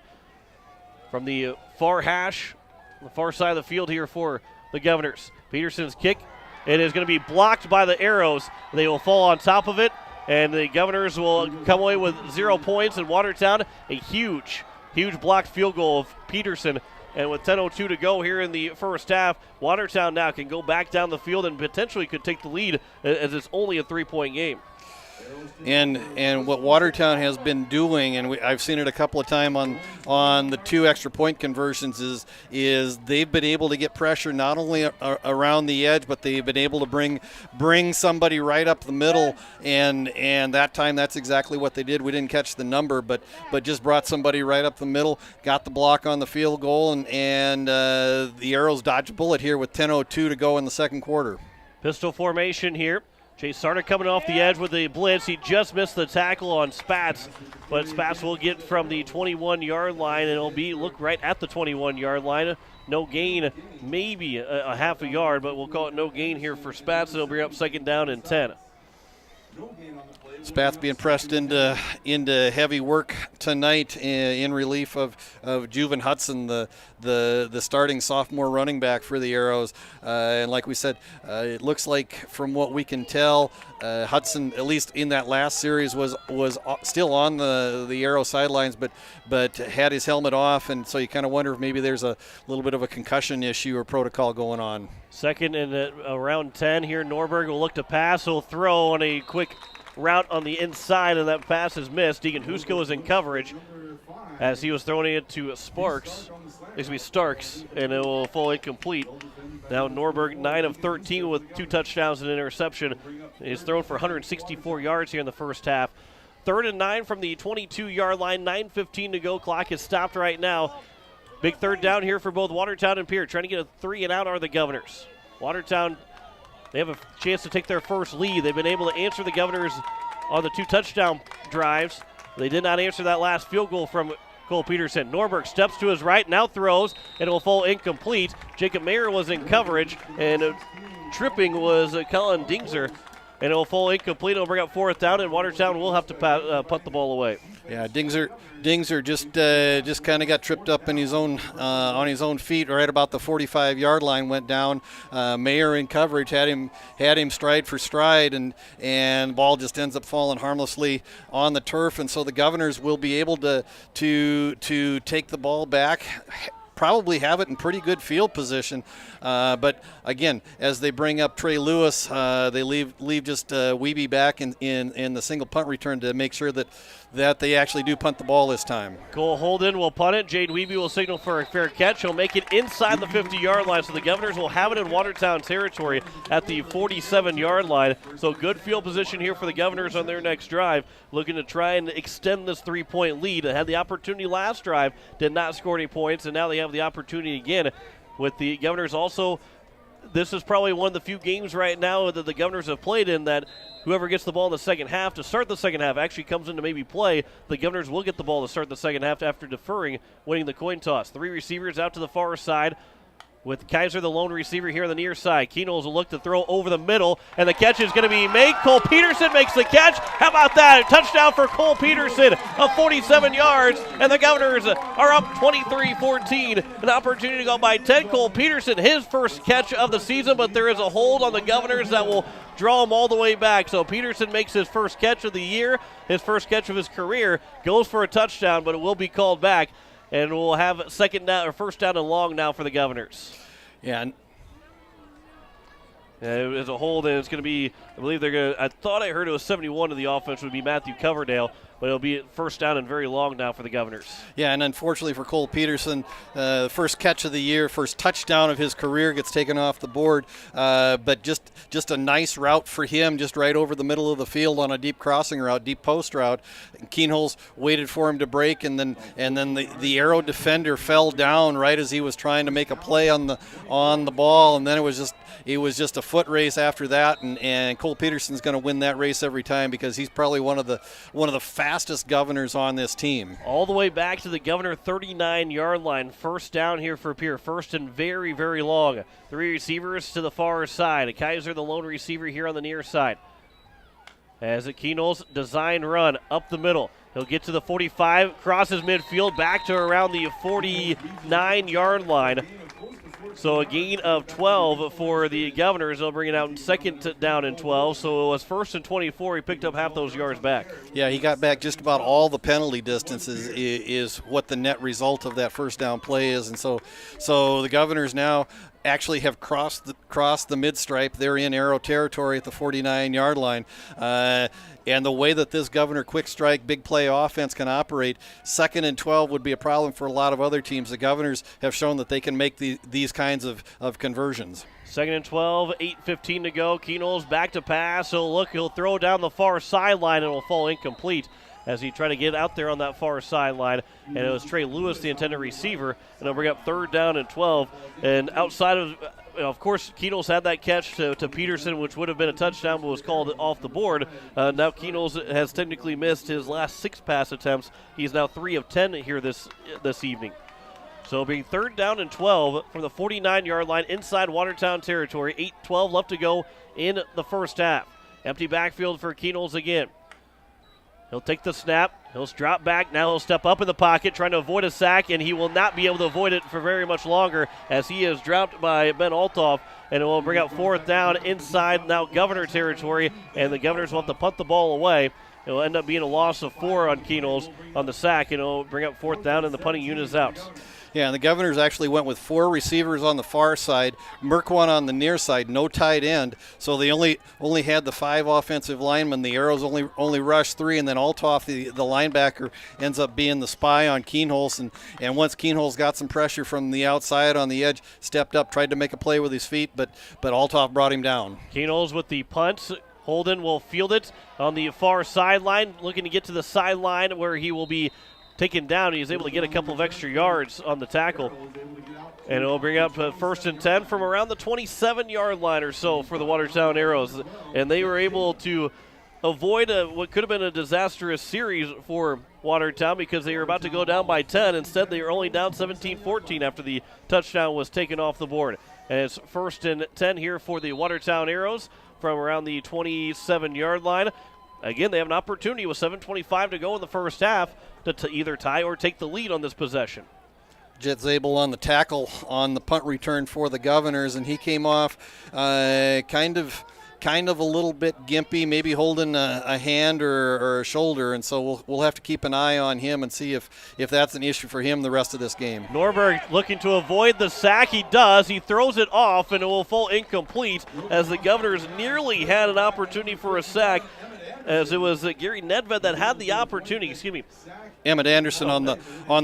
From the far hash, the far side of the field here for the Governors. Peterson's kick, it is going to be blocked by the Arrows. They will fall on top of it, and the Governors will come away with 0 points. In Watertown, a huge blocked field goal of Peterson. And with 10:02 to go here in the first half, Watertown now can go back down the field and potentially could take the lead, as it's only a 3-point game. And what Watertown has been doing, and I've seen it a couple of times on the 2 extra point conversions, is they've been able to get pressure not only around the edge, but they've been able to bring somebody right up the middle, and that time that's exactly what they did. We didn't catch the number, but just brought somebody right up the middle, got the block on the field goal, and the Arrows dodged a bullet here with 10:02 to go in the second quarter. Pistol formation here. Chase Sarda coming off the edge with the blitz. He just missed the tackle on Spatz, but Spatz will get from the 21-yard line, and it'll look right at the 21-yard line. No gain, maybe a half a yard, but we'll call it no gain here for Spatz, and it'll bring up 2nd down and 10. Spatz being pressed into heavy work tonight in relief of Juven Hudson, the starting sophomore running back for the Arrows. And like we said, it looks like from what we can tell, Hudson, at least in that last series, was still on the Arrow sidelines, but had his helmet off, and so you kind of wonder if maybe there's a little bit of a concussion issue or protocol going on. 2nd and around 10 here. Norberg will look to pass. He'll throw on a quick route on the inside, and that pass is missed. Deegan Husko is in coverage as he was throwing it to Starks, and it will fall incomplete. Now Norberg, 9 of 13 with 2 touchdowns and an interception. He's thrown for 164 yards here in the first half. 3rd and 9 from the 22-yard line. 9:15 to go. Clock is stopped right now. Big 3rd down here for both Watertown and Pierre. Trying to get a 3 and out are the Governors. Watertown, they have a chance to take their first lead. They've been able to answer the Governors' on the 2 touchdown drives. They did not answer that last field goal from Cole Peterson. Norberg steps to his right, now throws, and it will fall incomplete. Jacob Mayer was in coverage, and tripping was Colin Dingser, and it will fall incomplete. It'll bring up 4th down, and Watertown will have to punt the ball away. Yeah, Dingser just kind of got tripped up in his own on his own feet right about the 45-yard line. Went down. Mayer in coverage had him stride for stride, and the ball just ends up falling harmlessly on the turf. And so the Governors will be able to take the ball back. Probably have it in pretty good field position, but again, as they bring up Trey Lewis, they leave just Wiebe back in the single punt return to make sure that they actually do punt the ball this time. Cole Holden will punt it. Jade Wiebe will signal for a fair catch. He'll make it inside the 50-yard line, so the Governors will have it in Watertown territory at the 47-yard line. So good field position here for the Governors on their next drive, looking to try and extend this 3-point lead. They had the opportunity last drive, did not score any points, and now they have the opportunity again with the Governors also. This is probably one of the few games right now that the Governors have played in that whoever gets the ball in the second half to start the second half actually comes into maybe play. The Governors will get the ball to start the second half after deferring, winning the coin toss. 3 receivers out to the far side, with Kaiser the lone receiver here on the near side. Keenels will look to throw over the middle, and the catch is going to be made. Cole Peterson makes the catch. How about that? A touchdown for Cole Peterson of 47 yards, and the Governors are up 23-14. An opportunity to go by 10. Cole Peterson, his first catch of the season, but there is a hold on the Governors that will draw him all the way back. So Peterson makes his first catch of the year, his first catch of his career, goes for a touchdown, but it will be called back. And we'll have first down and long now for the Governors. Yeah. As a hold, and it's going to be, I believe they're going to, I thought I heard it was 71 to the offense would be Matthew Coverdale, but it'll be first down and very long now for the Governors. Yeah, and unfortunately for Cole Peterson, the first catch of the year, first touchdown of his career gets taken off the board, but just a nice route for him, just right over the middle of the field on a deep crossing route, deep post route. Keenholz waited for him to break, and then the Arrow defender fell down right as he was trying to make a play on the ball, and then it was just a foot race after that, and Cole Peterson's going to win that race every time because he's probably one of the fastest Governors on this team. All the way back to the Governor 39-yard line. First down here for Pierre. First and very, very long. 3 receivers to the far side. Kaiser, the lone receiver here on the near side. As a Keenol's design run up the middle. He'll get to the 45, crosses midfield, back to around the 49-yard line. So a gain of 12 for the Governors. They'll bring it out in second down and 12. So it was first and 24. He picked up half those yards back. Yeah, he got back just about all the penalty distances is what the net result of that first down play is. And so the Governors now actually have crossed the mid-stripe. They're in Arrow territory at the 49-yard line. And the way that this Governor quick strike, big play offense can operate, 2nd and 12 would be a problem for a lot of other teams. The Governors have shown that they can make these kinds of conversions. 2nd and 12, 8:15 to go. Keenol's back to pass. He'll throw down the far sideline and it will fall incomplete as he tried to get out there on that far sideline. And it was Trey Lewis, the intended receiver, and they'll bring up 3rd down and 12. And outside of course, Keenol's had that catch to Peterson, which would have been a touchdown, but was called off the board. Now Keenol's has technically missed his last 6 pass attempts. He's now 3 of 10 here this evening. So it'll be 3rd down and 12 from the 49-yard line inside Watertown territory. 8:12 left to go in the first half. Empty backfield for Keenol's again. He'll take the snap. He'll drop back. Now he'll step up in the pocket, trying to avoid a sack, and he will not be able to avoid it for very much longer as he is dropped by Ben Althoff, and it will bring out 4th down inside now Governor territory, and the Governors will have to punt the ball away. It will end up being a loss of 4 on Keenol's on the sack, and it will bring up 4th down, and the punting unit is out. Yeah, and the Governors actually went with 4 receivers on the far side, Merkwon on the near side, no tight end. So they only had the 5 offensive linemen. The Arrows only rushed 3, and then Althoff, the linebacker, ends up being the spy on Keenholz. And once Keenholz got some pressure from the outside on the edge, stepped up, tried to make a play with his feet, but Althoff brought him down. Keenholz with the punt. Holden will field it on the far sideline, looking to get to the sideline where he will be taken down. He was able to get a couple of extra yards on the tackle. And it will bring up 1st and 10 from around the 27-yard line or so for the Watertown Arrows. And they were able to avoid what could have been a disastrous series for Watertown because they were about to go down by 10. Instead, they were only down 17-14 after the touchdown was taken off the board. And it's 1st and 10 here for the Watertown Arrows from around the 27-yard line. Again, they have an opportunity with 7:25 to go in the first half to either tie or take the lead on this possession. Jet Zabel on the tackle on the punt return for the Governors, and he came off kind of a little bit gimpy, maybe holding a hand or a shoulder, and so we'll have to keep an eye on him and see if that's an issue for him the rest of this game. Norberg looking to avoid the sack. He does. He throws it off, and it will fall incomplete as the Governors nearly had an opportunity for a sack, as it was Gary Nedved that had the opportunity. Excuse me. Emmett Anderson on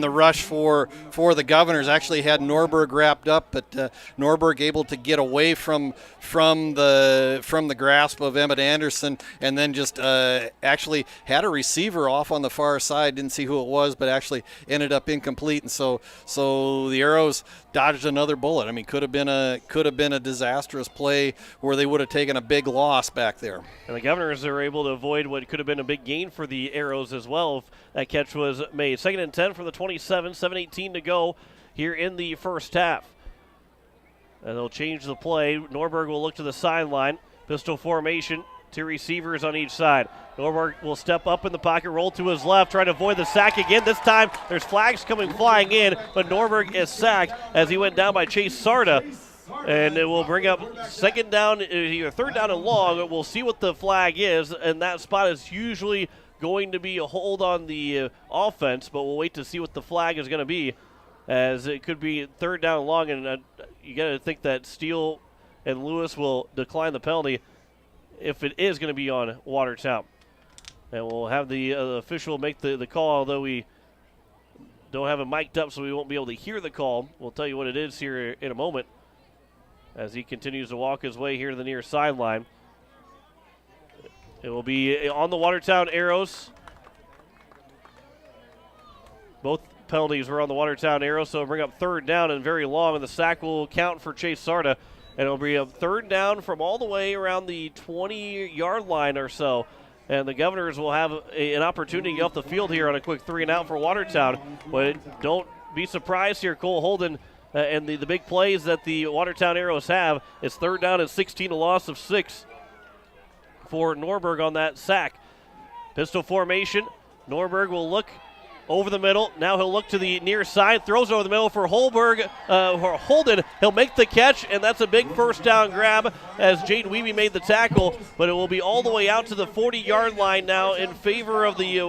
the rush for the Governors actually had Norberg wrapped up, but Norberg able to get away from the grasp of Emmett Anderson, and then just actually had a receiver off on the far side. Didn't see who it was, but actually ended up incomplete, and so the Arrows dodged another bullet. I mean, could have been a disastrous play where they would have taken a big loss back there. And the Governors are able to avoid what could have been a big gain for the Arrows as well if that catch was made. 2nd and 10 from the 27, 7:18 to go here in the first half. And they'll change the play. Norberg will look to the sideline. Pistol formation, 2 receivers on each side. Norberg will step up in the pocket, roll to his left, try to avoid the sack again. This time there's flags coming flying in, but Norberg is sacked as he went down by Chase Sarda. And it will bring up 2nd down, either 3rd down and long. We'll see what the flag is, and that spot is usually going to be a hold on the offense, but we'll wait to see what the flag is going to be, as it could be 3rd down and long, and you got to think that Steele and Lewis will decline the penalty if it is going to be on Watertown. And we'll have the official make the call, although we don't have it mic'd up, so we won't be able to hear the call. We'll tell you what it is here in a moment as he continues to walk his way here to the near sideline. It will be on the Watertown Arrows. Both penalties were on the Watertown Arrows, so it'll bring up 3rd down and very long, and the sack will count for Chase Sarda. And it'll be a 3rd down from all the way around the 20-yard line or so. And the Governors will have an opportunity to get off the field here on a quick 3-and-out for Watertown. But don't be surprised here, Cole Holden, and the big plays that the Watertown Arrows have. It's 3rd down and 16, a loss of 6 for Norberg on that sack. Pistol formation. Norberg will look over the middle. Now he'll look to the near side, throws over the middle for Holden. He'll make the catch, and that's a big 1st down grab as Jaden Weeby made the tackle, but it will be all the way out to the 40-yard line now in favor of the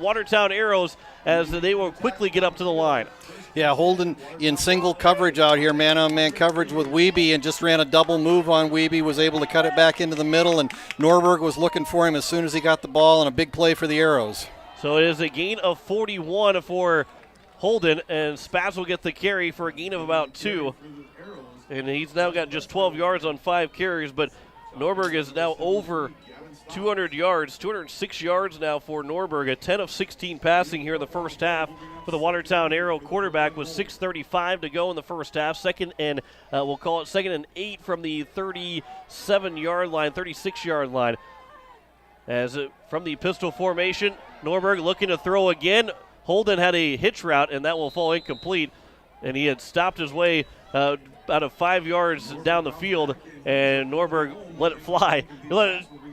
Watertown Arrows as they will quickly get up to the line. Yeah, Holden in single coverage out here, man-on-man coverage with Weeby, and just ran a double move on Weeby, was able to cut it back into the middle, and Norberg was looking for him as soon as he got the ball, and a big play for the Arrows. So it is a gain of 41 for Holden, and Spatz will get the carry for a gain of about 2. And he's now got just 12 yards on 5 carries, but Norberg is now over 200 yards, 206 yards now for Norberg, a 10 of 16 passing here in the first half for the Watertown Arrow quarterback with 6:35 to go in the first half. 2nd and we'll call it 2nd and 8 from the 37-yard line, 36-yard line. As from the pistol formation, Norberg looking to throw again. Holden had a hitch route, and that will fall incomplete. And he had stopped his way out of 5 yards down the field, and Norberg let it fly.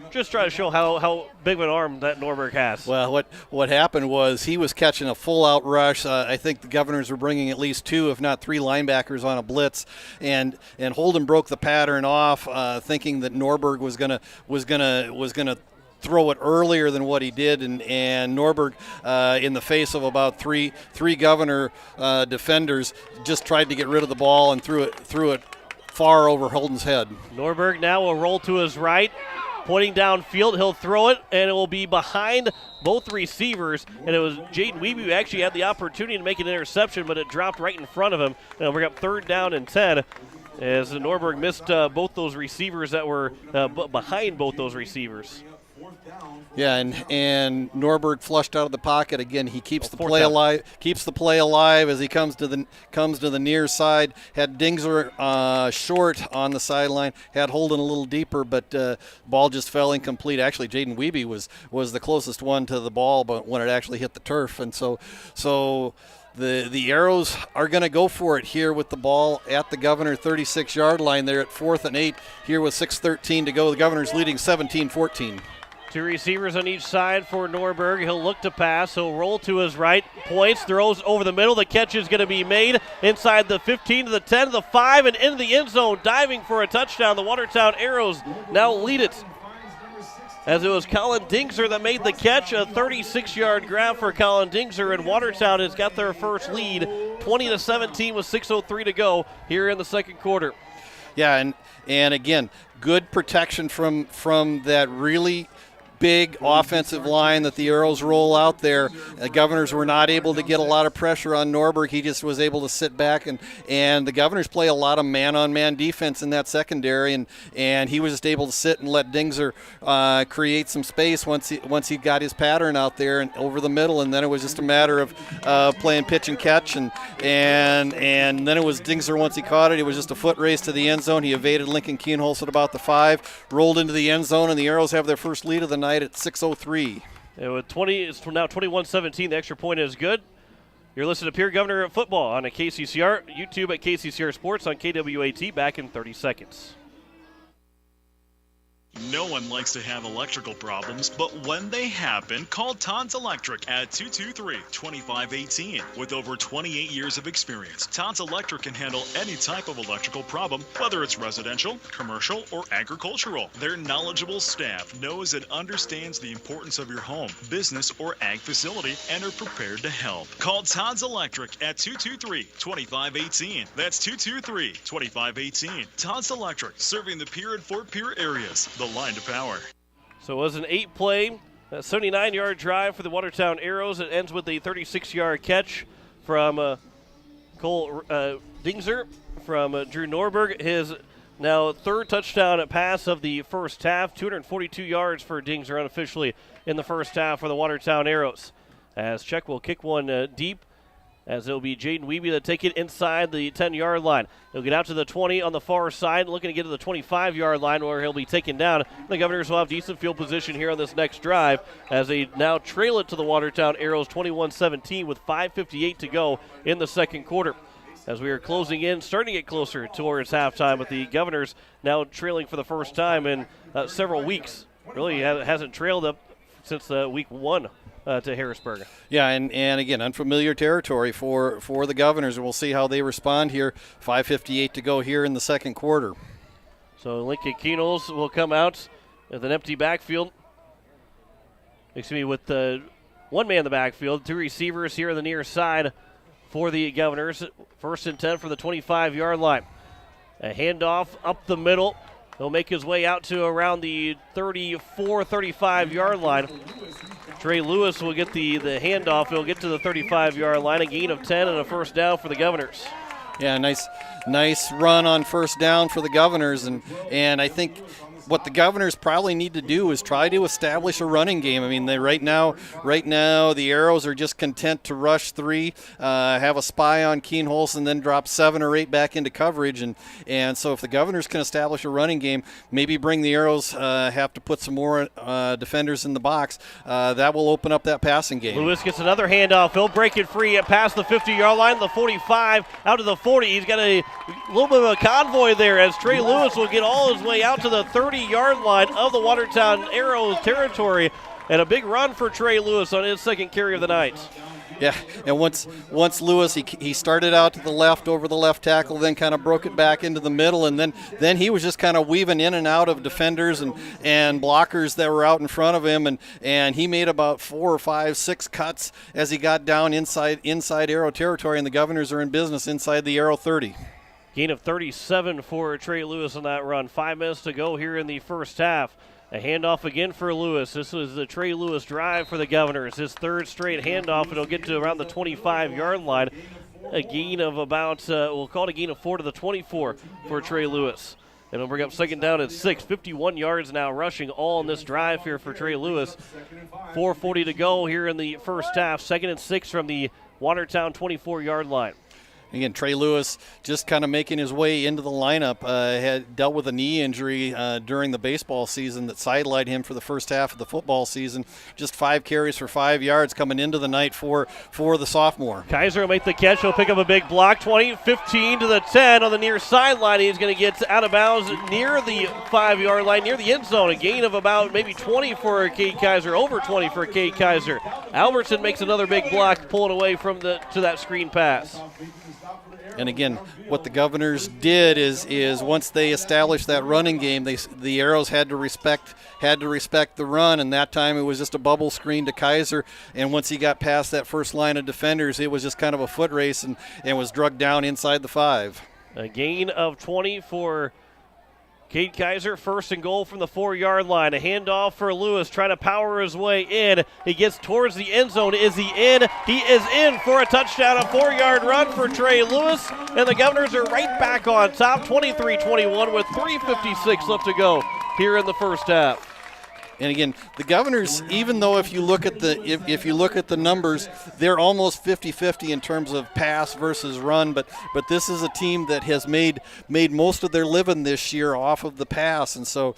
Just try to show how big of an arm that Norberg has. Well, what happened was he was catching a full-out rush. I think the Governors were bringing at least 2, if not 3 linebackers on a blitz, and Holden broke the pattern off, thinking that Norberg was gonna throw it earlier than what he did, and Norberg, in the face of about three Governor defenders, just tried to get rid of the ball and threw it far over Holden's head. Norberg now will roll to his right, pointing downfield. He'll throw it, and it will be behind both receivers. And it was Jaden Weeby who actually had the opportunity to make an interception, but it dropped right in front of him. And it'll bring up 3rd down and 10 as Norberg missed both those receivers that were behind both those receivers. Yeah, and Norberg flushed out of the pocket again. He keeps the play alive. Keeps the play alive as he comes to the near side. Had Dingser short on the sideline. Had Holden a little deeper, but ball just fell incomplete. Actually, Jaden Wiebe was the closest one to the ball, but when it actually hit the turf, and so. The Arrows are going to go for it here with the ball at the Governor 36-yard line. They're at 4th and 8 here with 6:13 to go. The Governor's leading 17-14. Two receivers on each side for Norberg. He'll look to pass. He'll roll to his right. Points, throws over the middle. The catch is going to be made inside the 15 to the 10 to the 5 and into the end zone. Diving for a touchdown. The Watertown Arrows now lead it, as it was Colin Dingser that made the catch. A 36-yard grab for Colin Dingser, and Watertown has got their first lead, 20-17 with 6:03 to go here in the second quarter. Yeah, and again, good protection from that really big offensive line that the Arrows roll out there. The Governors were not able to get a lot of pressure on Norberg. He just was able to sit back, and the Governors play a lot of man-on-man defense in that secondary, and he was just able to sit and let Dingser create some space once he got his pattern out there and over the middle, and then it was just a matter of playing pitch and catch, and then it was Dingser once he caught it. It was just a foot race to the end zone. He evaded Lincoln Keenholz at about the 5, rolled into the end zone, and the Arrows have their first lead of the night at 6:03. With 20, it's now 21-17. The extra point is good. You're listening to Pierre Governor Football on a KCCR, YouTube at KCCR Sports on KWAT. Back in 30 seconds. No one likes to have electrical problems, but when they happen, call Todd's Electric at 223-2518. With over 28 years of experience, Todd's Electric can handle any type of electrical problem, whether it's residential, commercial, or agricultural. Their knowledgeable staff knows and understands the importance of your home, business, or ag facility and are prepared to help. Call Todd's Electric at 223-2518. That's 223-2518. Todd's Electric, serving the Pierre and Fort Pierre areas. The line to power. So it was an 8-play, 79-yard drive for the Watertown Arrows. It ends with a 36-yard catch from Cole Dingser from Drew Norberg. His now third touchdown pass of the first half. 242 yards for Dingser unofficially in the first half for the Watertown Arrows. As Czech will kick one deep, as it'll be Jaden Wiebe to take it inside the 10-yard line. He'll get out to the 20 on the far side, looking to get to the 25-yard line where he'll be taken down. The Governors will have decent field position here on this next drive as they now trail it to the Watertown Arrows 21-17 with 5:58 to go in the second quarter. As we are closing in, starting to get closer towards halftime, with the Governors now trailing for the first time in several weeks. Really hasn't trailed up since week 1. To Harrisburg. Yeah, and again, unfamiliar territory for the Governors, and we'll see how they respond here. 5:58 to go here in the second quarter. So Lincoln Keenholz will come out with an empty backfield. With one man in the backfield, 2 receivers here on the near side for the Governors. 1st and 10 from the 25-yard line. A handoff up the middle. He'll make his way out to around the 34, 35-yard line. Trey Lewis will get the handoff. He'll get to the 35-yard line, a gain of 10 and a first down for the Governors. Yeah, nice run on first down for the Governors, and I think what the Governors probably need to do is try to establish a running game. I mean, right now the Arrows are just content to rush 3, have a spy on Keenholz, and then drop 7 or 8 back into coverage. And so if the Governors can establish a running game, maybe bring the Arrows have to put some more defenders in the box. That will open up that passing game. Lewis gets another handoff. He'll break it free past the 50-yard line, the 45, out to the 40. He's got a little bit of a convoy there as Trey Lewis will get all his way out to the 30-yard line of the Watertown Arrows territory, and a big run for Trey Lewis on his second carry of the night. Yeah, and once Lewis, he started out to the left over the left tackle, then kind of broke it back into the middle, and then he was just kind of weaving in and out of defenders and blockers that were out in front of him, and he made about 4 or 5, 6 cuts as he got down inside Arrow territory, and the Governors are in business inside the Arrow 30. Gain of 37 for Trey Lewis on that run. 5 minutes to go here in the first half. A handoff again for Lewis. This was the Trey Lewis drive for the Governors. His third straight handoff, and he'll get to around the 25-yard line. A gain of about, we'll call it a gain of 4 to the 24 for Trey Lewis. And it'll bring up second down at 6. 51 yards now rushing all in this drive here for Trey Lewis. 4:40 to go here in the first half. 2nd and 6 from the Watertown 24-yard line. Again, Trey Lewis just kind of making his way into the lineup. Had dealt with a knee injury during the baseball season that sidelined him for the first half of the football season. Just 5 carries for 5 yards coming into the night for the sophomore. Kaiser will make the catch. He'll pick up a big block. 20, 15 to the 10 on the near sideline. He's going to get out of bounds near the 5-yard line, near the end zone. A gain of about maybe 20 for Cade Kaiser, over 20 for Cade Kaiser. Albertson makes another big block, pulling away from to that screen pass. And again, what the Governors did is once they established that running game, the Arrows had to respect the run, and that time it was just a bubble screen to Kaiser. And once he got past that first line of defenders, it was just kind of a foot race and was drugged down inside the 5. A gain of 20 for Cade Kaiser, 1st and goal from the 4-yard line. A handoff for Lewis, trying to power his way in. He gets towards the end zone. Is he in? He is in for a touchdown, a 4-yard run for Trey Lewis. And the Governors are right back on top, 23-21 with 3:56 left to go here in the first half. And again, the Governors, even though if you look at the numbers, they're almost 50-50 in terms of pass versus run. But this is a team that has made most of their living this year off of the pass. And so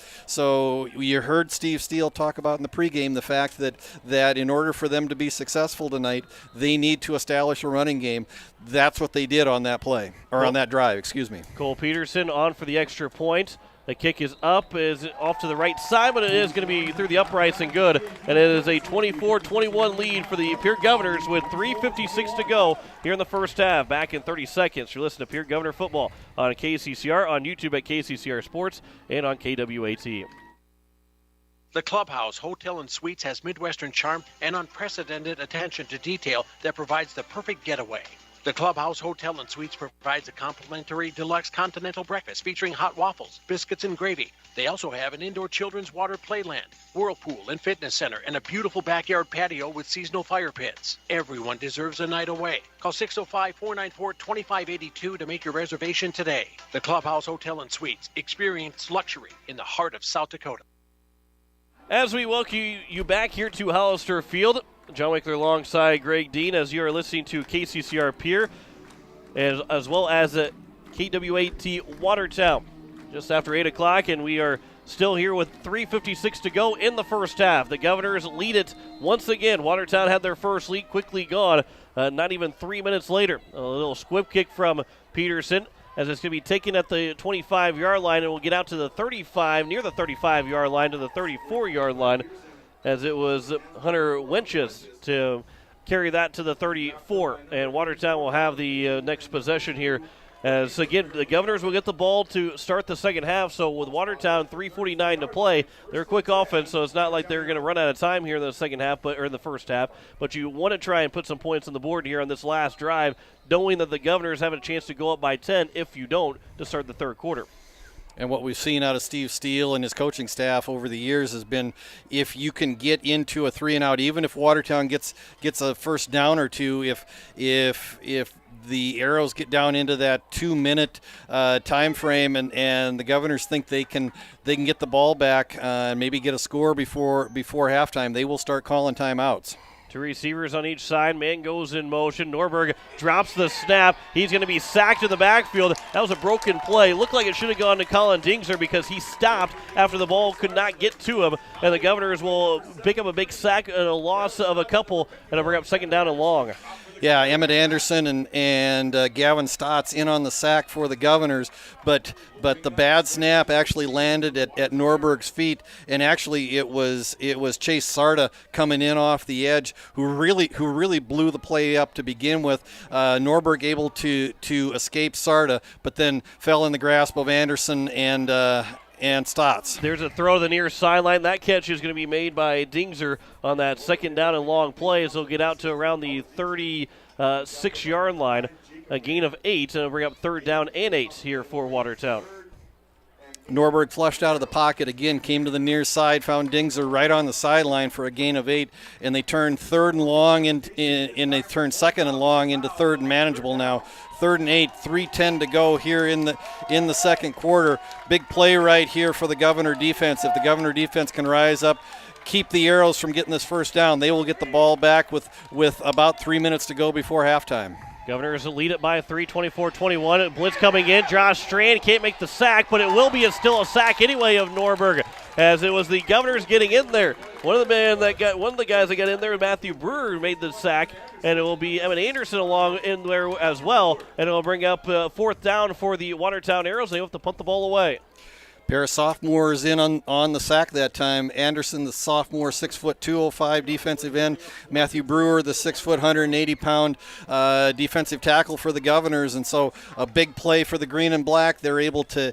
you heard Steve Steele talk about in the pregame the fact that in order for them to be successful tonight, they need to establish a running game. That's what they did on that play, or on that drive, excuse me. Cole Peterson on for the extra point. The kick is up, is off to the right side, but it is going to be through the uprights and good. And it is a 24-21 lead for the Pierre Governors with 3:56 to go here in the first half. Back in 30 seconds. You're listening to Pierre Governor Football on KCCR, on YouTube at KCCR Sports, and on KWAT. The Clubhouse Hotel and Suites has Midwestern charm and unprecedented attention to detail that provides the perfect getaway. The Clubhouse Hotel and Suites provides a complimentary deluxe continental breakfast featuring hot waffles, biscuits, and gravy. They also have an indoor children's water playland, whirlpool and fitness center, and a beautiful backyard patio with seasonal fire pits. Everyone deserves a night away. Call 605-494-2582 to make your reservation today. The Clubhouse Hotel and Suites. Experience luxury in the heart of South Dakota. As we welcome you back here to Hollister Field, John Wickler alongside Greg Dean as you are listening to KCCR Pierre, as well as KWAT Watertown. Just after 8 o'clock, and we are still here with 3:56 to go in the first half. The Governors lead it once again. Watertown had their first lead, quickly gone, not even 3 minutes later. A little squib kick from Peterson, as it's going to be taken at the 25-yard line, and will get out to the 35, near the 35-yard line to the 34-yard line, as it was Hunter Wenches to carry that to the 34. And Watertown will have the next possession here. As, again, the Governors will get the ball to start the second half. So with Watertown 3:49 to play, they're a quick offense, so it's not like they're going to run out of time here in the second half, or in the first half. But you want to try and put some points on the board here on this last drive, knowing that the Governors have a chance to go up by 10 if you don't to start the third quarter. And what we've seen out of Steve Steele and his coaching staff over the years has been, if you can get into a 3-and-out, even if Watertown gets a first down or two, if the Arrows get down into that 2-minute time frame, and the Governors think they can get the ball back and maybe get a score before halftime, they will start calling timeouts. 2 receivers on each side. Man goes in motion. Norberg drops the snap. He's going to be sacked in the backfield. That was a broken play. Looked like it should have gone to Colin Dingser because he stopped after the ball could not get to him. And the Governors will pick up a big sack and a loss of a couple, and it'll bring up second down and long. Yeah, Emmett Anderson and Gavin Stotts in on the sack for the Governors, but the bad snap actually landed at Norberg's feet, and actually it was Chase Sarda coming in off the edge who really blew the play up to begin with. Norberg able to escape Sarda, but then fell in the grasp of Anderson and Stotts. There's a throw to the near sideline. That catch is going to be made by Dingser on that second down and long play, as they'll get out to around the 36-yard line. A gain of 8, and it'll bring up third down and 8 here for Watertown. Norberg flushed out of the pocket again, came to the near side, found Dingser right on the sideline for a gain of 8, and they turned third and long, and they turned second and long into third and manageable now. 3rd and 8, 3:10 to go here in the second quarter. Big play right here for the Governor defense. If the Governor defense can rise up, keep the Arrows from getting this first down, they will get the ball back with about 3 minutes to go before halftime. Governors lead it by 3, 24-21. Blitz coming in. Josh Strand can't make the sack, but it will be still a sack anyway of Norberg, as it was the Governors getting in there. One of the guys that got in there, Matthew Brewer, made the sack, and it will be Emmett Anderson along in there as well, and it will bring up 4th down for the Watertown Arrows. They have to punt the ball away. Pair of sophomores in on the sack that time. Anderson, the sophomore, 6', 205 defensive end. Matthew Brewer, the 6', 180-pound defensive tackle for the Governors. And so a big play for the green and black. They're able to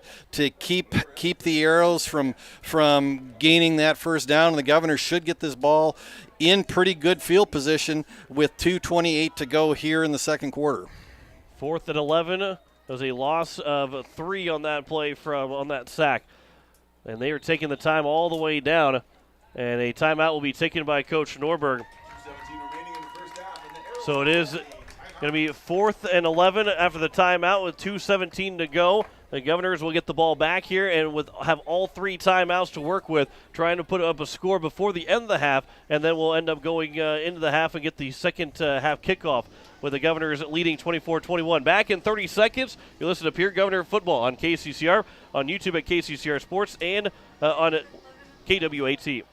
keep the Arrows from gaining that first down. And the Governors should get this ball in pretty good field position with 2:28 to go here in the second quarter. 4th and 11. There's a loss of 3 on that play on that sack. And they are taking the time all the way down. And a timeout will be taken by Coach Norberg. So it is going to be 4th and 11 after the timeout with 2:17 to go. The Governors will get the ball back here and have all 3 timeouts to work with, trying to put up a score before the end of the half, and then we'll end up going into the half and get the second half kickoff with the Governors leading 24-21. Back in 30 seconds, you listen to Pierre Governor Football on KCCR, on YouTube at KCCR Sports, and on KWAT.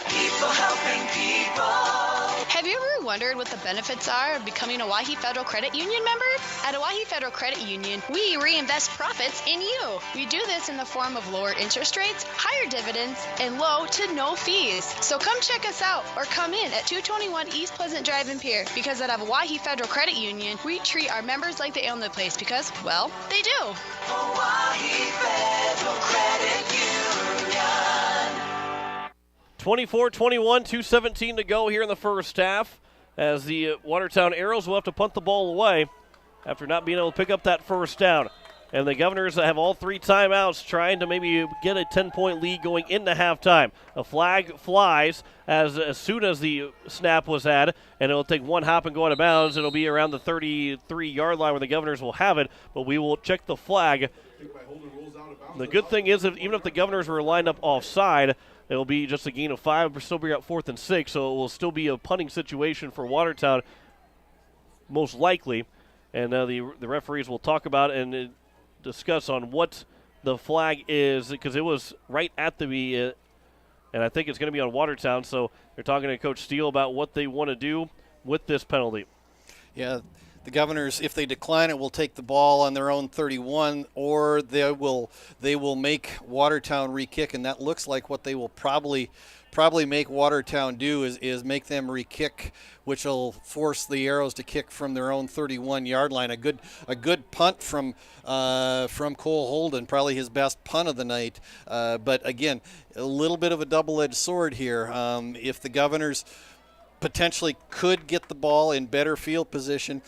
People helping people. Have you ever wondered what the benefits are of becoming a Owyhee Federal Credit Union member? At Owyhee Federal Credit Union, we reinvest profits in you. We do this in the form of lower interest rates, higher dividends, and low to no fees. So come check us out or come in at 221 East Pleasant Drive in Pierre, because at Owyhee Federal Credit Union, we treat our members like they own the place because, well, they do. Owyhee Federal Credit Union. 24-21, 2:17 to go here in the first half, as the Watertown Arrows will have to punt the ball away after not being able to pick up that first down. And the Governors have all 3 timeouts, trying to maybe get a 10-point lead going into halftime. A flag flies as soon as the snap was had, and it'll take one hop and go out of bounds. It'll be around the 33-yard line where the Governors will have it, but we will check the flag. The good thing is, even if the Governors were lined up offside, it will be just a gain of 5. We'll still be at 4th and 6, so it will still be a punting situation for Watertown, most likely. And the referees will talk about and discuss on what the flag is, because it was right at the and I think it's going to be on Watertown. So they're talking to Coach Steele about what they want to do with this penalty. Yeah. The Governors, if they decline it, will take the ball on their own 31, or they will make Watertown re-kick, and that looks like what they will probably make Watertown do is make them re-kick, which will force the Arrows to kick from their own 31-yard line. A good punt from Cole Holden, probably his best punt of the night. But again, a little bit of a double-edged sword here. If the Governors potentially could get the ball in better field position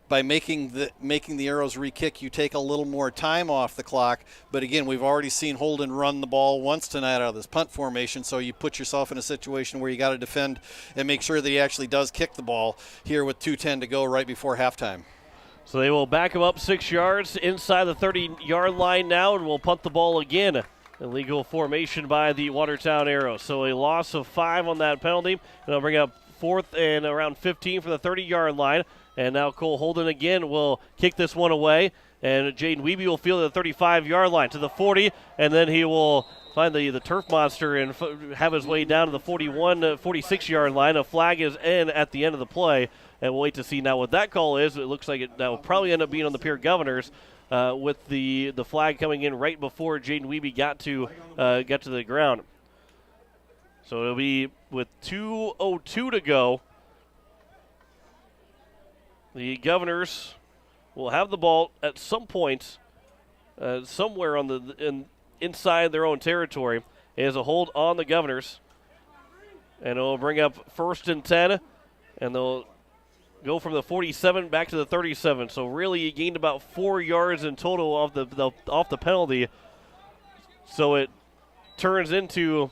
by making the Arrows re-kick, you take a little more time off the clock. But again, we've already seen Holden run the ball once tonight out of this punt formation, so you put yourself in a situation where you got to defend and make sure that he actually does kick the ball here with 2:10 to go right before halftime. So they will back him up 6 yards inside the 30-yard line now, and will punt the ball again. Illegal formation by the Watertown Arrows. So a loss of 5 on that penalty, and they'll bring up 4th and around 15 for the 30-yard line. And now Cole Holden again will kick this one away. And Jaden Wiebe will field at the 35-yard line to the 40. And then he will find the turf monster and have his way down to the 46-yard line. A flag is in at the end of the play. And we'll wait to see now what that call is. It looks like that will probably end up being on the Pierre Governors, with the flag coming in right before Jaden Wiebe got to the ground. So it'll be with 2:02 to go. The Governors will have the ball at some point, somewhere inside their own territory. It is a hold on the Governors, and it will bring up 1st and 10, and they'll go from the 47 back to the 37. So really, you gained about 4 yards in total off the penalty. So it turns into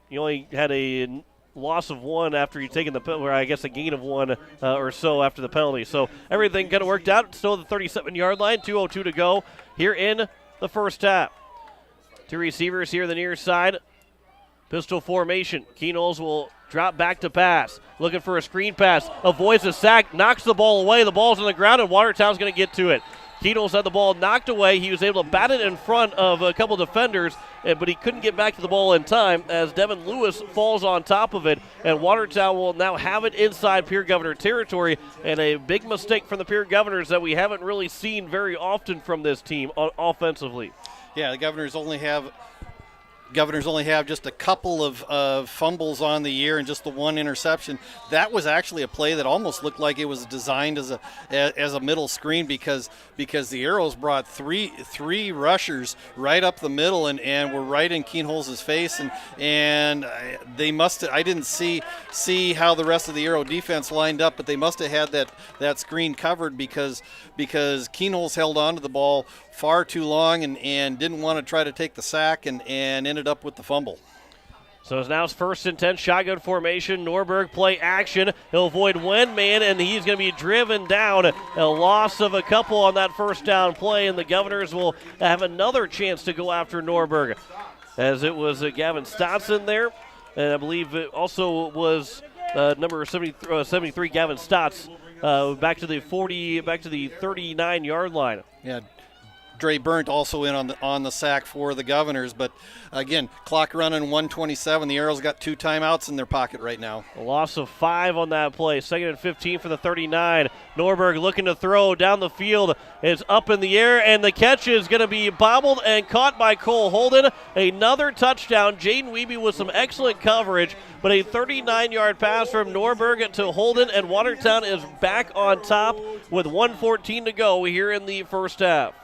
you only had a loss of one after you've taken or I guess a gain of one or so after the penalty. So everything kind of worked out. Still at the 37-yard line, 2:02 to go here in the first half. Two receivers here on the near side. Pistol formation. Keenholz will drop back to pass. Looking for a screen pass. Avoids a sack. Knocks the ball away. The ball's on the ground, and Watertown's going to get to it. Keenholz had the ball knocked away. He was able to bat it in front of a couple defenders, but he couldn't get back to the ball in time as Devin Lewis falls on top of it, and Watertown will now have it inside Pierre Governor territory, and a big mistake from the Pierre Governors that we haven't really seen very often from this team offensively. Yeah, the Governors only have just a couple of fumbles on the year and just the one interception. That was actually a play that almost looked like it was designed as a middle screen because the Arrows brought three rushers right up the middle and were right in Keenholz's face and they must I didn't see how the rest of the Arrow defense lined up, but they must have had that screen covered because Keenholz held on to the ball far too long and didn't want to try to take the sack and ended up with the fumble. So it's now 1st and 10, shotgun formation. Norberg play action. He'll avoid one man, and he's going to be driven down. A loss of a couple on that first down play, and the Governors will have another chance to go after Norberg. As it was Gavin Stotson there, and I believe it also was number 73, Gavin Stotts, back to the 39-yard line. Yeah. Dre Burnt also in on the sack for the Governors, but again, clock running 1:27. The Arrows got 2 timeouts in their pocket right now. A loss of 5 on that play. 2nd and 15 for the 39. Norberg looking to throw down the field. It's up in the air, and the catch is going to be bobbled and caught by Cole Holden. Another touchdown. Jaden Wiebe with some excellent coverage, but a 39-yard pass from Norberg to Holden, and Watertown is back on top with 1:14 to go here in the first half.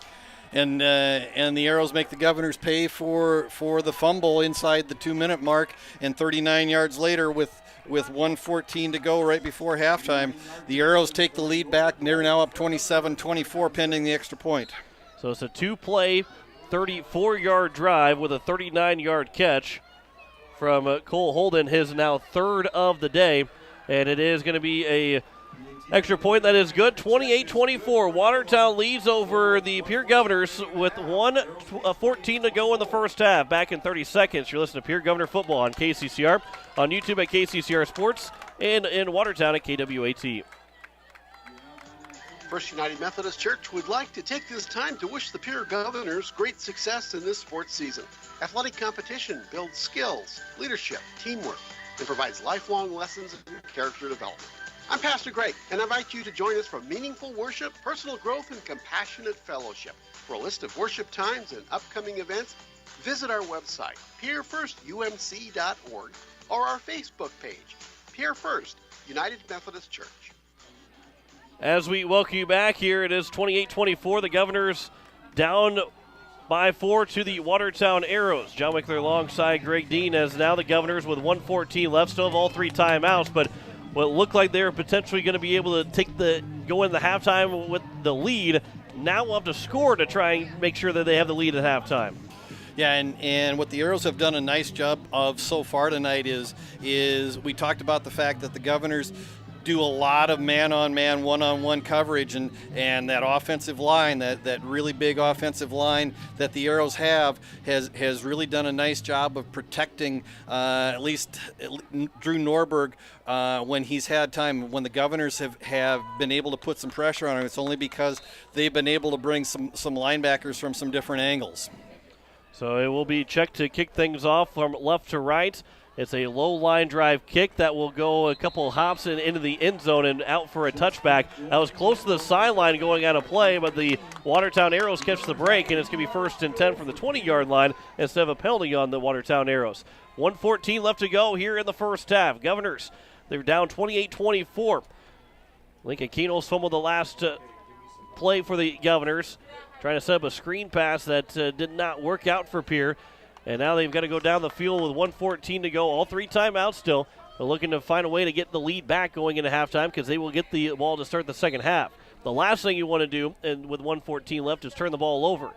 And the Arrows make the Governors pay for the fumble inside the 2-minute mark, and 39 yards later with 1:14 to go right before halftime, the Arrows take the lead back, and they're now up 27-24 pending the extra point. So it's a 2-play, 34-yard drive with a 39-yard catch from Cole Holden, his now 3rd of the day, and it is going to be a extra point that is good. 28-24. Watertown leads over the Pierre Governors with 1:14 to go in the first half. Back in 30 seconds. You're listening to Pierre Governor Football on KCCR, on YouTube at KCCR Sports, and in Watertown at KWAT. First United Methodist Church would like to take this time to wish the Pierre Governors great success in this sports season. Athletic competition builds skills, leadership, teamwork, and provides lifelong lessons of character development. I'm Pastor Greg, and I invite you to join us for meaningful worship, personal growth, and compassionate fellowship. For a list of worship times and upcoming events, visit our website, pierrefirstumc.org, or our Facebook page, Pierre First United Methodist Church. As we welcome you back here, it is 28-24. The Governors down by 4 to the Watertown Arrows. John Wickler alongside Greg Dean, as now the Governors with 1:14 left, still have all 3 timeouts, but what looked like they were potentially going to be able to go in the halftime with the lead. Now we'll have to score to try and make sure that they have the lead at halftime. Yeah, and what the Arrows have done a nice job of so far tonight is we talked about the fact that the Governors do a lot of man-on-man, one-on-one coverage, and that offensive line, that really big offensive line that the Arrows have has really done a nice job of protecting at least Drew Norberg when he's had time. When the Governors have been able to put some pressure on him, it's only because they've been able to bring some linebackers from some different angles. So it will be checked to kick things off from left to right. It's a low line drive kick that will go a couple hops into the end zone and out for a touchback. That was close to the sideline going out of play, but the Watertown Arrows catch the break, and it's going to be 1st and 10 from the 20-yard line instead of a penalty on the Watertown Arrows. 1:14 left to go here in the first half. Governors, they're down 28-24. Lincoln Keenholz fumbled the last play for the Governors, trying to set up a screen pass that did not work out for Pierre. And now they've got to go down the field with 1:14 to go. All 3 timeouts still. They're looking to find a way to get the lead back going into halftime because they will get the ball to start the second half. The last thing you want to do, and with 1:14 left, is turn the ball over.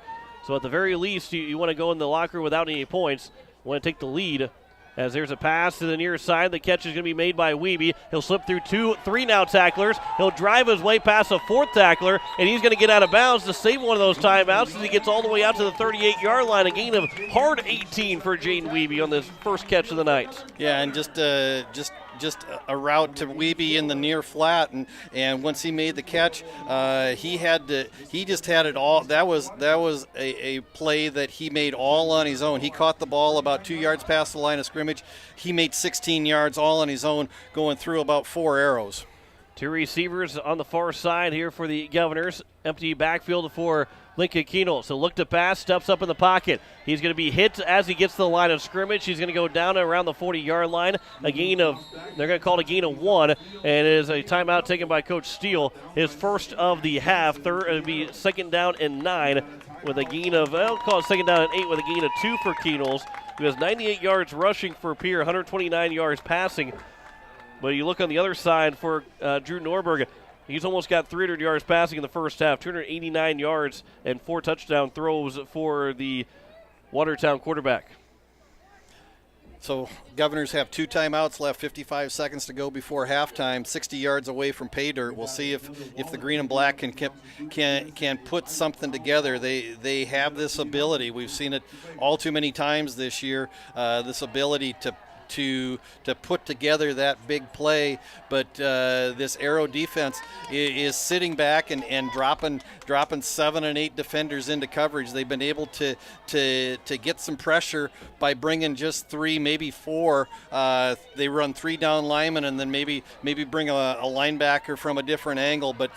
So at the very least, you want to go in the locker room without any points. You want to take the lead As there's a pass to the near side. The catch is going to be made by Wiebe. He'll slip through 3 now tacklers. He'll drive his way past a 4th tackler, and he's going to get out of bounds to save one of those timeouts as he gets all the way out to the 38-yard line. A gain of hard 18 for Jaden Wiebe on this first catch of the night. Yeah, and just a route to Wiebe in the near flat, and once he made the catch, he just had it all. That was a play that he made all on his own. He caught the ball about 2 yards past the line of scrimmage. He made 16 yards all on his own, going through about 4 arrows. 2 receivers on the far side here for the Governors. Empty backfield for Lincoln Keenel. So look to pass, steps up in the pocket. He's going to be hit as he gets to the line of scrimmage. He's going to go down around the 40-yard line. They're going to call it a gain of 1, and it is a timeout taken by Coach Steele. His first of the half. It'll be 2nd down and 9 with a gain of, I'll call it 2nd down and 8 with a gain of 2 for Keenels, who has 98 yards rushing for Pierre, 129 yards passing. But you look on the other side for Drew Norberg. He's almost got 300 yards passing in the first half, 289 yards and 4 touchdown throws for the Watertown quarterback. So Governors have 2 timeouts left, 55 seconds to go before halftime, 60 yards away from pay dirt. We'll see if the green and black can put something together. They have this ability. We've seen it all too many times this year, this ability to put together that big play, but this Arrow defense is sitting back and dropping 7 and 8 defenders into coverage. They've been able to get some pressure by bringing just 3, maybe 4. They run 3 down linemen and then maybe bring a linebacker from a different angle, but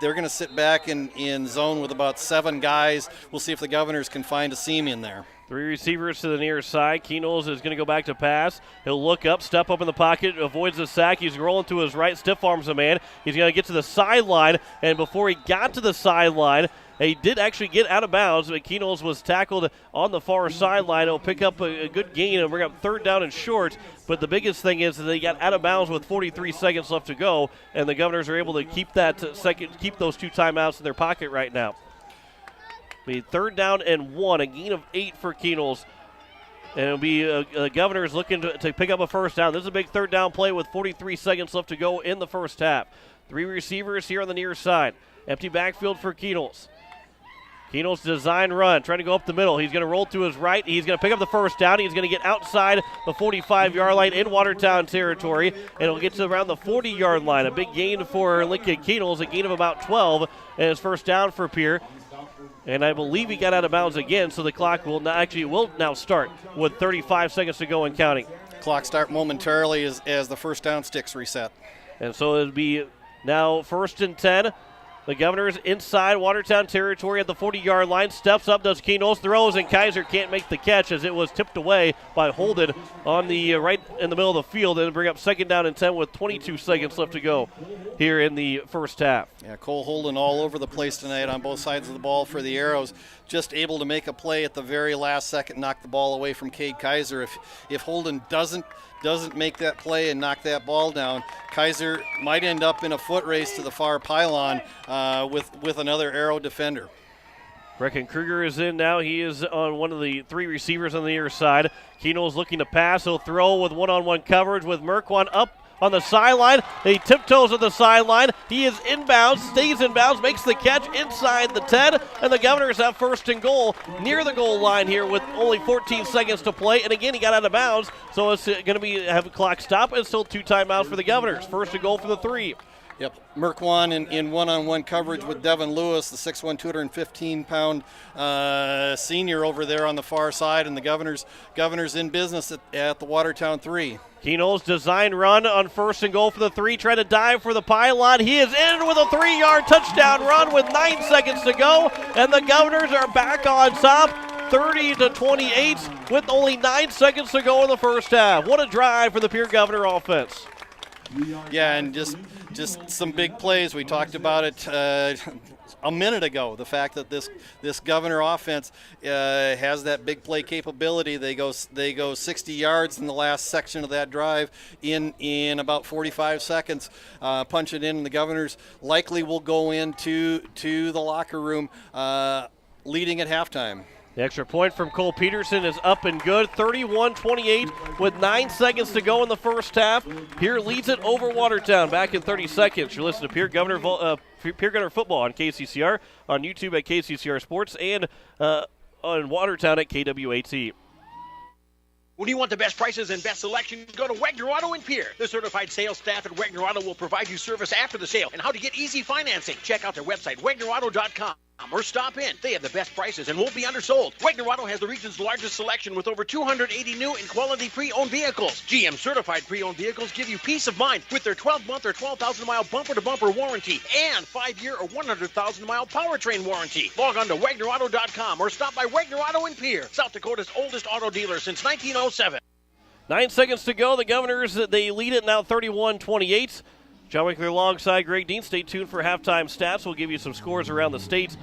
they're going to sit back in zone with about 7 guys. We'll see if the Governors can find a seam in there. 3 receivers to the near side. Keenels is going to go back to pass. He'll look up, step up in the pocket, avoids the sack. He's rolling to his right, stiff arms a man. He's going to get to the sideline, and before he got to the sideline, he did actually get out of bounds, but Keenels was tackled on the far sideline. He'll pick up a good gain and bring up 3rd down and short. But the biggest thing is that they got out of bounds with 43 seconds left to go, and the Governors are able to keep keep those 2 timeouts in their pocket right now. Be 3rd down and 1, a gain of 8 for Keenels. And it'll be Governors looking to pick up a first down. This is a big 3rd down play with 43 seconds left to go in the first half. 3 receivers here on the near side. Empty backfield for Keenels. Keenels design run, trying to go up the middle. He's going to roll to his right. He's going to pick up the first down. He's going to get outside the 45-yard line in Watertown territory, and he'll get to around the 40-yard line. A big gain for Lincoln Keenels, a gain of about 12, and his first down for Pierre. And I believe he got out of bounds again, so the clock will now start with 35 seconds to go and counting. Clock start momentarily as the first down sticks reset. And so it'll be now 1st and 10. The Governors inside Watertown territory at the 40-yard line. Steps up, does Keenels, throws, and Kaiser can't make the catch as it was tipped away by Holden on the right in the middle of the field, and bring up 2nd down and 10 with 22 seconds left to go here in the first half. Yeah, Cole Holden all over the place tonight on both sides of the ball for the Arrows. Just able to make a play at the very last second, knock the ball away from Cade Kaiser. If Holden doesn't make that play and knock that ball down, Kaiser might end up in a foot race to the far pylon with another Arrow defender. Brecken Kruger is in now. He is on one of the 3 receivers on the near side. Keenel's looking to pass. He'll throw with one-on-one coverage with Merkwan up on the sideline. He tiptoes at the sideline. He is inbounds, stays inbounds, makes the catch inside the 10, and the Governors have 1st and goal near the goal line here with only 14 seconds to play. And again, he got out of bounds, so it's going to have a clock stop and still 2 timeouts for the Governors. 1st and goal for the 3. Yep, Merkwan in one-on-one coverage with Devin Lewis, the 6'1", 215-pound senior over there on the far side, and the Governors in business at the Watertown 3. Keenel's design run on 1st and goal for the 3, trying to dive for the pylon. He is in with a 3-yard touchdown run with 9 seconds to go, and the Governors are back on top, 30-28, with only 9 seconds to go in the first half. What a drive for the Pierre Governor offense. Yeah, and just some big plays. We talked about it a minute ago, the fact that this Governor offense has that big play capability. They go 60 yards in the last section of that drive in about 45 seconds, punch it in, and the Governors likely will go into the locker room leading at halftime. The extra point from Cole Peterson is up and good. 31-28 with 9 seconds to go in the first half. Pierre leads it over Watertown. Back in 30 seconds. You're listening to Pierre Governor Football on KCCR, on YouTube at KCCR Sports, and on Watertown at KWAT. When you want the best prices and best selection, go to Wagner Auto in Pierre. The certified sales staff at Wagner Auto will provide you service after the sale and how to get easy financing. Check out their website, WagnerAuto.com, or stop in. They have the best prices and won't be undersold. Wagner Auto has the region's largest selection with over 280 new and quality pre-owned vehicles. GM certified pre-owned vehicles give you peace of mind with their 12-month or 12,000-mile bumper-to-bumper warranty and 5-year or 100,000-mile powertrain warranty. Log on to WagnerAuto.com or stop by Wagner Auto in Pierre, South Dakota's oldest auto dealer since 1907. 9 seconds to go. The Governors, they lead it now 31-28. John Winkler alongside Greg Dean. Stay tuned for halftime stats. We'll give you some scores around the state.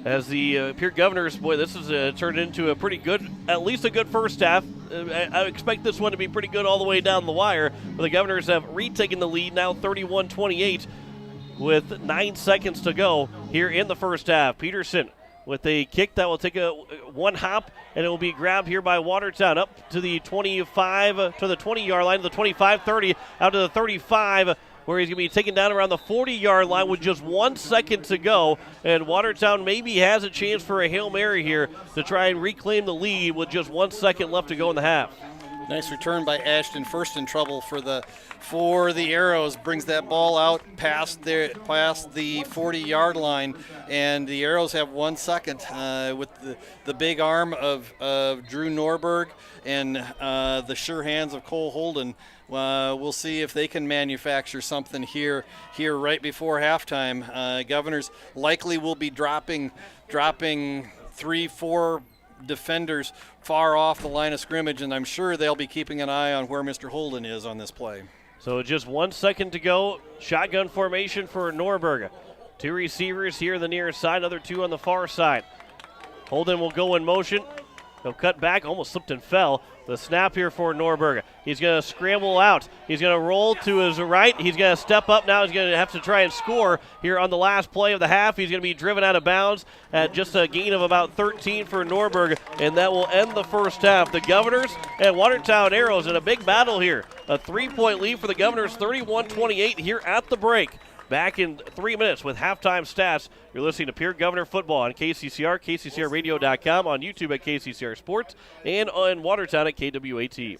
As the Pierre Governors, boy, this has turned into a pretty good, at least a good first half. I expect this one to be pretty good all the way down the wire. But the Governors have retaken the lead now 31-28 with 9 seconds to go here in the first half. Peterson with a kick that will take one hop, and it will be grabbed here by Watertown up to the 25, to the 20-yard line, to the 25, 30, out to the 35, where he's going to be taken down around the 40-yard line with just 1 second to go. And Watertown maybe has a chance for a Hail Mary here to try and reclaim the lead with just 1 second left to go in the half. Nice return by Ashton, first in trouble for the Arrows. Brings that ball out past the 40-yard line, and the Arrows have 1 second with the big arm of Drew Norberg and the sure hands of Cole Holden. We'll see if they can manufacture something here right before halftime. Governors likely will be dropping 3-4 defenders far off the line of scrimmage, and I'm sure they'll be keeping an eye on where Mr. Holden is on this play. So just 1 second to go. Shotgun formation for Norberg. 2 receivers here on the near side, other 2 on the far side. Holden will go in motion. He'll cut back, almost slipped and fell. The snap here for Norberg. He's going to scramble out. He's going to roll to his right. He's going to step up now. He's going to have to try and score here on the last play of the half. He's going to be driven out of bounds at just a gain of about 13 for Norberg, and that will end the first half. The Governors and Watertown Arrows in a big battle here. A 3-point lead for the Governors, 31-28 here at the break. Back in 3 minutes with halftime stats. You're listening to Pierre Governor Football on KCCR, KCCRradio.com, on YouTube at KCCR Sports, and on Watertown at KWAT.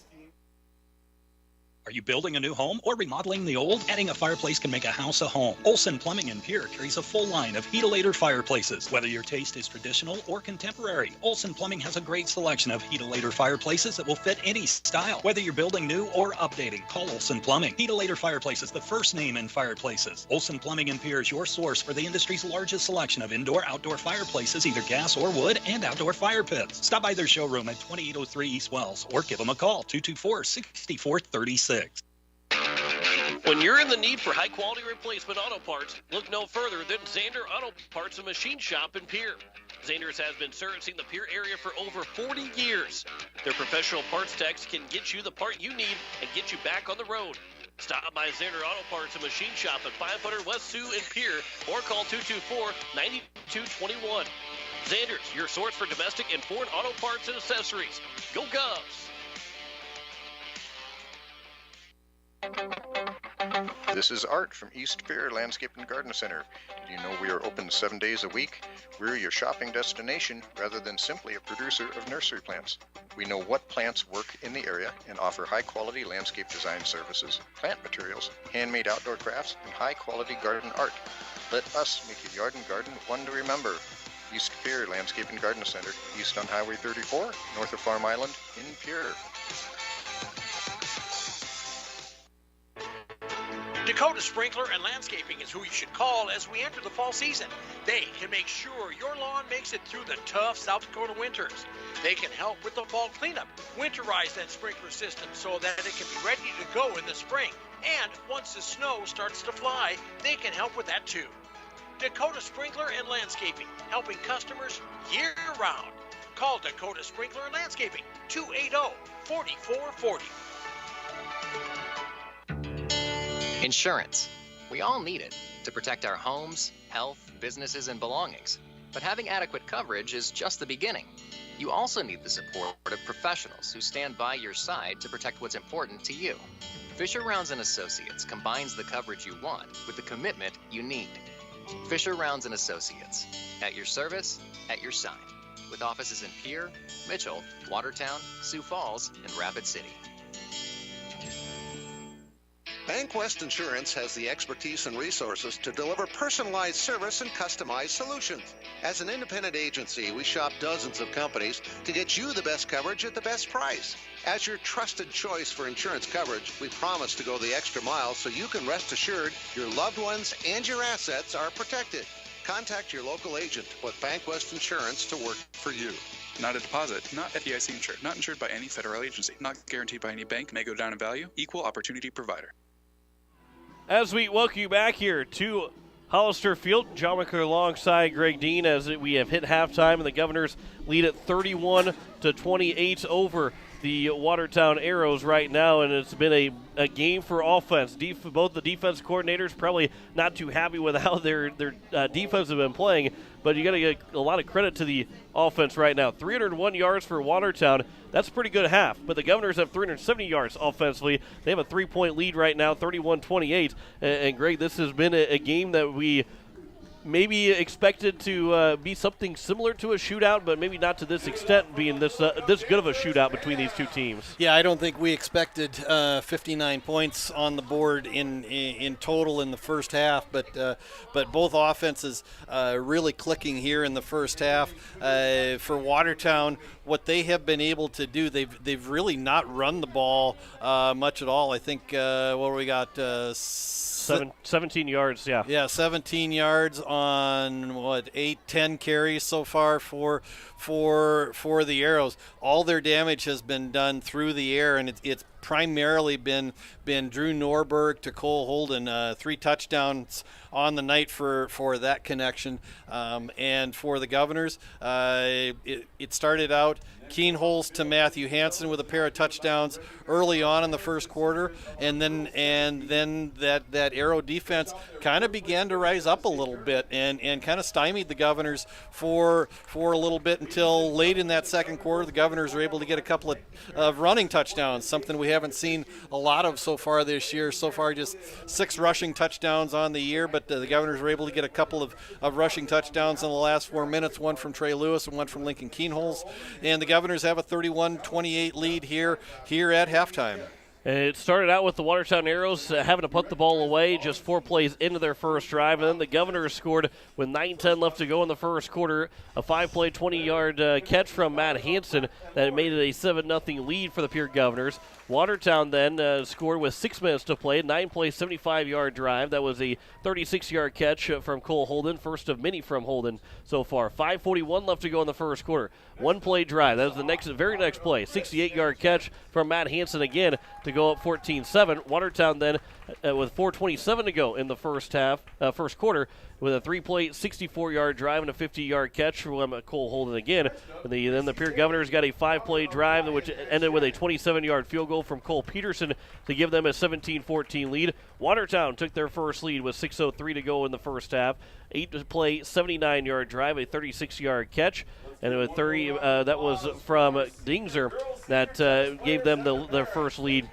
Are you building a new home or remodeling the old? Adding a fireplace can make a house a home. Olson Plumbing in Pierre carries a full line of Heat-O-Lator fireplaces. Whether your taste is traditional or contemporary, Olson Plumbing has a great selection of Heat-O-Lator fireplaces that will fit any style. Whether you're building new or updating, call Olson Plumbing. Heat-O-Lator Fireplaces, the first name in fireplaces. Olson Plumbing in Pierre is your source for the industry's largest selection of indoor-outdoor fireplaces, either gas or wood, and outdoor fire pits. Stop by their showroom at 2803 East Wells or give them a call, 224-6436. When you're in the need for high-quality replacement auto parts, look no further than Zander Auto Parts and Machine Shop in Pierre. Zander's has been servicing the Pierre area for over 40 years. Their professional parts techs can get you the part you need and get you back on the road. Stop by Zander Auto Parts and Machine Shop at 500 West Sioux in Pierre or call 224-9221. Zander's, your source for domestic and foreign auto parts and accessories. Go Govs! This is Art from East Pierre Landscape and Garden Center. Did you know we are open 7 days a week? We're your shopping destination rather than simply a producer of nursery plants. We know what plants work in the area and offer high-quality landscape design services, plant materials, handmade outdoor crafts, and high-quality garden art. Let us make your yard and garden one to remember. East Pierre Landscape and Garden Center, east on Highway 34, north of Farm Island in Pierre. Dakota Sprinkler and Landscaping is who you should call as we enter the fall season. They can make sure your lawn makes it through the tough South Dakota winters. They can help with the fall cleanup, winterize that sprinkler system so that it can be ready to go in the spring. And once the snow starts to fly, they can help with that too. Dakota Sprinkler and Landscaping, helping customers year-round. Call Dakota Sprinkler and Landscaping, 280-4440. Insurance. We all need it to protect our homes, health, businesses, and belongings. But having adequate coverage is just the beginning. You also need the support of professionals who stand by your side to protect what's important to you. Fisher Rounds & Associates combines the coverage you want with the commitment you need. Fisher Rounds & Associates, at your service, at your side, with offices in Pierre, Mitchell, Watertown, Sioux Falls, and Rapid City. BankWest Insurance has the expertise and resources to deliver personalized service and customized solutions. As an independent agency, we shop dozens of companies to get you the best coverage at the best price. As your trusted choice for insurance coverage, we promise to go the extra mile so you can rest assured your loved ones and your assets are protected. Contact your local agent with BankWest Insurance to work for you. Not a deposit, not FDIC insured, not insured by any federal agency, not guaranteed by any bank, may go down in value, equal opportunity provider. As we welcome you back here to Hollister Field, John McClure alongside Greg Dean as we have hit halftime, and the Governors lead at 31-28 over the Watertown Arrows right now, and it's been a game for offense. Both the defense coordinators probably not too happy with how their defense have been playing, but you got to get a lot of credit to the offense right now. 301 yards for Watertown. That's a pretty good half, but the Governors have 370 yards offensively. They have a 3-point lead right now, 31-28. And Greg, this has been a game that we maybe expected to be something similar to a shootout, but maybe not to this extent, being this good of a shootout between these two teams. Yeah, I don't think we expected 59 points on the board in total in the first half, but both offenses really clicking here in the first half. For Watertown, what they have been able to do, they've really not run the ball much at all. I think what we got. 17 yards, yeah. Yeah, 17 yards on 8-10 carries so far for the Arrows. All their damage has been done through the air, and it's primarily been Drew Norberg to Cole Holden, 3 touchdowns on the night for that connection. And for the Governors, it started out Keen Holes to Matthew Hansen with a pair of touchdowns early on in the first quarter, and then that Arrow defense kind of began to rise up a little bit and kind of stymied the Governors for a little bit until late in that second quarter. The Governors were able to get a couple of running touchdowns, something we haven't seen a lot of so far this year. So far, just 6 rushing touchdowns on the year, but the Governors were able to get a couple of rushing touchdowns in the last 4 minutes, one from Trey Lewis and one from Lincoln Keenholes. And the Governors have a 31-28 lead here at halftime. And it started out with the Watertown Arrows having to put the ball away just 4 plays into their first drive, and then the Governors scored with 9:10 left to go in the first quarter. A 5-play, 20-yard catch from Matt Hansen that made it a 7-0 lead for the Pierre Governors. Watertown then scored with 6 minutes to play, 9-play, 75-yard drive. That was a 36-yard catch from Cole Holden, first of many from Holden so far. 5:41 left to go in the first quarter. 1-play drive. That was the very next play. 68-yard catch from Matt Hansen again to go up 14-7. Watertown then with 4:27 to go in the first quarter, with a 3-play, 64-yard drive and a 50-yard catch from Cole Holden again. Then the Pierre Governors got a 5-play drive, which ended with a 27-yard field goal from Cole Peterson to give them a 17-14 lead. Watertown took their first lead with 6:03 to go in the first half. 8-play, 79-yard drive, a 36-yard catch, and with 30, that was from Dingzer that gave them their first lead.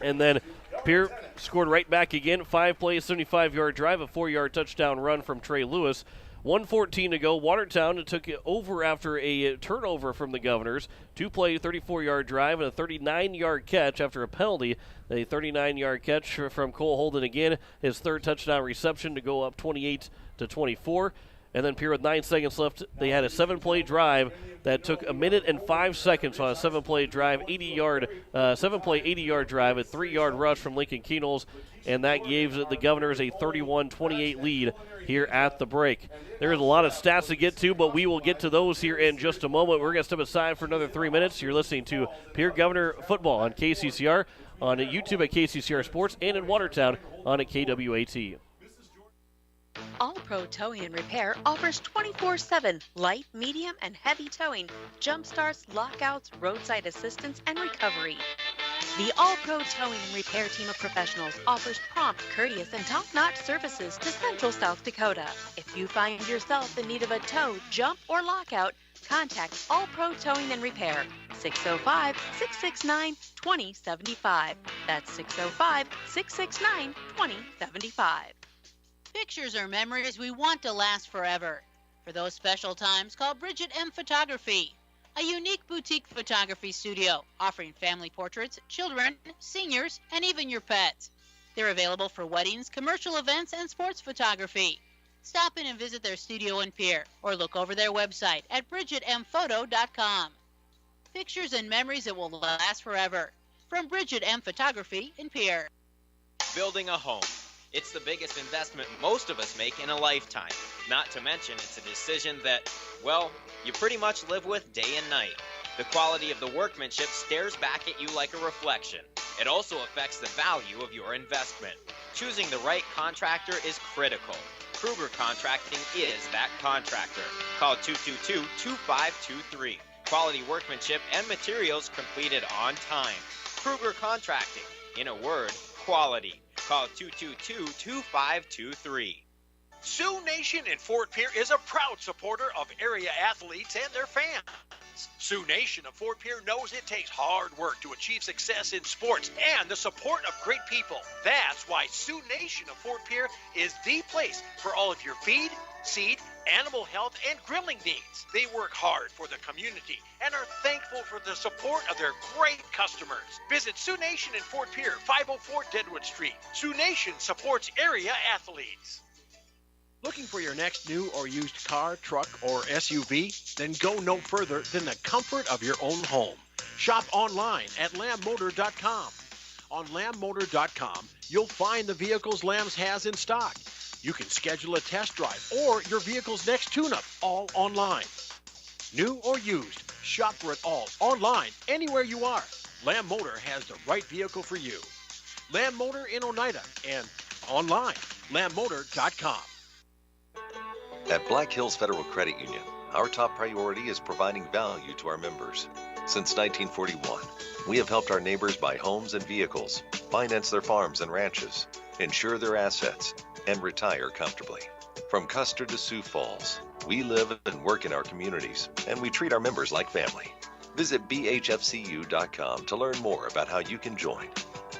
And then Pierre scored right back again. 5-play, 75-yard drive, a 4-yard touchdown run from Trey Lewis. 1:14 to go. Watertown took it over after a turnover from the Governors. 2-play, 34-yard drive, and a 39-yard catch after a penalty. A 39-yard catch from Cole Holden again. His third touchdown reception to go up 28-24. And then Pierre with 9 seconds left. They had a 7-play drive that took 1 minute and 5 seconds on a 7-play drive, 7-play 80-yard drive, a 3-yard rush from Lincoln Keenholes, and that gave the Governors a 31-28 lead here at the break. There's a lot of stats to get to, but we will get to those here in just a moment. We're going to step aside for another 3 minutes. You're listening to Pierre Governor Football on KCCR, on YouTube at KCCR Sports, and in Watertown on at KWAT. All Pro Towing and Repair offers 24/7 light, medium, and heavy towing, jump starts, lockouts, roadside assistance, and recovery. The All-Pro Towing and Repair team of professionals offers prompt, courteous, and top-notch services to Central South Dakota. If you find yourself in need of a tow, jump, or lockout, contact All-Pro Towing and Repair, 605-669-2075. That's 605-669-2075. Pictures are memories we want to last forever. For those special times, call Bridget M. Photography, a unique boutique photography studio offering family portraits, children, seniors, and even your pets. They're available for weddings, commercial events, and sports photography. Stop in and visit their studio in Pierre or look over their website at bridgetmphoto.com. Pictures and memories that will last forever. From Bridget M. Photography in Pierre. Building a home. It's the biggest investment most of us make in a lifetime. Not to mention it's a decision that, well, you pretty much live with day and night. The quality of the workmanship stares back at you like a reflection. It also affects the value of your investment. Choosing the right contractor is critical. Kruger Contracting is that contractor. Call 222-2523. Quality workmanship and materials completed on time. Kruger Contracting. In a word, quality. Call 222-2523. Sioux Nation in Fort Pierre is a proud supporter of area athletes and their fans. Sioux Nation of Fort Pierre knows it takes hard work to achieve success in sports and the support of great people. That's why Sioux Nation of Fort Pierre is the place for all of your feed, seed, animal health, and grilling needs. They work hard for the community and are thankful for the support of their great customers. Visit Sioux Nation in Fort Pierre, 504 Deadwood Street. Sioux Nation supports area athletes. Looking for your next new or used car, truck, or SUV? Then go no further than the comfort of your own home. Shop online at lambmotor.com. On lambmotor.com, you'll find the vehicles Lambs has in stock. You can schedule a test drive or your vehicle's next tune-up, all online. New or used, shop for it all online, anywhere you are. Lamb Motor has the right vehicle for you. Lamb Motor in Oneida and online, lambmotor.com. At Black Hills Federal Credit Union, our top priority is providing value to our members. Since 1941, we have helped our neighbors buy homes and vehicles, finance their farms and ranches, insure their assets, and retire comfortably. From Custer to Sioux Falls, we live and work in our communities, and we treat our members like family. Visit bhfcu.com to learn more about how you can join.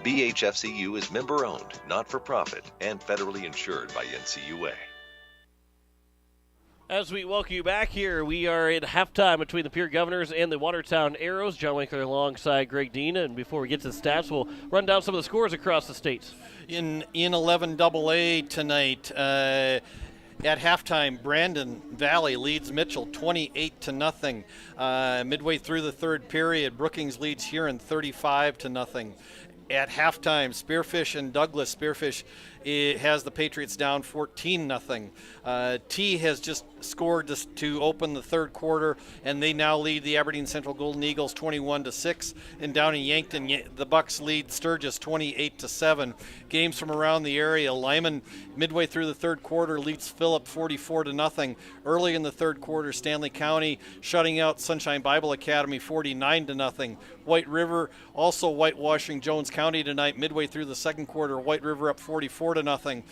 BHFCU is member-owned, not-for-profit, and federally insured by NCUA. As we welcome you back here, we are at halftime between the Pierre Governors and the Watertown Arrows. John Winkler alongside Greg Dean. And before we get to the stats, we'll run down some of the scores across the states. In 11 AA tonight, at halftime, Brandon Valley leads Mitchell 28-0. Midway through the third period, Brookings leads Huron 35-0. At halftime, Spearfish and Douglas. Spearfish has the Patriots down 14-0. T has just scored to open the third quarter, and they now lead the Aberdeen Central Golden Eagles 21-6. And down in Yankton, the Bucks lead Sturgis 28-7. Games from around the area: Lyman, midway through the third quarter, leads Phillip 44-0. Early in the third quarter, Stanley County shutting out Sunshine Bible Academy 49-0. White River also whitewashing Jones County tonight. Midway through the second quarter, White River up 44-0.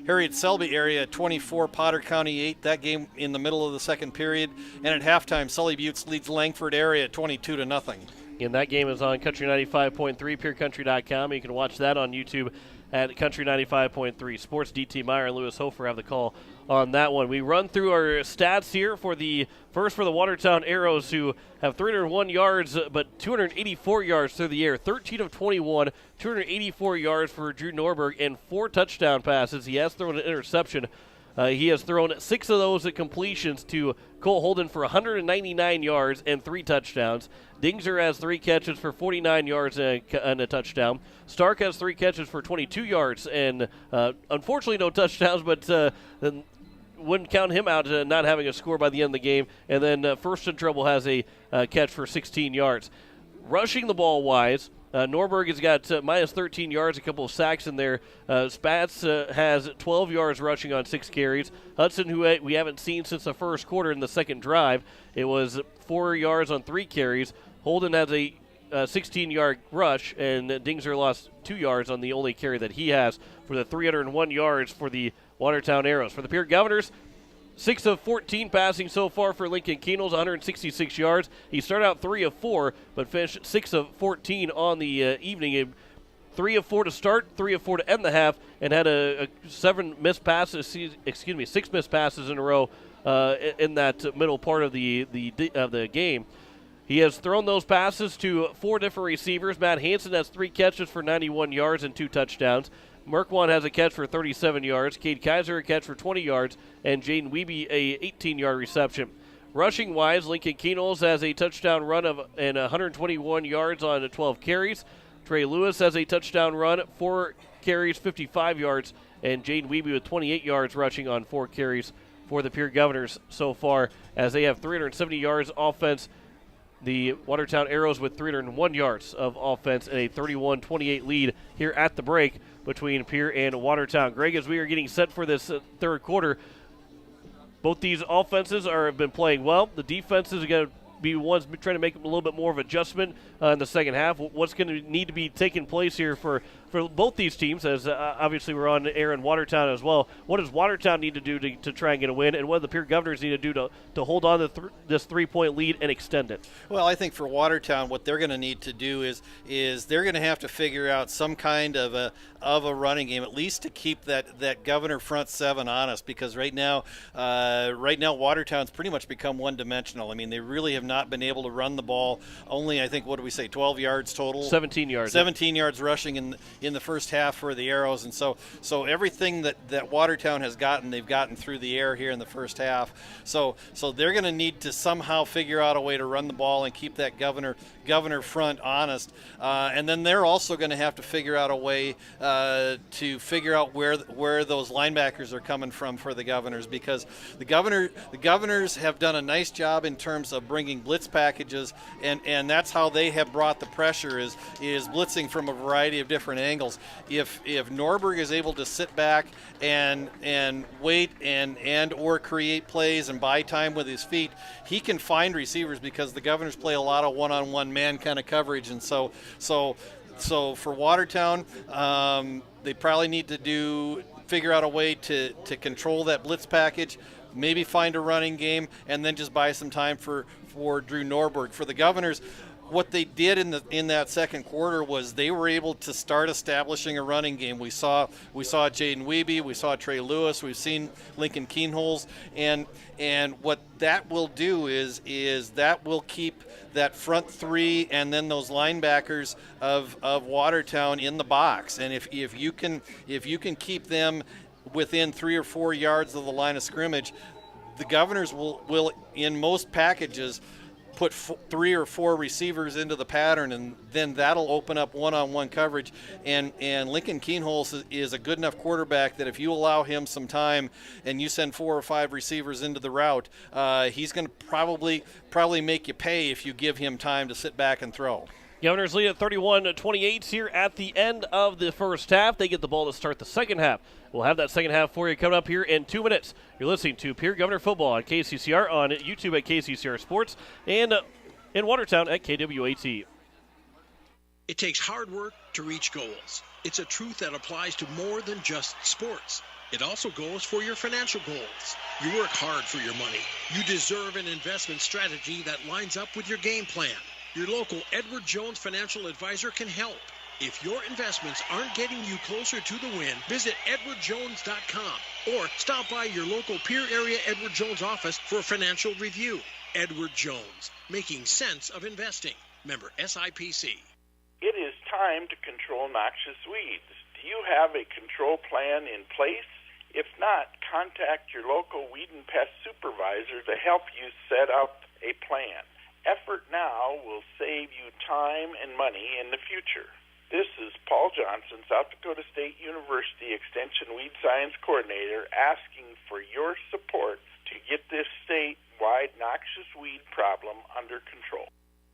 Harriet Selby area 24, Potter County 8. That game in the middle of the second period. And at halftime, Sully Buttes leads Langford area 22-0. And that game is on Country 95.3, PureCountry.com. You can watch that on YouTube at Country 95.3. Sports DT Meyer and Lewis Hofer have the call on that one. We run through our stats here for the Watertown Arrows, who have 301 yards but 284 yards through the air. 13 of 21, 284 yards for Drew Norberg and 4 touchdown passes. He has thrown an interception. He has thrown 6 of those at completions to Cole Holden for 199 yards and 3 touchdowns. Dingser has 3 catches for 49 yards and a touchdown. Stark has 3 catches for 22 yards and unfortunately no touchdowns, but wouldn't count him out not having a score by the end of the game. And then First in Trouble has a catch for 16 yards. Rushing the ball wise, Norberg has got minus 13 yards, a couple of sacks in there. Spatz has 12 yards rushing on 6 carries. Hudson, who we haven't seen since the first quarter in the second drive, it was 4 yards on 3 carries. Holden has a 16-yard rush, and Dingser lost 2 yards on the only carry that he has for the 301 yards for the Watertown Arrows. For the Pierre Governors, 6 of 14 passing so far for Lincoln Kienholz, 166 yards. He started out 3 of 4, but finished 6 of 14 on the evening. 3 of 4 to start, 3 of 4 to end the half, and had six missed passes in a row in that middle part of the game. He has thrown those passes to 4 different receivers. Matt Hansen has 3 catches for 91 yards and 2 touchdowns. Merkwan has a catch for 37 yards. Cade Kaiser a catch for 20 yards, and Jaden Wiebe a 18-yard reception. Rushing-wise, Lincoln Kienholz has a touchdown run and 121 yards on 12 carries. Trey Lewis has a touchdown run, 4 carries, 55 yards, and Jaden Wiebe with 28 yards rushing on 4 carries for the Pierre Governors so far, as they have 370 yards offense. The Watertown Arrows with 301 yards of offense and a 31-28 lead here at the break between Pierre and Watertown. Greg, as we are getting set for this third quarter, both these offenses have been playing well. The defenses are going to be ones trying to make a little bit more of adjustment in the second half. What's going to need to be taking place here for both these teams, as obviously we're on air in Watertown as well. What does Watertown need to do to try and get a win, and what do the Pierre Governors need to do to hold on to this 3-point lead and extend it? Well, I think for Watertown, what they're going to need to do is they're going to have to figure out some kind of a running game, at least to keep that Governor front seven honest, because right now Watertown's pretty much become one-dimensional. I mean, they really have not been able to run the ball. Only, I think, what do we say, 12 yards total? 17 yards. 17 yards rushing in the first half for the Arrows, and so everything that Watertown has gotten, they've gotten through the air here in the first half. So they're going to need to somehow figure out a way to run the ball and keep that Governor front honest, and then they're also going to have to figure out a way to figure out where those linebackers are coming from for the Governors, because the Governors have done a nice job in terms of bringing blitz packages, and that's how they have brought the pressure is blitzing from a variety of different angles. If Norberg is able to sit back and wait and or create plays and buy time with his feet, he can find receivers, because the Governors play a lot of one-on-one man kind of coverage, and so for Watertown, they probably need to figure out a way to control that blitz package, maybe find a running game, and then just buy some time for Drew Norberg. For the Governors, what they did in that second quarter was they were able to start establishing a running game. We saw Jaden Wiebe, we saw Trey Lewis, we've seen Lincoln Kienholz, and what that will do is that will keep that front three and then those linebackers of Watertown in the box. And if you can keep them within 3 or 4 yards of the line of scrimmage, the Governors will in most packages put 3 or 4 receivers into the pattern, and then that'll open up one-on-one coverage. And Lincoln Kienholz is a good enough quarterback that if you allow him some time and you send 4 or 5 receivers into the route, he's going to probably make you pay if you give him time to sit back and throw. Governors lead at 31-28 here at the end of the first half. They get the ball to start the second half. We'll have that second half for you coming up here in 2 minutes. You're listening to Pierre Governor Football on KCCR, on YouTube at KCCR Sports, and in Watertown at KWAT. It takes hard work to reach goals. It's a truth that applies to more than just sports. It also goes for your financial goals. You work hard for your money. You deserve an investment strategy that lines up with your game plan. Your local Edward Jones financial advisor can help. If your investments aren't getting you closer to the win, visit edwardjones.com or stop by your local Pierre area Edward Jones office for a financial review. Edward Jones, making sense of investing. Member SIPC. It is time to control noxious weeds. Do you have a control plan in place? If not, contact your local weed and pest supervisor to help you set up a plan. Effort now will save you time and money in the future. This is Paul Johnson, South Dakota State University Extension Weed Science Coordinator, asking for your support to get this statewide noxious weed problem under control.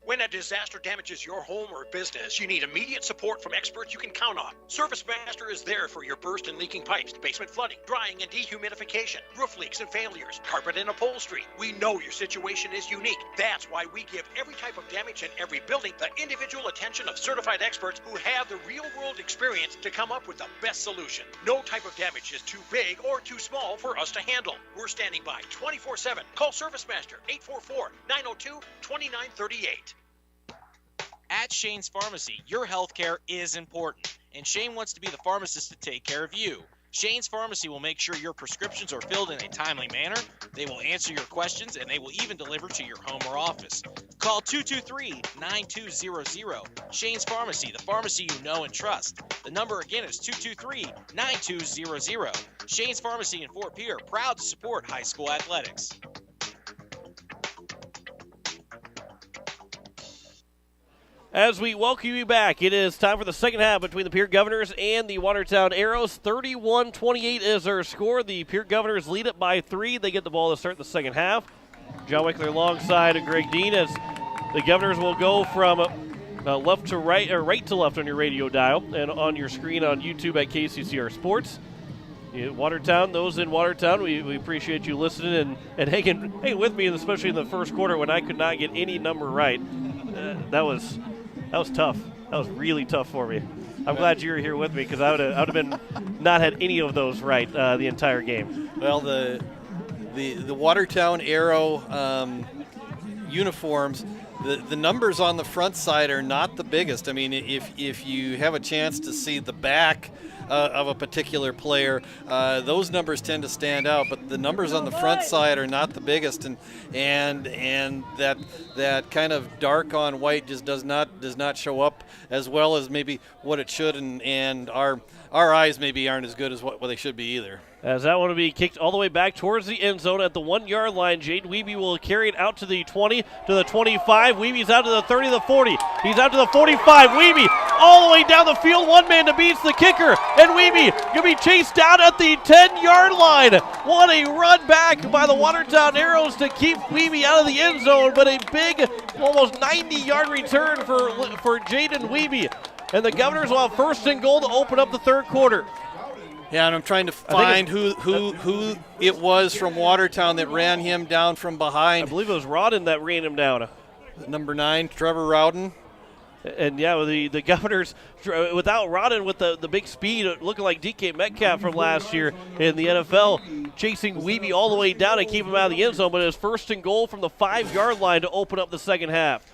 When a disaster damages your home or business, you need immediate support from experts you can count on. Service Master is there for your burst and leaking pipes, basement flooding, drying and dehumidification, roof leaks and failures, carpet and upholstery. We know your situation is unique. That's why we give every type of damage in every building the individual attention of certified experts who have the real-world experience to come up with the best solution. No type of damage is too big or too small for us to handle. We're standing by 24/7. Call Service Master 844-902-2938. At Shane's Pharmacy, your health care is important, and Shane wants to be the pharmacist to take care of you. Shane's Pharmacy will make sure your prescriptions are filled in a timely manner, they will answer your questions, and they will even deliver to your home or office. Call 223-9200. Shane's Pharmacy, the pharmacy you know and trust. The number again is 223-9200. Shane's Pharmacy in Fort Pierre, proud to support high school athletics. As we welcome you back, it is time for the second half between the Pierre Governors and the Watertown Arrows. 31-28 is their score. The Pierre Governors lead it by 3. They get the ball to start the second half. John Wickler alongside Greg Dean as the Governors will go from left to right, or right to left on your radio dial and on your screen on YouTube at KCCR Sports. Watertown, those in Watertown, we appreciate you listening and hanging with me, especially in the first quarter when I could not get any number right. That was tough. That was really tough for me. I'm glad you were here with me because I would have been not had any of those right the entire game. Well, the Watertown Arrow uniforms, the numbers on the front side are not the biggest. I mean, if you have a chance to see the back of a particular player, those numbers tend to stand out, but the numbers on the front side are not the biggest, and that kind of dark on white just does not show up as well as maybe what it should, and our eyes maybe aren't as good as what they should be either. As that one will be kicked all the way back towards the end zone at the 1-yard line. Jaden Wiebe will carry it out to the 20, to the 25. Wiebe's out to the 30, the 40. He's out to the 45. Wiebe all the way down the field. One man to beats the kicker. And Wiebe going to be chased down at the 10-yard line. What a run back by the Watertown Arrows to keep Wiebe out of the end zone. But a big, almost 90-yard return for Jaden Wiebe. And the Governors will have first and goal to open up the third quarter. Yeah, and I'm trying to find who it was from Watertown that ran him down from behind. I believe it was Rodden that ran him down. Number 9, Trevor Rowden. And yeah, the Governors, without Rodden with the big speed, looking like DK Metcalf from last year in the NFL, chasing Wiebe all the way down and keep him out of the end zone, but it's first and goal from the 5-yard line to open up the second half.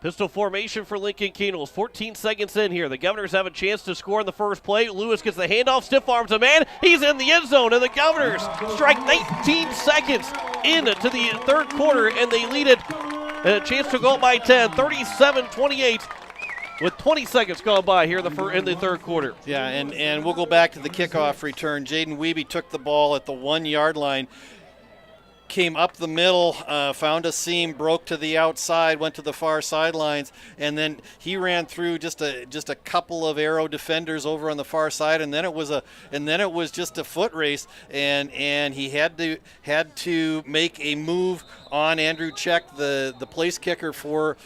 Pistol formation for Lincoln Keenels. 14 seconds in here. The Governors have a chance to score in the first play. Lewis gets the handoff, stiff arms a man. He's in the end zone, and the Governors strike 19 seconds into the third quarter, and they lead it. And a chance to go up by 10, 37-28, with 20 seconds gone by here in the third quarter. Yeah, and we'll go back to the kickoff return. Jaden Wiebe took the ball at the 1-yard line. Came up the middle, found a seam, broke to the outside, went to the far sidelines, and then he ran through just a couple of Arrow defenders over on the far side, and then it was just a foot race, and he had to make a move on Andrew Check, the place kicker for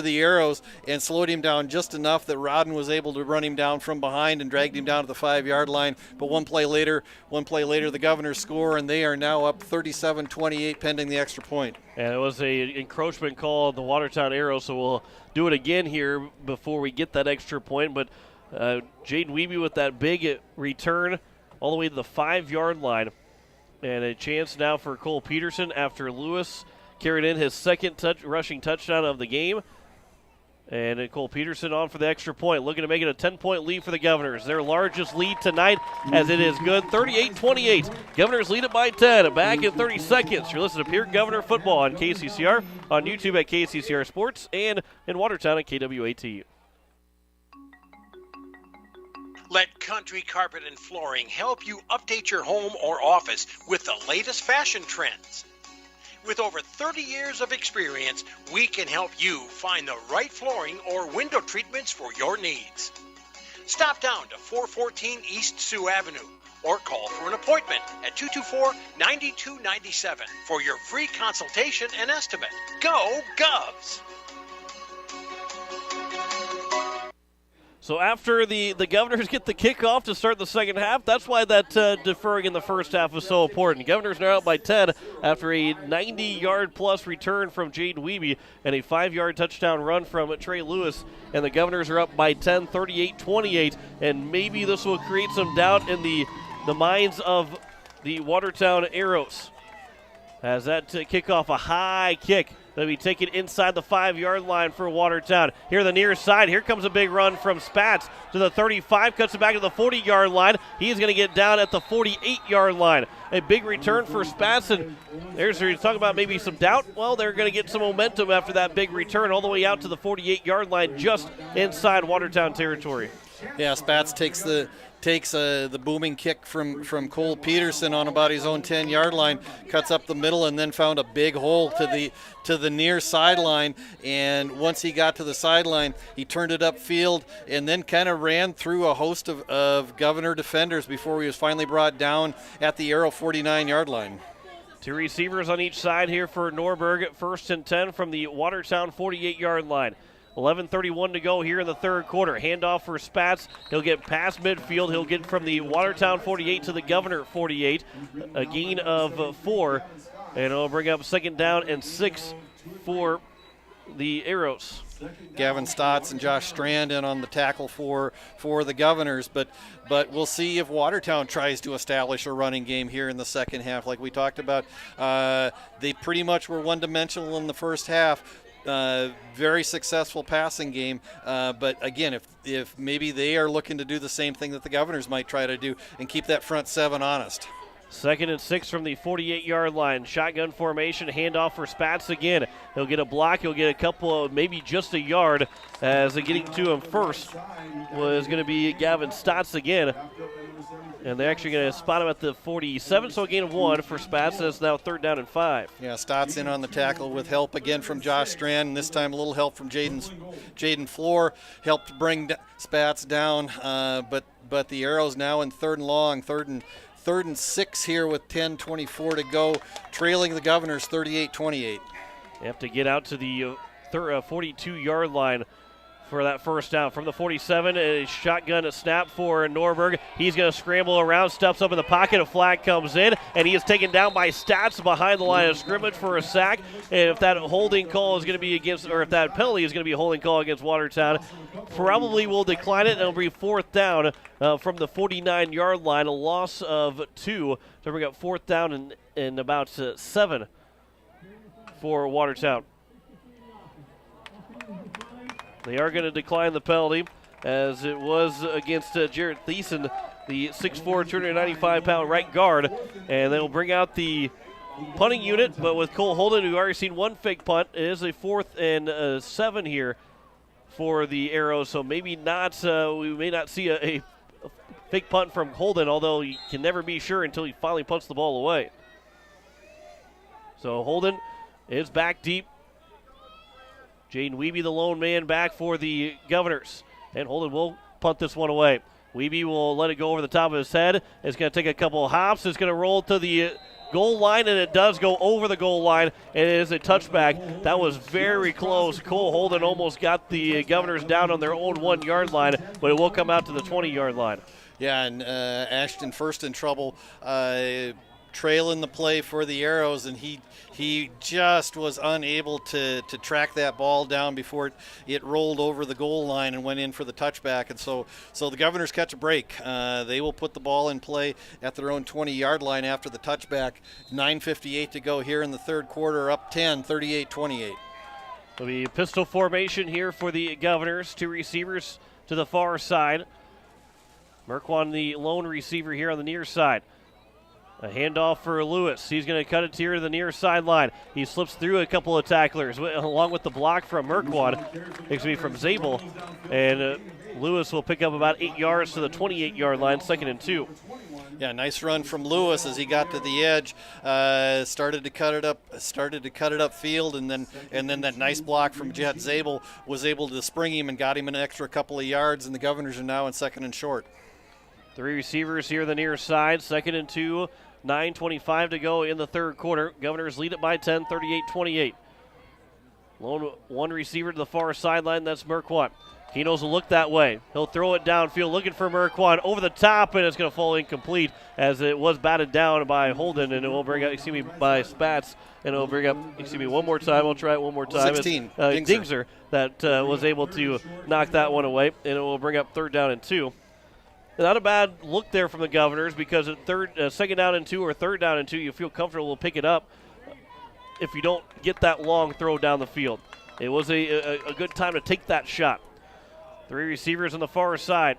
the Arrows, and slowed him down just enough that Rodden was able to run him down from behind and dragged him down to the 5-yard line. But one play later, the Governors score, and they are now up 37-28 pending the extra point. And it was a encroachment call on the Watertown Arrows, so we'll do it again here before we get that extra point. But Jaden Wiebe with that big return all the way to the 5-yard line. And a chance now for Cole Peterson after Lewis carried in his second rushing touchdown of the game. And Cole Peterson on for the extra point, looking to make it a 10-point lead for the Governors. Their largest lead tonight, as it is good, 38-28. Governors lead it by 10. Back in 30 seconds. You're listening to Pierre Governor Football on KCCR, on YouTube at KCCR Sports, and in Watertown at KWAT. Let Country Carpet and Flooring help you update your home or office with the latest fashion trends. With over 30 years of experience, we can help you find the right flooring or window treatments for your needs. Stop down to 414 East Sioux Avenue or call for an appointment at 224-9297 for your free consultation and estimate. Go Govs! So after the Governors get the kickoff to start the second half, that's why that deferring in the first half was so important. Governors are out by 10 after a 90-yard-plus return from Jaden Wiebe and a 5-yard touchdown run from Trey Lewis. And the Governors are up by 10, 38-28. And maybe this will create some doubt in the minds of the Watertown Arrows. As that kickoff, a high kick. They'll be taken inside the 5-yard line for Watertown. Here the near side. Here comes a big run from Spatz to the 35. Cuts it back to the 40-yard line. He's going to get down at the 48-yard line. A big return for Spatz. And there's where you talk about maybe some doubt. Well, they're going to get some momentum after that big return all the way out to the 48-yard line just inside Watertown territory. Yeah, Spatz takes the booming kick from Cole Peterson on about his own 10-yard line, cuts up the middle, and then found a big hole to the near sideline. And once he got to the sideline, he turned it upfield and then kind of ran through a host of Governor defenders before he was finally brought down at the Arrow 49-yard line. Two receivers on each side here for Norberg at 1st and 10 from the Watertown 48-yard line. 11:31 to go here in the third quarter. Handoff for Spatz. He'll get past midfield. He'll get from the Watertown 48 to the Governor 48. A gain of 4. And it'll bring up second down and 6 for the Arrows. Gavin Stotts and Josh Strand in on the tackle for the Governors, but we'll see if Watertown tries to establish a running game here in the second half. Like we talked about, they pretty much were one-dimensional in the first half. Very successful passing game, but again, if maybe they are looking to do the same thing that the Governors might try to do and keep that front seven honest. 2nd and 6 from the 48-yard line. Shotgun formation, handoff for Spatz again. He'll get a block. He'll get a couple of maybe just a yard as getting to him first was going to be Gavin Stotts again. And they're actually going to spot him at the 47, so a gain of 1 for Spatz. That's now 3rd down and 5. Yeah, Stotts in on the tackle with help again from Josh Strand, and this time a little help from Jaden Floor. Helped bring Spatz down, but the Arrows now in 3rd and long, 3rd and 6 here with 10:24 to go, trailing the Governors 38-28. They have to get out to the 42-yard line for that first down. From the 47, a shotgun snap for Norberg. He's going to scramble around, steps up in the pocket. A flag comes in, and he is taken down by Stats behind the line of scrimmage for a sack. And if that holding call is going to be against, or if that penalty is going to be a holding call against Watertown, probably will decline it, and it'll be 4th down from the 49-yard line. A loss of 2 to bring up 4th down and about 7 for Watertown. They are going to decline the penalty, as it was against Jarrett Thiessen, the 6'4", 295-pound right guard. And they will bring out the punting unit, but with Cole Holden, we've already seen one fake punt. It is a 4th and 7 here for the Arrows, so maybe not. We may not see a fake punt from Holden, although you can never be sure until he finally punts the ball away. So Holden is back deep. Jaden Wiebe, the lone man, back for the Governors. And Holden will punt this one away. Wiebe will let it go over the top of his head. It's going to take a couple of hops. It's going to roll to the goal line, and it does go over the goal line, and it is a touchback. That was very close. Cole Holden almost got the Governors down on their own 1-yard line, but it will come out to the 20-yard line. Yeah, and Ashton first in trouble, trailing the play for the Arrows, and he just was unable to track that ball down before it rolled over the goal line and went in for the touchback. And so the Governors catch a break. They will put the ball in play at their own 20-yard line after the touchback. 9:58 to go here in the third quarter, up 10, 38-28. It'll be pistol formation here for the Governors. 2 receivers to the far side. Merkwan, the lone receiver here on the near side. A handoff for Lewis. He's going to cut it here to the near sideline. He slips through a couple of tacklers along with the block from Merkwan. Excuse me, from Zabel. And Lewis will pick up about 8 yards to the 28-yard line, 2nd and 2. Yeah, nice run from Lewis as he got to the edge. Started to cut it up field, and then that nice block from Jet Zabel was able to spring him and got him an extra couple of yards, and the Governors are now in 2nd and short. Three receivers here on the near side. 2nd and 2. 9:25 to go in the third quarter. Governors lead it by 10, 38-28. Lone one receiver to the far sideline. That's Merquan. Keno's will look that way. He'll throw it downfield looking for Merquan over the top, and it's going to fall incomplete as it was batted down by Holden, and it will bring up, by Spatz, and it will bring up, one more time. I'll try it one more time. 16. Dingser that was able to knock that one away, and it will bring up 3rd down and 2. Not a bad look there from the Governors because at 2nd down and 2 or 3rd down and 2, you feel comfortable to pick it up if you don't get that long throw down the field. It was a good time to take that shot. 3 receivers on the far side.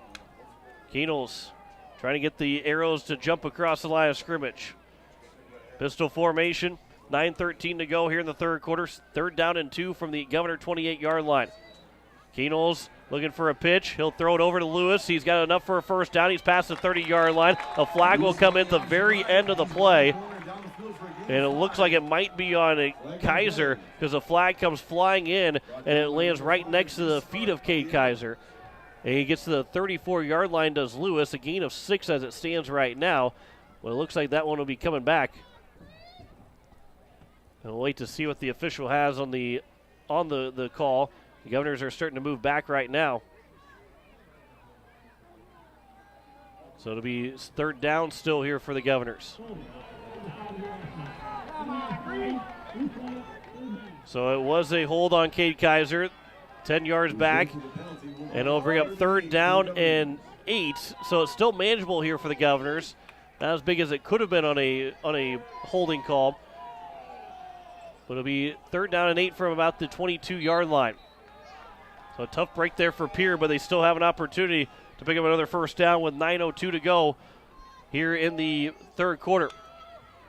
Keenels trying to get the arrows to jump across the line of scrimmage. Pistol formation, 9:13 to go here in the third quarter. 3rd down and 2 from the Governor 28-yard line. Keenels looking for a pitch. He'll throw it over to Lewis. He's got enough for a 1st down. He's past the 30-yard line. A flag will come in at the very end of the play. And it looks like it might be on a Kaiser because the flag comes flying in and it lands right next to the feet of Cade Kaiser. And he gets to the 34-yard line, does Lewis. A gain of 6 as it stands right now. Well, it looks like that one will be coming back. And we'll wait to see what the official has on the call. The Governors are starting to move back right now. So it'll be 3rd down still here for the Governors. So it was a hold on Cade Kaiser, 10 yards back, and it'll bring up 3rd down and 8. So it's still manageable here for the Governors. Not as big as it could have been on a holding call. But it'll be 3rd down and 8 from about the 22-yard line. So a tough break there for Pierre, but they still have an opportunity to pick up another 1st down with 9:02 to go here in the third quarter.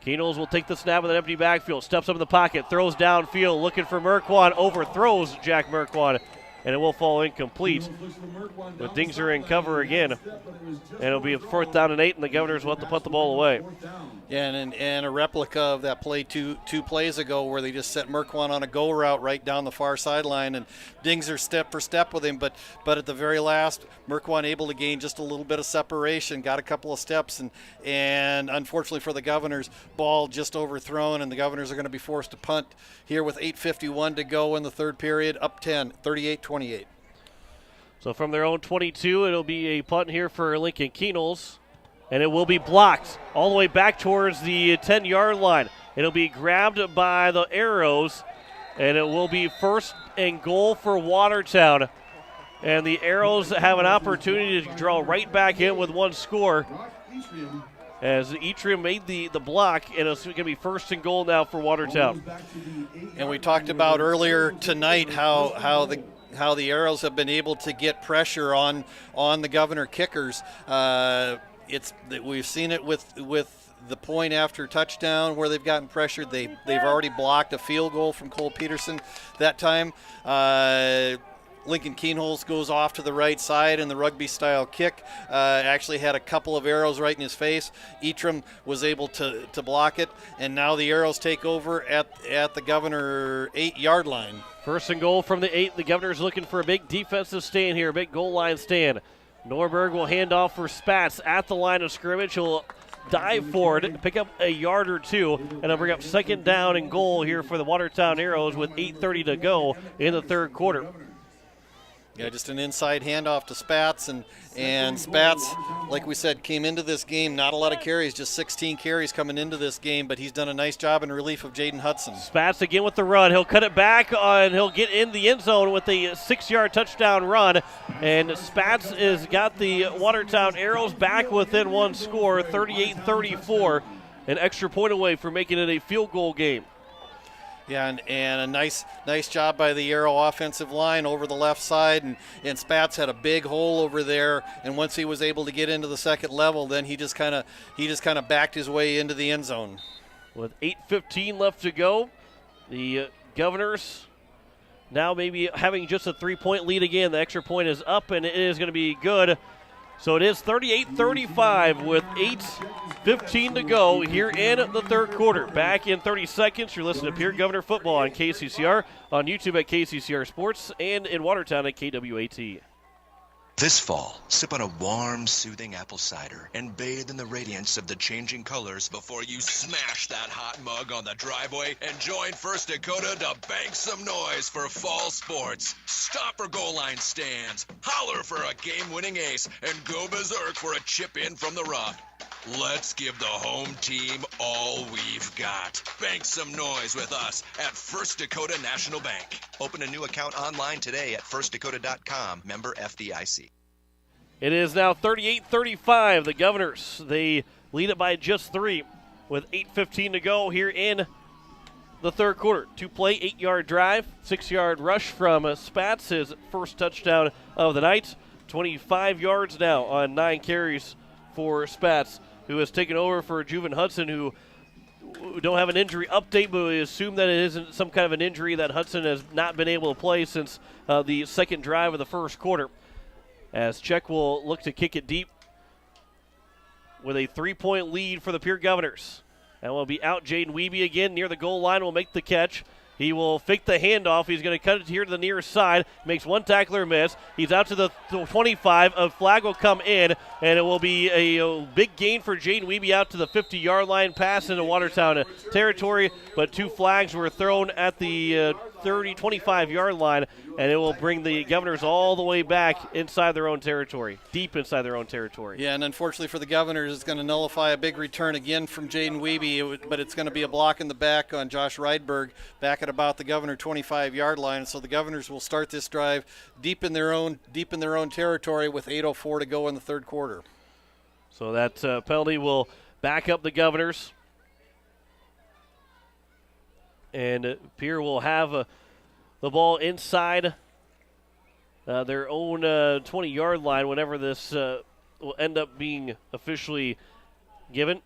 Keenels will take the snap with an empty backfield, steps up in the pocket, throws downfield, looking for Merquan, overthrows Jack Merquan, and it will fall incomplete. But Dingser in cover again, and it'll be a 4th down and 8, and the Governors will have to punt the ball away. Yeah, and a replica of that play two plays ago where they just set Merquan on a go route right down the far sideline, and Dingser step for step with him, but at the very last, Merquan able to gain just a little bit of separation, got a couple of steps, and unfortunately for the Governors, ball just overthrown, and the Governors are going to be forced to punt here with 8:51 to go in the third period, up 10, 38-28. So from their own 22, it'll be a punt here for Lincoln Keenels. And it will be blocked all the way back towards the 10-yard line. It'll be grabbed by the Arrows, and it will be 1st and goal for Watertown. And the Arrows have an opportunity to draw right back in with one score as Etrium made the block, and it's going to be 1st and goal now for Watertown. And we talked about earlier tonight how the Arrows have been able to get pressure on the Governor kickers. We've seen it with the point after touchdown where they've gotten pressured. They've already blocked a field goal from Cole Peterson that time. Lincoln Keenholz goes off to the right side in the rugby-style kick. Actually had a couple of arrows right in his face. Etrim was able to block it, and now the Arrows take over at the Governor 8-yard line. 1st and goal from the 8. The Governor's looking for a big defensive stand here, a big goal line stand. Norberg will hand off for Spatz at the line of scrimmage. He'll dive forward, pick up a yard or 2, and he'll bring up 2nd down and goal here for the Watertown Arrows with 8:30 to go in the third quarter. Yeah, just an inside handoff to Spatz, and Spatz, like we said, came into this game, not a lot of carries, just 16 carries coming into this game, but he's done a nice job in relief of Jaden Hudson. Spatz again with the run. He'll cut it back, and he'll get in the end zone with a 6-yard touchdown run, and Spatz has got the Watertown Arrows back within one score, 38-34, an extra point away from making it a field goal game. Yeah, and a nice job by the Arrow offensive line over the left side, and Spatz had a big hole over there, and once he was able to get into the second level, then he just kind of backed his way into the end zone. With 8:15 left to go, the Governors now maybe having just a 3-point lead again. The extra point is up, and it is going to be good. So it is 38-35 with 8:15 to go here in the third quarter. Back in 30 seconds, you're listening to Pierre Governor Football on KCCR, on YouTube at KCCR Sports, and in Watertown at KWAT. This fall, sip on a warm, soothing apple cider and bathe in the radiance of the changing colors before you smash that hot mug on the driveway and join First Dakota to bank some noise for fall sports. Stop for goal line stands, holler for a game-winning ace, and go berserk for a chip in from the rough. Let's give the home team all we've got. Bank some noise with us at First Dakota National Bank. Open a new account online today at firstdakota.com, member FDIC. It is now 38-35. The Governors, they lead it by just 3 with 8:15 to go here in the third quarter. 2-play, 8-yard drive, 6-yard rush from Spats, his first touchdown of the night. 25 yards now on 9 carries for Spats, who has taken over for Juven Hudson, who don't have an injury update, but we assume that it isn't some kind of an injury that Hudson has not been able to play since the second drive of the first quarter. As Czech will look to kick it deep with a 3-point lead for the Pierre Governors. And will be out Jaden Wiebe again near the goal line, will make the catch. He will fake the handoff. He's going to cut it here to the near side. Makes one tackler miss. He's out to the 25. A flag will come in, and it will be a big gain for Jaden Wiebe out to the 50-yard line. Pass into Watertown territory, but 2 flags were thrown at the 25-yard line, and it will bring the Governors all the way back inside their own territory, deep inside their own territory. Yeah, and unfortunately for the Governors, it's going to nullify a big return again from Jaden Wiebe, but it's going to be a block in the back on Josh Rydberg back at about the Governor 25-yard line. So the Governors will start this drive deep in their own territory with 8:04 to go in the third quarter. So that penalty will back up the Governors. And Pierre will have the ball inside their own 20-yard line whenever this will end up being officially given.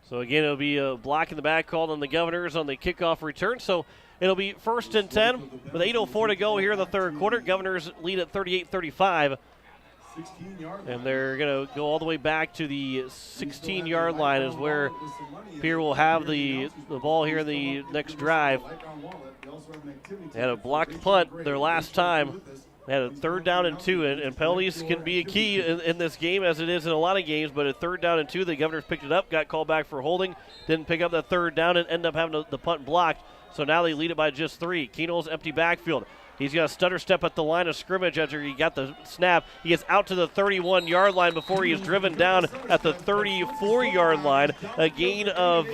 So again, it'll be a block in the back called on the Governors on the kickoff return. So it'll be 1st and 10 with 8:04 to go here in the third quarter. Governors lead at 38-35. And they're going to go all the way back to the 16-yard line is where Pierre will have the ball here in the next drive. They had a blocked punt their last time. They had a 3rd down and 2, and penalties can be a key in this game as it is in a lot of games, but a 3rd down and 2, the Governors picked it up, got called back for holding, didn't pick up that 3rd down and end up having the punt blocked. So now they lead it by just 3. Keno's empty backfield. He's going to stutter step at the line of scrimmage after he got the snap. He gets out to the 31-yard line before he is driven down at the 34-yard line. A gain of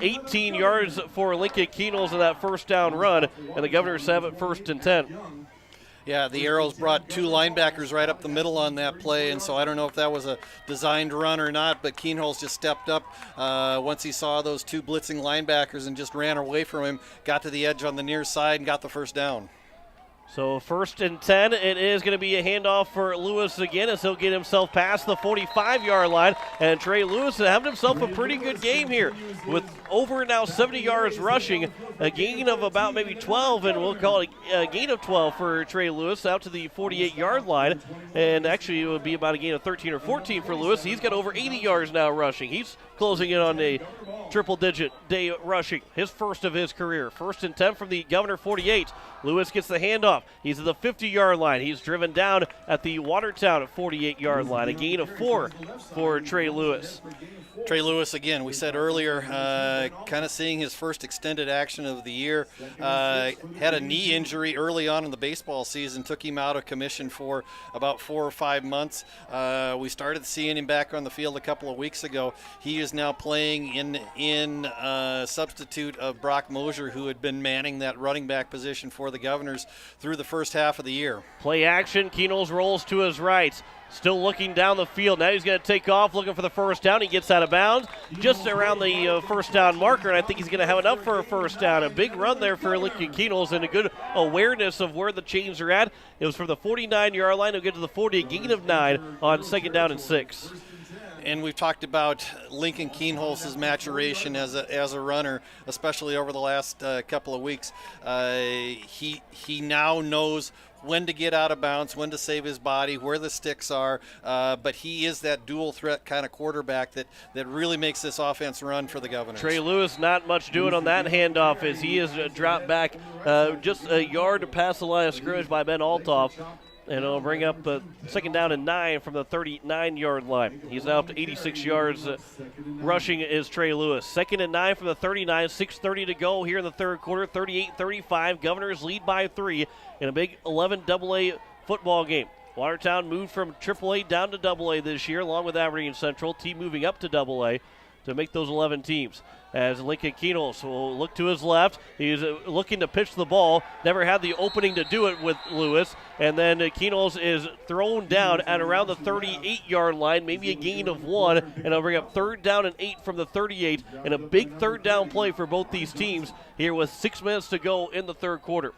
18 yards for Lincoln Keno's in that first down run, and the Governors have it 1st and 10. Yeah, the Arrows brought 2 linebackers right up the middle on that play, and so I don't know if that was a designed run or not, but Keenholz just stepped up once he saw those 2 blitzing linebackers and just ran away from him, got to the edge on the near side, and got the first down. So 1st and 10, it is going to be a handoff for Lewis again as he'll get himself past the 45-yard line. And Trey Lewis having himself a pretty good game here with over now 70 yards rushing, a gain of about maybe 12, and we'll call it a gain of 12 for Trey Lewis out to the 48-yard line. And actually it would be about a gain of 13 or 14 for Lewis. He's got over 80 yards now rushing. He's closing in on a triple-digit day rushing, his first of his career. 1st and 10 from the Governor 48. Lewis gets the handoff. He's at the 50-yard line. He's driven down at the Watertown 48-yard line. A gain of 4 for Trey Lewis. Trey Lewis, again, we said earlier, kind of seeing his first extended action of the year. Had a knee injury early on in the baseball season, took him out of commission for about 4 or 5 months. We started seeing him back on the field a couple of weeks ago. He is now playing in substitute of Brock Mosier, who had been manning that running back position for the Governors through the first half of the year. Play action. Keenholz rolls to his right. Still looking down the field. Now he's going to take off, looking for the first down. He gets out of bounds just around the first down marker, and I think he's going to have enough for a first down. A big run there for Lincoln Keenholz and a good awareness of where the chains are at. It was from the 49-yard line. He'll get to the 40, a gain of 9 on 2nd down and 6. And we've talked about Lincoln Kienholz's maturation as a runner, especially over the last couple of weeks. He now knows when to get out of bounds, when to save his body, where the sticks are, but he is that dual threat kind of quarterback that really makes this offense run for the Governors. Trey Lewis not much doing on that handoff as he is dropped back just a yard to pass the line of scrimmage by Ben Altoff. And it'll bring up second down and 9 from the 39-yard line. He's now up to 86 yards rushing is Trey Lewis. Second and 9 from the 39, 6:30 to go here in the third quarter, 38-35. Governors lead by 3 in a big 11 AA football game. Watertown moved from AAA down to AA this year, along with Aberdeen Central, team moving up to AA to make those 11 teams. As Lincoln Kienholz will look to his left. He's looking to pitch the ball. Never had the opening to do it with Lewis. And then Kienholz is thrown down at around the 38-yard line, maybe a gain of 1. And it'll bring up third down and 8 from the 38. And a big third down play for both these teams here with 6 minutes to go in the third quarter.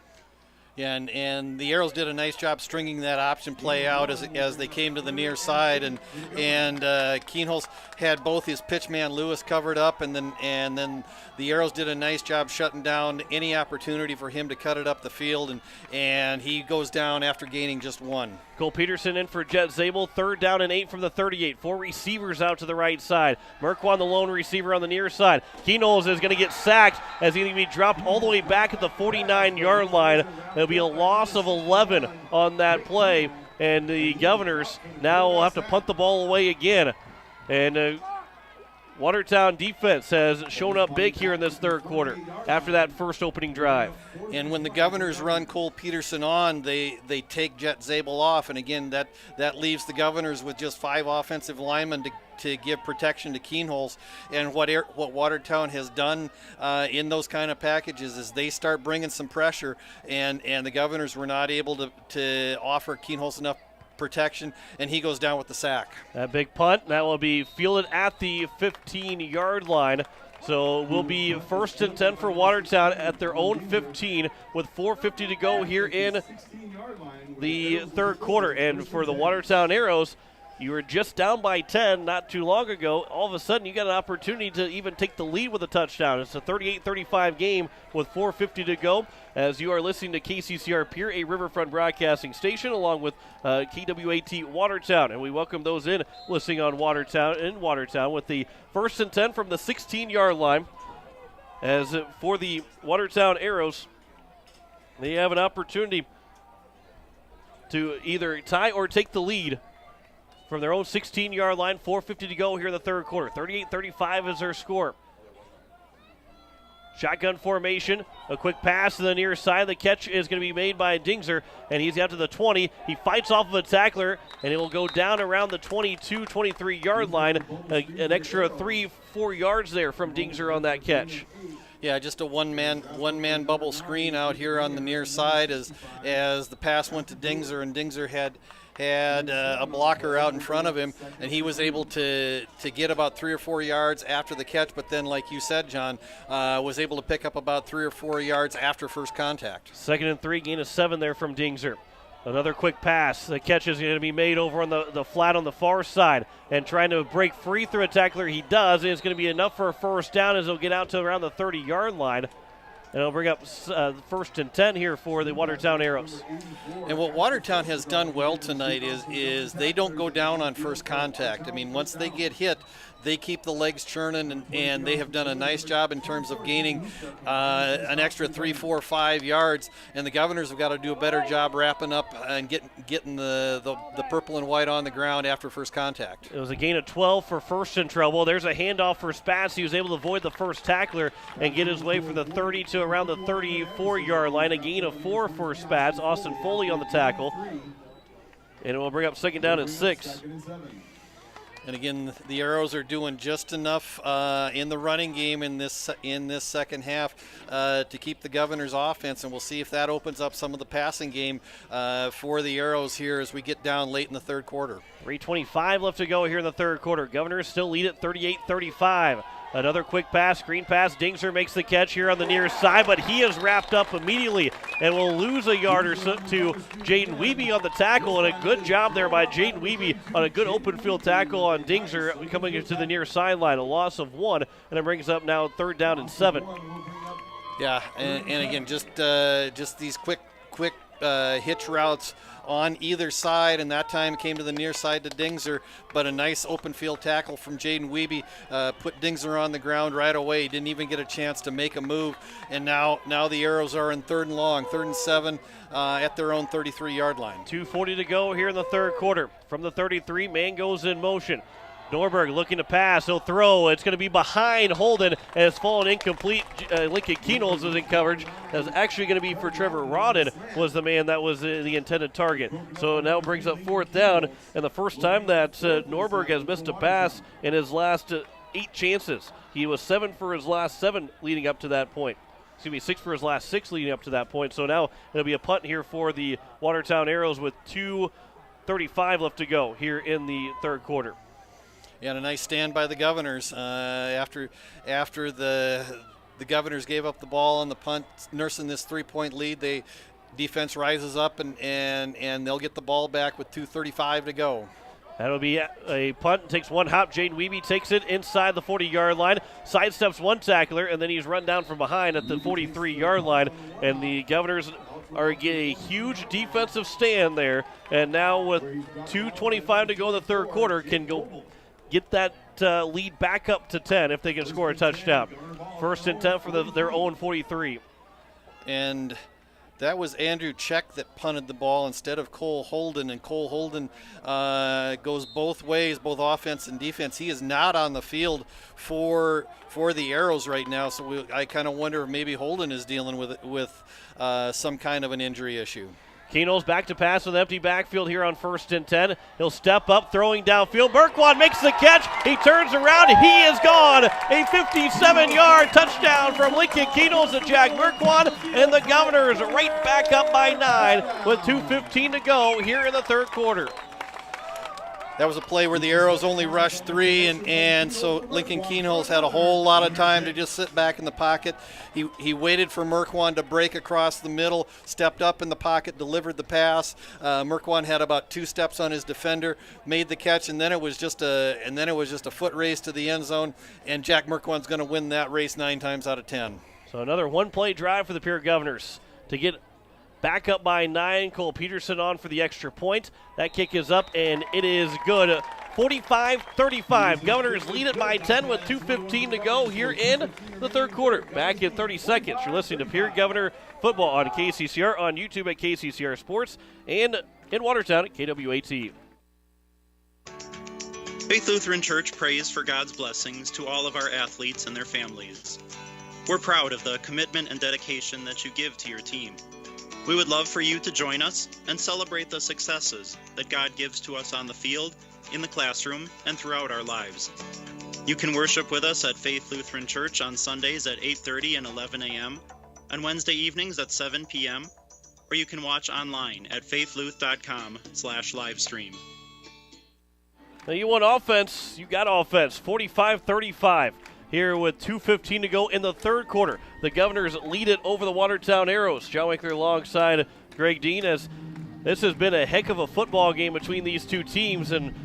Yeah, and the Arrows did a nice job stringing that option play out as they came to the near side, and Kienholz had both his pitchman Lewis covered up, and then the Arrows did a nice job shutting down any opportunity for him to cut it up the field, and he goes down after gaining just 1. Cole Peterson in for Jet Zabel. Third down and 8 from the 38. 4 receivers out to the right side. Merkwan, the lone receiver on the near side. Kienholz is going to get sacked as he's going to be dropped all the way back at the 49-yard line. There'll be a loss of 11 on that play, and the Governors now will have to punt the ball away again. And Watertown defense has shown up big here in this third quarter after that first opening drive. And when the Governors run Cole Peterson on, they take Jet Zabel off, and again that leaves the Governors with just 5 offensive linemen to give protection to Kienholz. And what Watertown has done in those kind of packages is they start bringing some pressure, and the Governors were not able to offer Kienholz enough protection, and he goes down with the sack. That big punt, that will be fielded at the 15-yard line. So it will be first and 10 for Watertown at their own 15 with 4:50 to go here in the third quarter. And for the Watertown Arrows, you were just down by 10 not too long ago. All of a sudden, you got an opportunity to even take the lead with a touchdown. It's a 38-35 game with 4:50 to go. As you are listening to KCCR Pierre, a Riverfront broadcasting station, along with KWAT Watertown. And we welcome those in listening on Watertown with the first and 10 from the 16-yard line. As for the Watertown Arrows, they have an opportunity to either tie or take the lead from their own 16-yard line. 4:50 to go here in the third quarter. 38-35 is their score. Shotgun formation, a quick pass to the near side. The catch is going to be made by Dingzer, and he's out to the 20. He fights off of a tackler, and it will go down around the 22, 23-yard line. An extra 3-4 yards there from Dingzer on that catch. Yeah, just a one-man bubble screen out here on the near side as the pass went to Dingzer, and Dingzer had a blocker out in front of him, and he was able to get about 3 or 4 yards after the catch, but then, like you said, John, was able to pick up about 3 or 4 yards after first contact. Second and 3, gain of 7 there from Dingzer. Another quick pass. The catch is going to be made over on the flat on the far side, and trying to break free through a tackler. He does, and it's going to be enough for a first down as he'll get out to around the 30-yard line. And it'll bring up first and 10 here for the Watertown Arrows. And what Watertown has done well tonight is they don't go down on first contact. I mean, once they get hit, they keep the legs churning, and they have done a nice job in terms of gaining an extra 3, 4, 5 yards. And the Governors have got to do a better job wrapping up and getting the purple and white on the ground after first contact. It was a gain of 12 for first in trouble. There's a handoff for Spatz. He was able to avoid the first tackler and get his way from the 30 to around the 34-yard line. A gain of 4 for Spatz. Austin Foley on the tackle. And it will bring up second down and 6. And again, the Arrows are doing just enough in the running game in this second half to keep the Governors' offense, and we'll see if that opens up some of the passing game for the Arrows here as we get down late in the third quarter. 3:25 left to go here in the third quarter. Governors still lead at 38-35. Another quick pass, screen pass. Dingser makes the catch here on the near side, but he is wrapped up immediately and will lose a yard or so to Jaden Wiebe on the tackle, and a good job there by Jaden Wiebe on a good open field tackle on Dingser coming into the near sideline. A loss of 1, and it brings up now 3rd down and 7. Yeah, and again, just these quick hitch routes on either side, and that time came to the near side to Dingser, but a nice open field tackle from Jaden Wiebe put Dingser on the ground right away. He didn't even get a chance to make a move, and now the Arrows are in 3rd and long, 3rd and 7 at their own 33-yard line. 2:40 to go here in the 3rd quarter. From the 33, man goes in motion. Norberg looking to pass. He'll throw. It's going to be behind Holden, and it's fallen incomplete. Lincoln Keenholz is in coverage. That's actually going to be for Trevor Rodden, was the man that was the intended target. So now it brings up 4th down, and the first time that Norberg has missed a pass in his last 8 chances. He was 7 for his last 7 leading up to that point. 6 for his last 6 leading up to that point. So now it'll be a punt here for the Watertown Arrows with 2:35 left to go here in the 3rd quarter. Yeah, and a nice stand by the Governors after the Governors gave up the ball on the punt, nursing this 3-point lead. The defense rises up and they'll get the ball back with 2:35 to go. That'll be a punt. Takes one hop. Jaden Wiebe takes it inside the 40-yard line, sidesteps one tackler, and then he's run down from behind at the 43-yard line. And the Governors are getting a huge defensive stand there. And now with 2:25 to go in the 3rd quarter, can go get that lead back up to 10 if they can score a touchdown. 1st and 10 for their own 43. And that was Andrew Check that punted the ball instead of Cole Holden, and Cole Holden goes both ways, both offense and defense. He is not on the field for the Arrows right now, so I kind of wonder if maybe Holden is dealing with some kind of an injury issue. Keenholz back to pass with empty backfield here on 1st and 10. He'll step up, throwing downfield. Merkwan makes the catch. He turns around. He is gone. A 57-yard touchdown from Lincoln Keenholz to Jack Merkwan, and the Governors right back up by 9 with 2:15 to go here in the 3rd quarter. That was a play where the Arrows only rushed 3, and so Lincoln Keenholz had a whole lot of time to just sit back in the pocket. He waited for Merkwan to break across the middle, stepped up in the pocket, delivered the pass. Merkwan had about 2 steps on his defender, made the catch, and then it was just a foot race to the end zone, and Jack Merkwan's going to win that race 9 times out of 10. So another one-play drive for the Pierre Governors to get back up by 9. Cole Peterson on for the extra point. That kick is up, and it is good. 45-35. Governors lead it by 10 with 2:15 to go here in the 3rd quarter. Back in 30 seconds. You're listening to Pierre Governor Football on KCCR, on YouTube at KCCR Sports, and in Watertown at KWAT. Faith Lutheran Church prays for God's blessings to all of our athletes and their families. We're proud of the commitment and dedication that you give to your team. We would love for you to join us and celebrate the successes that God gives to us on the field, in the classroom, and throughout our lives. You can worship with us at Faith Lutheran Church on Sundays at 8:30 and 11 a.m., on Wednesday evenings at 7 p.m., or you can watch online at faithluth.com/livestream. Now you want offense, you got offense. 45-35. Here with 2:15 to go in the 3rd quarter. The Governors lead it over the Watertown Arrows. John Winkler alongside Greg Dean, as this has been a heck of a football game between these two teams. And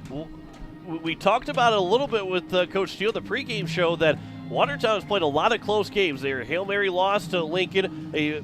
we talked about it a little bit with Coach Steele, the pregame show, that Watertown has played a lot of close games. Their Hail Mary loss to Lincoln, a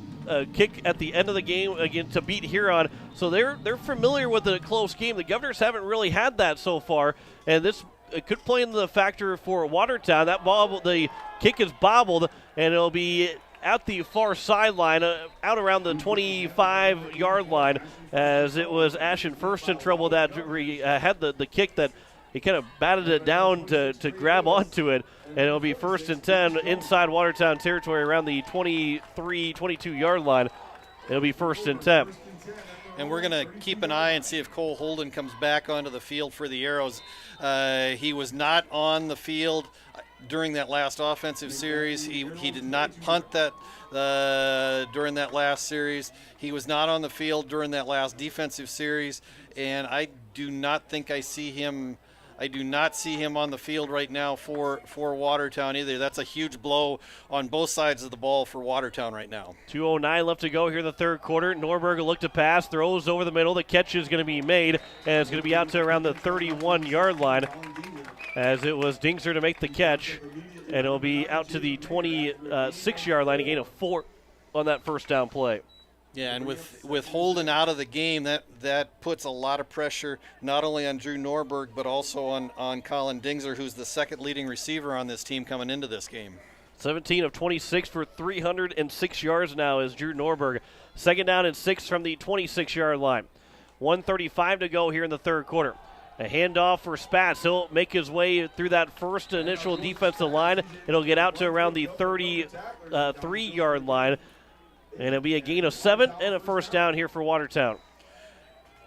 kick at the end of the game again to beat Huron. So they're familiar with a close game. The Governors haven't really had that so far, and this it could play in the factor for Watertown. That the kick is bobbled, and it'll be at the far sideline, out around the 25-yard line, as it was Ashen first in trouble that had the kick that he kind of batted it down to grab onto it, and it'll be 1st and 10 inside Watertown territory around the 23, 22-yard line. It'll be 1st and 10. And we're going to keep an eye and see if Cole Holden comes back onto the field for the Arrows. He was not on the field during that last offensive series. He did not punt that during that last series. He was not on the field during that last defensive series. And I do not think I see him I do not see him on the field right now for Watertown either. That's a huge blow on both sides of the ball for Watertown right now. 2:09 left to go here in the third quarter. Norberg will look to pass, throws over the middle. The catch is going to be made, and it's going to be out to around the 31-yard line as it was Dingser to make the catch, and it'll be out to the 26-yard line, a gain of 4 on that first down play. Yeah, and with Holden out of the game, that puts a lot of pressure not only on Drew Norberg but also on Colin Dingser, who's the second leading receiver on this team coming into this game. 17 of 26 for 306 yards now is Drew Norberg. Second down and 6 from the 26-yard line. 1:35 to go here in the third quarter. A handoff for Spatz. He'll make his way through that first initial defensive line. It'll get out to around the 33-yard line. And it'll be a gain of 7 and a first down here for Watertown.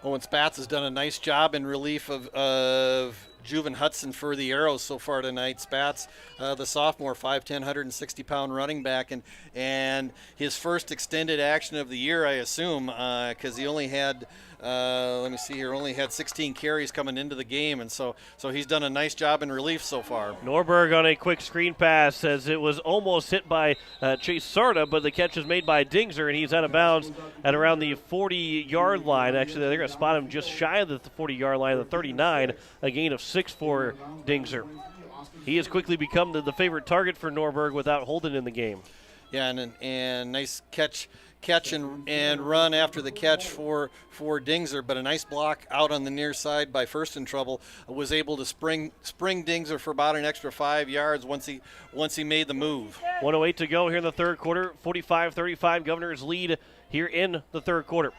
Owen Spatz has done a nice job in relief of Juven Hudson for the Arrows so far tonight. Spatz, the sophomore, 5'10", 160-pound running back, and his first extended action of the year, I assume, because he only had, only had 16 carries coming into the game, and so he's done a nice job in relief so far. Norberg on a quick screen pass as it was almost hit by Chase Sarda, but the catch is made by Dingser, and he's out of bounds at around the 40-yard line. Actually, they're going to spot him just shy of the 40-yard line, the 39, a gain of 6 for Dingser. He has quickly become the favorite target for Norberg without Holden in the game. Yeah, and nice catch and run after the catch for Dingser, but a nice block out on the near side by First in Trouble. Was able to spring Dingser for about an extra 5 yards once he made the move. 1:08 to go here in the third quarter. 45-35 Governors lead here in the third quarter.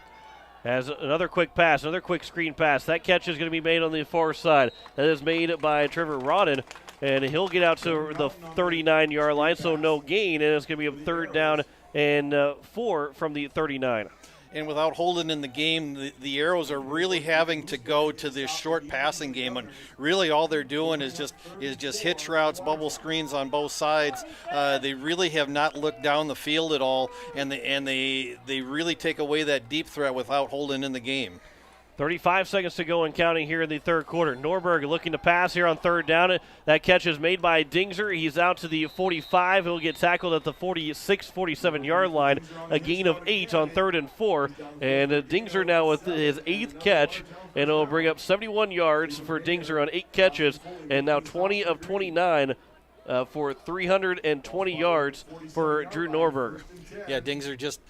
As another quick pass, another quick screen pass. That catch is going to be made on the far side. That is made by Trevor Rodden, and he'll get out to the 39-yard line, so no gain, and it's going to be a third down and 4 from the 39. And without Holden in the game, the Arrows are really having to go to this short passing game, and really all they're doing is just hitch routes, bubble screens on both sides. They really have not looked down the field at all, and they really take away that deep threat without Holden in the game. 35 seconds to go and counting here in the third quarter. Norberg looking to pass here on third down. That catch is made by Dingser. He's out to the 45. He'll get tackled at the 46, 47-yard line. A gain of 8 on 3rd and 4. And Dingser now with his 8th catch. And it'll bring up 71 yards for Dingser on 8 catches. And now 20 of 29 for 320 yards for Drew Norberg. Yeah, Dingser just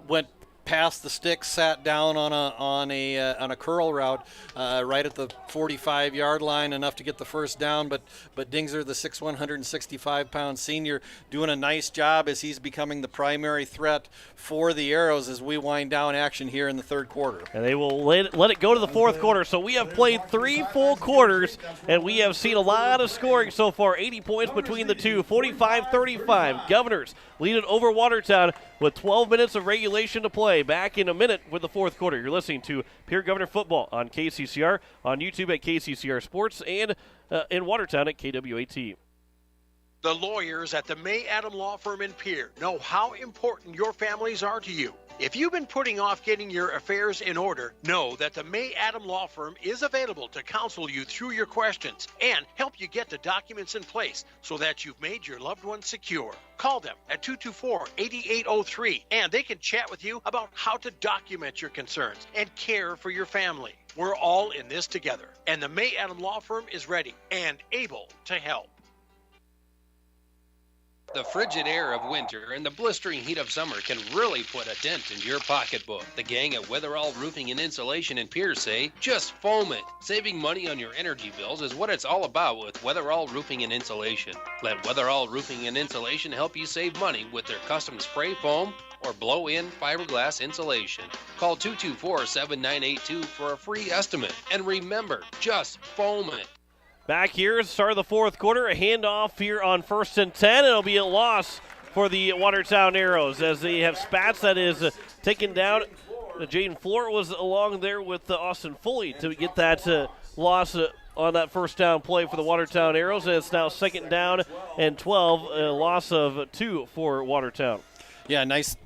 went past the stick, sat down on a curl route right at the 45-yard line, enough to get the first down. But Dingser, the 6'1", 165-pound senior, doing a nice job as he's becoming the primary threat for the Arrows as we wind down action here in the third quarter. And they will let it go to the fourth quarter. So we have played 3 full quarters, and we have seen a lot of scoring so far. 80 points between the two, 45-35. Governors lead it over Watertown with 12 minutes of regulation to play. Back in a minute with the fourth quarter. You're listening to Pierre Governor Football on KCCR, on YouTube at KCCR Sports, and in Watertown at KWAT. The lawyers at the May Adam Law Firm in Pierre know how important your families are to you. If you've been putting off getting your affairs in order, know that the May Adam Law Firm is available to counsel you through your questions and help you get the documents in place so that you've made your loved ones secure. Call them at 224-8803 and they can chat with you about how to document your concerns and care for your family. We're all in this together, and the May Adam Law Firm is ready and able to help. The frigid air of winter and the blistering heat of summer can really put a dent in your pocketbook. The gang at Weatherall Roofing and Insulation in Pierre say, just foam it. Saving money on your energy bills is what it's all about with Weatherall Roofing and Insulation. Let Weatherall Roofing and Insulation help you save money with their custom spray foam or blow-in fiberglass insulation. Call 224-7982 for a free estimate. And remember, just foam it. Back here, start of the fourth quarter, a handoff here on 1st and 10. It'll be a loss for the Watertown Arrows as they have Spatz that is taken down. Jaden Floor was along there with Austin Foley to get that loss on that first down play for the Watertown Arrows. And it's now 2nd down and 12, a loss of 2 for Watertown. Yeah, nice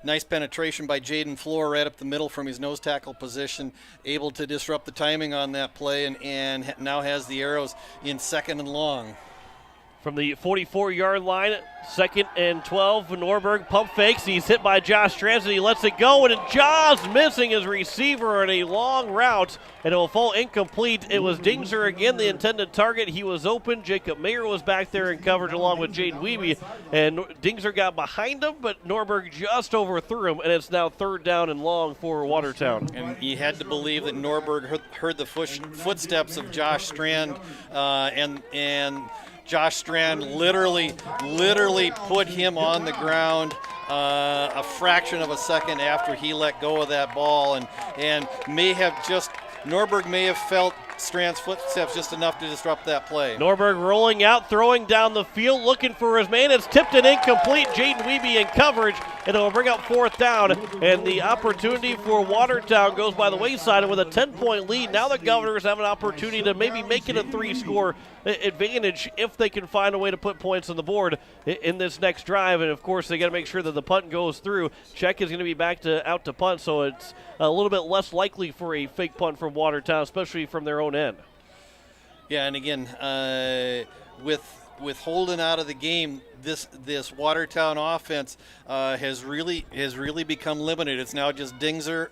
nice penetration by Jaden Floor right up the middle from his nose tackle position, able to disrupt the timing on that play, and now has the Arrows in 2nd and long. From the 44-yard line, 2nd and 12, Norberg pump fakes. He's hit by Josh Stranson. He lets it go, and Jaws missing his receiver in a long route, and it will fall incomplete. It was Dingser again, the intended target. He was open. Jacob Mayer was back there in coverage along with Jaden Wiebe, and Dingser got behind him, but Norberg just overthrew him, and it's now 3rd down and long for Watertown. And you had to believe that Norberg heard the footsteps of Josh Strand, and Josh Strand literally put him on the ground a fraction of a second after he let go of that ball, and Norberg may have felt Strand's footsteps just enough to disrupt that play. Norberg rolling out, throwing down the field, looking for his man. It's tipped and incomplete. Jaden Wiebe in coverage, and it'll bring up 4th down. And the opportunity for Watertown goes by the wayside. And with a 10-point lead, now the Governors have an opportunity to maybe make it a 3-score advantage if they can find a way to put points on the board in this next drive. And, of course, they got to make sure that the punt goes through. Check is going to be out to punt, so it's a little bit less likely for a fake punt from Watertown, especially from their own end. Yeah, and again, with Holden out of the game, this Watertown offense has really become limited. It's now just Dingser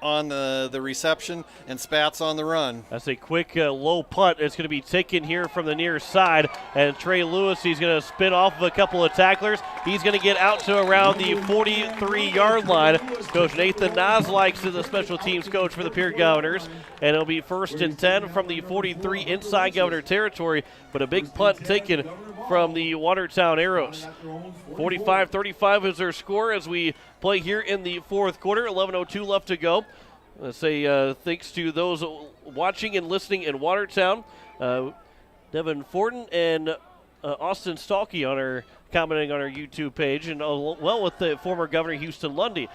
on the reception and Spats on the run. That's a quick low punt. It's going to be taken here from the near side, and Trey Lewis, he's going to spin off of a couple of tacklers. He's going to get out to around the 43-yard line. Coach Nathan Noslikes is the special teams coach for the Pierre Governors, and it'll be 1st and 10 from the 43 inside Governor territory, but a big punt taken from the Watertown Arrows. 45-35 is their score as we play here in the 4th quarter. 11:02 left to go. Let's say thanks to those watching and listening in Watertown. Devin Fortin and Austin Stalkey commenting on our YouTube page, and well with the former Governor Houston Lundy.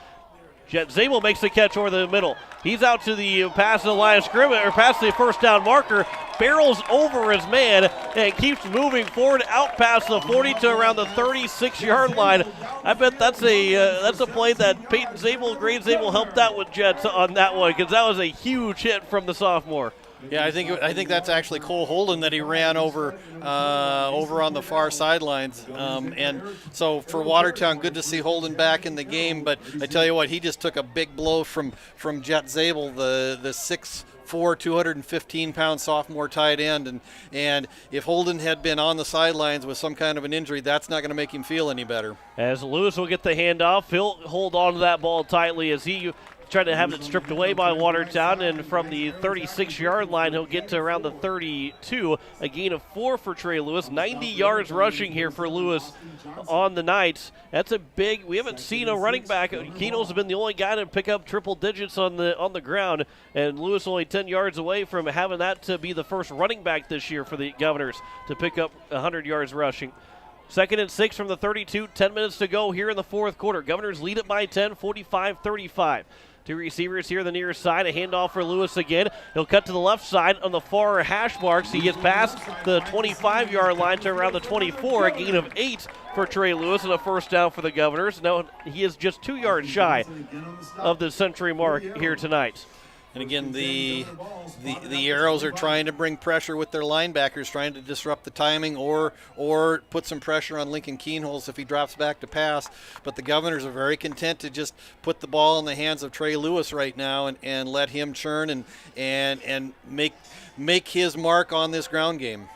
Jet Zabel makes the catch over the middle. He's out to the past the line of scrimmage, or past the 1st down marker, barrels over his man, and keeps moving forward out past the 40 to around the 36-yard line. I bet that's a play that Peyton Zabel, Grade Zabel helped out with Jets on that one, because that was a huge hit from the sophomore. Yeah, I think that's actually Cole Holden that he ran over on the far sidelines, and so for Watertown, good to see Holden back in the game. But I tell you what, he just took a big blow from Jet Zabel, the 6'4", 215-pound sophomore tight end, and if Holden had been on the sidelines with some kind of an injury, that's not going to make him feel any better. As Lewis will get the handoff, he'll hold on to that ball tightly as he tried to have it stripped away by Watertown, and from the 36-yard line, he'll get to around the 32. A gain of 4 for Trey Lewis. 90 yards rushing here for Lewis on the night. That's a big. We haven't seen a running back. Keno's been the only guy to pick up triple digits on the ground, and Lewis only 10 yards away from having that to be the first running back this year for the Governors to pick up 100 yards rushing. 2nd and 6 from the 32. 10 minutes to go here in the 4th quarter. Governors lead it by 10, 45-35. 2 receivers here on the near side. A handoff for Lewis again. He'll cut to the left side on the far hash marks. He gets past the 25-yard line to around the 24. A gain of 8 for Trey Lewis and a 1st down for the Governors. Now he is just 2 yards shy of the century mark here tonight. And again, the Arrows are trying to bring pressure with their linebackers, trying to disrupt the timing or put some pressure on Lincoln Keenholz if he drops back to pass. But the Governors are very content to just put the ball in the hands of Trey Lewis right now and let him churn and make his mark on this ground game.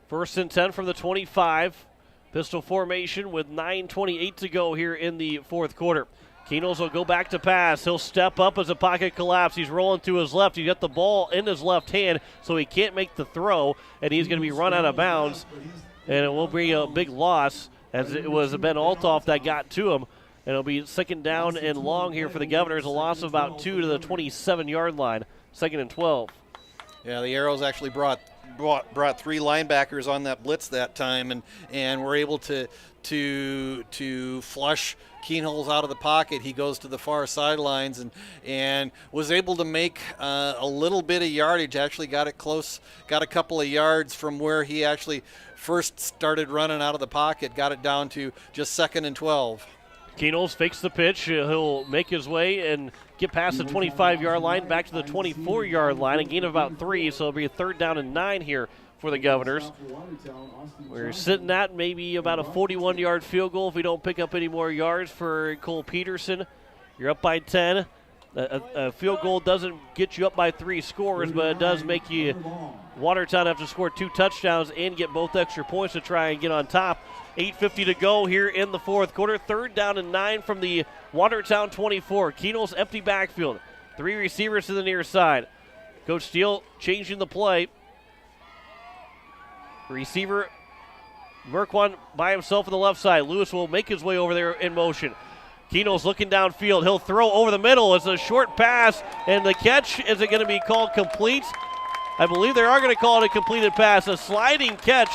1st and 10 from the 25. Pistol formation with 9:28 to go here in the 4th quarter. Keenholz will go back to pass. He'll step up as a pocket collapse. He's rolling to his left. He's got the ball in his left hand, so he can't make the throw, and he's going to be run out of bounds. And it will be a big loss, as it was Ben Altoff that got to him. And it'll be 2nd down and long here for the Governors, a loss of about 2 to the 27-yard line. 2nd and 12. Yeah, the Arrows actually brought 3 linebackers on that blitz that time, and were able to flush Keenholz out of the pocket. He goes to the far sidelines and was able to make a little bit of yardage. Actually got it close, got a couple of yards from where he actually first started running out of the pocket. Got it down to just 2nd and 12. Keenels fakes the pitch. He'll make his way and get past the 25-yard line, back to the 24-yard line, a gain of about 3, so it'll be a 3rd down and 9 here for the Governors. We're sitting at maybe about a 41-yard field goal if we don't pick up any more yards for Cole Peterson. You're up by 10. A field goal doesn't get you up by 3 scores, but it does make you Watertown have to score 2 touchdowns and get both extra points to try and get on top. 8:50 to go here in the 4th quarter. 3rd down and 9 from the Watertown 24. Keenel's empty backfield. 3 receivers to the near side. Coach Steele changing the play. Receiver Merquan by himself on the left side. Lewis will make his way over there in motion. Keenel's looking downfield. He'll throw over the middle. It's a short pass, and the catch, is it going to be called complete? I believe they are going to call it a completed pass. A sliding catch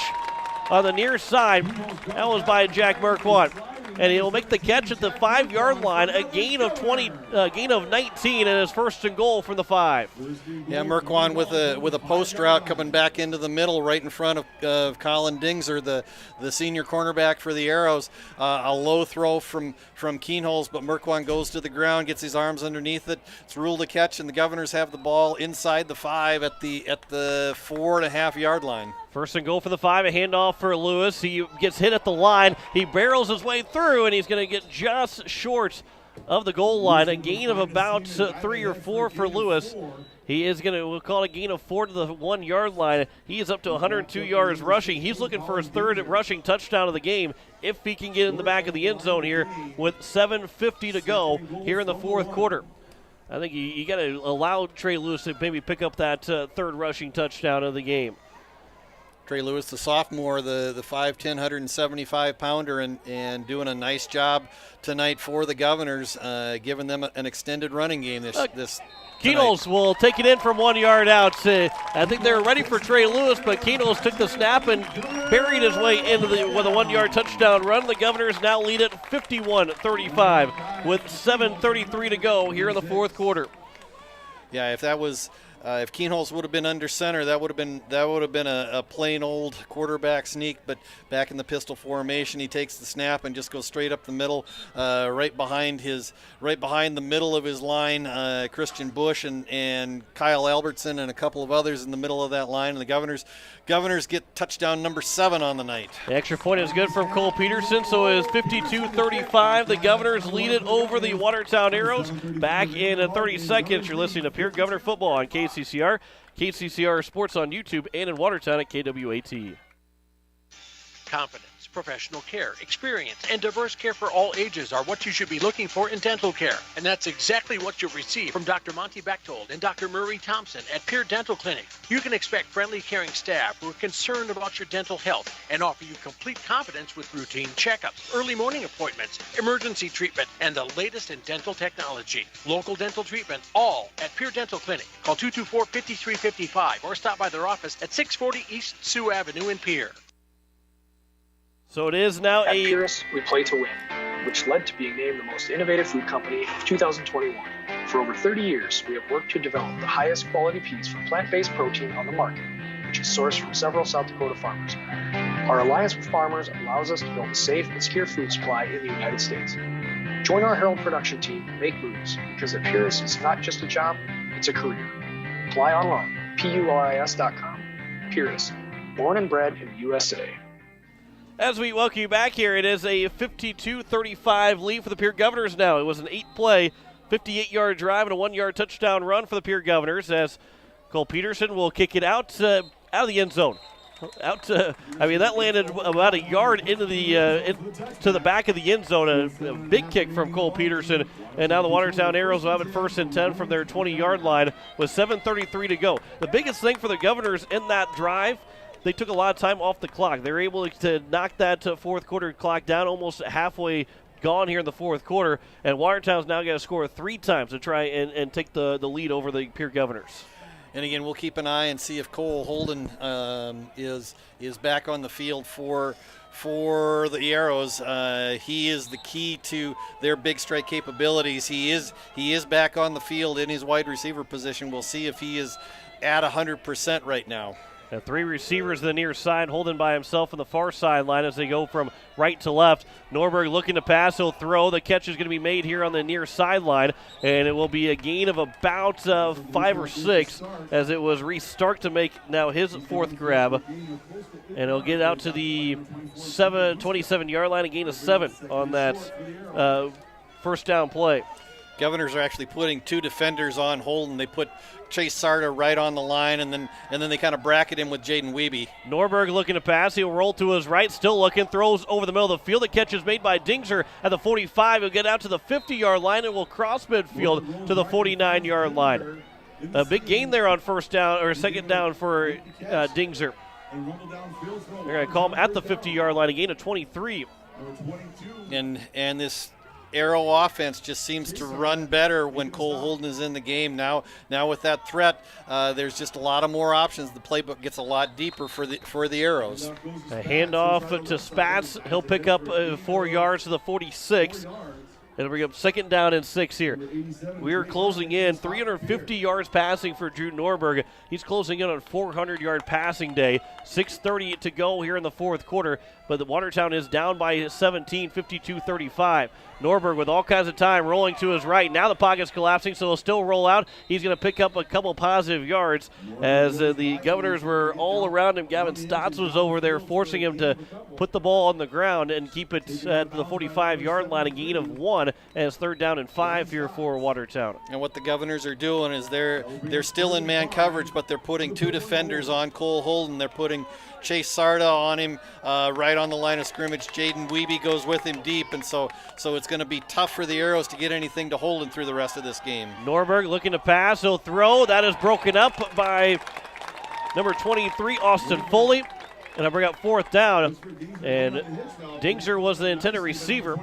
on the near side. That was by Jack Merquan. And he'll make the catch at the 5-yard line, a gain of 19, and his 1st and goal from the 5. Yeah, Merquan with a post route coming back into the middle, right in front of Colin Dingser, the senior cornerback for the Arrows. A low throw from Keenholz, but Merquan goes to the ground, gets his arms underneath it. It's ruled a catch, and the Governors have the ball inside the 5 at the 4.5-yard line. 1st and goal for the 5, a handoff for Lewis. He gets hit at the line. He barrels his way through, and he's going to get just short of the goal line. A gain of about 3 or 4 for Lewis. He is going to, we'll call it a gain of 4 to the 1-yard line. He is up to 102 yards rushing. He's looking for his 3rd rushing touchdown of the game if he can get in the back of the end zone here with 7:50 to go here in the 4th quarter. I think you got to allow Trey Lewis to maybe pick up that 3rd rushing touchdown of the game. Trey Lewis, the sophomore, the 5'10", 175-pounder, and doing a nice job tonight for the Governors, giving them an extended running game this Keenels will take it in from 1 yard out. I think they were ready for Trey Lewis, but Keenels took the snap and buried his way into with a 1-yard touchdown run. The Governors now lead it 51-35 with 7:33 to go here in the 4th quarter. Yeah, if that was if Keenholz would have been under center, that would have been a plain old quarterback sneak. But back in the pistol formation, he takes the snap and just goes straight up the middle, right behind the middle of his line. Christian Bush and Kyle Albertson and a couple of others in the middle of that line. And the Governors get touchdown number 7 on the night. The extra point is good from Cole Peterson, so it is 52-35. The Governors lead it over the Watertown Arrows. Back in 30 seconds, you're listening to Pierre Governor Football on KCCR, KCCR Sports on YouTube, and in Watertown at KWAT. Confidence, professional care, experience, and diverse care for all ages are what you should be looking for in dental care. And that's exactly what you'll receive from Dr. Monty Bechtold and Dr. Murray Thompson at Pierre Dental Clinic. You can expect friendly, caring staff who are concerned about your dental health and offer you complete confidence with routine checkups, early morning appointments, emergency treatment, and the latest in dental technology. Local dental treatment, all at Pierre Dental Clinic. Call 224-5355 or stop by their office at 640 East Sioux Avenue in Pierre. So it is now At Pierce, we play to win, which led to being named the most innovative food company of 2021. For over 30 years, we have worked to develop the highest quality piece for plant-based protein on the market, which is sourced from several South Dakota farmers. Our alliance with farmers allows us to build a safe and secure food supply in the United States. Join our Herald production team and make moves, because at Pierce, it's not just a job, it's a career. Apply online, PURIS.com. Pierce, born and bred in the USA. As we welcome you back here, it is a 52-35 lead for the Pierre Governors now. It was an 8-play, 58-yard drive and a 1-yard touchdown run for the Pierre Governors as Cole Peterson will kick it out of the end zone. That landed about a yard into to the back of the end zone. A big kick from Cole Peterson. And now the Watertown Arrows will have it 1st and 10 from their 20-yard line with 7:33 to go. The biggest thing for the Governors in that drive, they took a lot of time off the clock. They were able to knock that 4th quarter clock down, almost halfway gone here in the 4th quarter. And Watertown's now got to score 3 times to try and take the lead over the Pierre Governors. And again, we'll keep an eye and see if Cole Holden is back on the field for the Arrows. He is the key to their big strike capabilities. He is back on the field in his wide receiver position. We'll see if he is at 100% right now. And 3 receivers to the near side, Holden by himself on the far sideline as they go from right to left. Norberg looking to pass, he'll throw. The catch is going to be made here on the near sideline, and it will be a gain of about 5 or 6 as it was Reese Stark to make now his 4th grab. And he'll get out to the 27-yard line, a gain of 7 on that first down play. Governors are actually putting 2 defenders on Holden. They put Chase Sarda right on the line, and then they kind of bracket him with Jaden Wiebe. Norberg looking to pass. He'll roll to his right, still looking, throws over the middle of the field. The catch is made by Dingser at the 45. He'll get out to the 50-yard line and will cross midfield to the 49-yard line. A big gain there on second down for Dingser. They're going to call him at the 50-yard line, a gain of 23. And this Arrow offense just seems to run better when Cole Holden is in the game. Now with that threat, there's just a lot of more options. The playbook gets a lot deeper for the Arrows. A handoff to Spatz. He'll pick up 4 yards to the 46. It'll bring up second down and 6 here. We are closing in 350 yards passing for Drew Norberg. He's closing in on 400-yard passing day. 6:30 to go here in the 4th quarter, but the Watertown is down by 17, 52-35. Norberg with all kinds of time, rolling to his right. Now the pocket's collapsing, so he'll still roll out. He's going to pick up a couple positive yards as the Governors were all around him. Gavin Stotts was over there forcing him to put the ball on the ground and keep it at the 45-yard line, a gain of 1, and it's 3rd down and 5 here for Watertown. And what the Governors are doing is they're still in man coverage, but they're putting 2 defenders on Cole Holden. They're putting Chase Sarda on him right on the line of scrimmage. Jaden Wiebe goes with him deep, and so it's going to be tough for the Arrows to get anything to Holden through the rest of this game. Norberg looking to pass. He'll throw. That is broken up by number 23, Austin Foley. And I bring up 4th down. And Dingser was the intended receiver.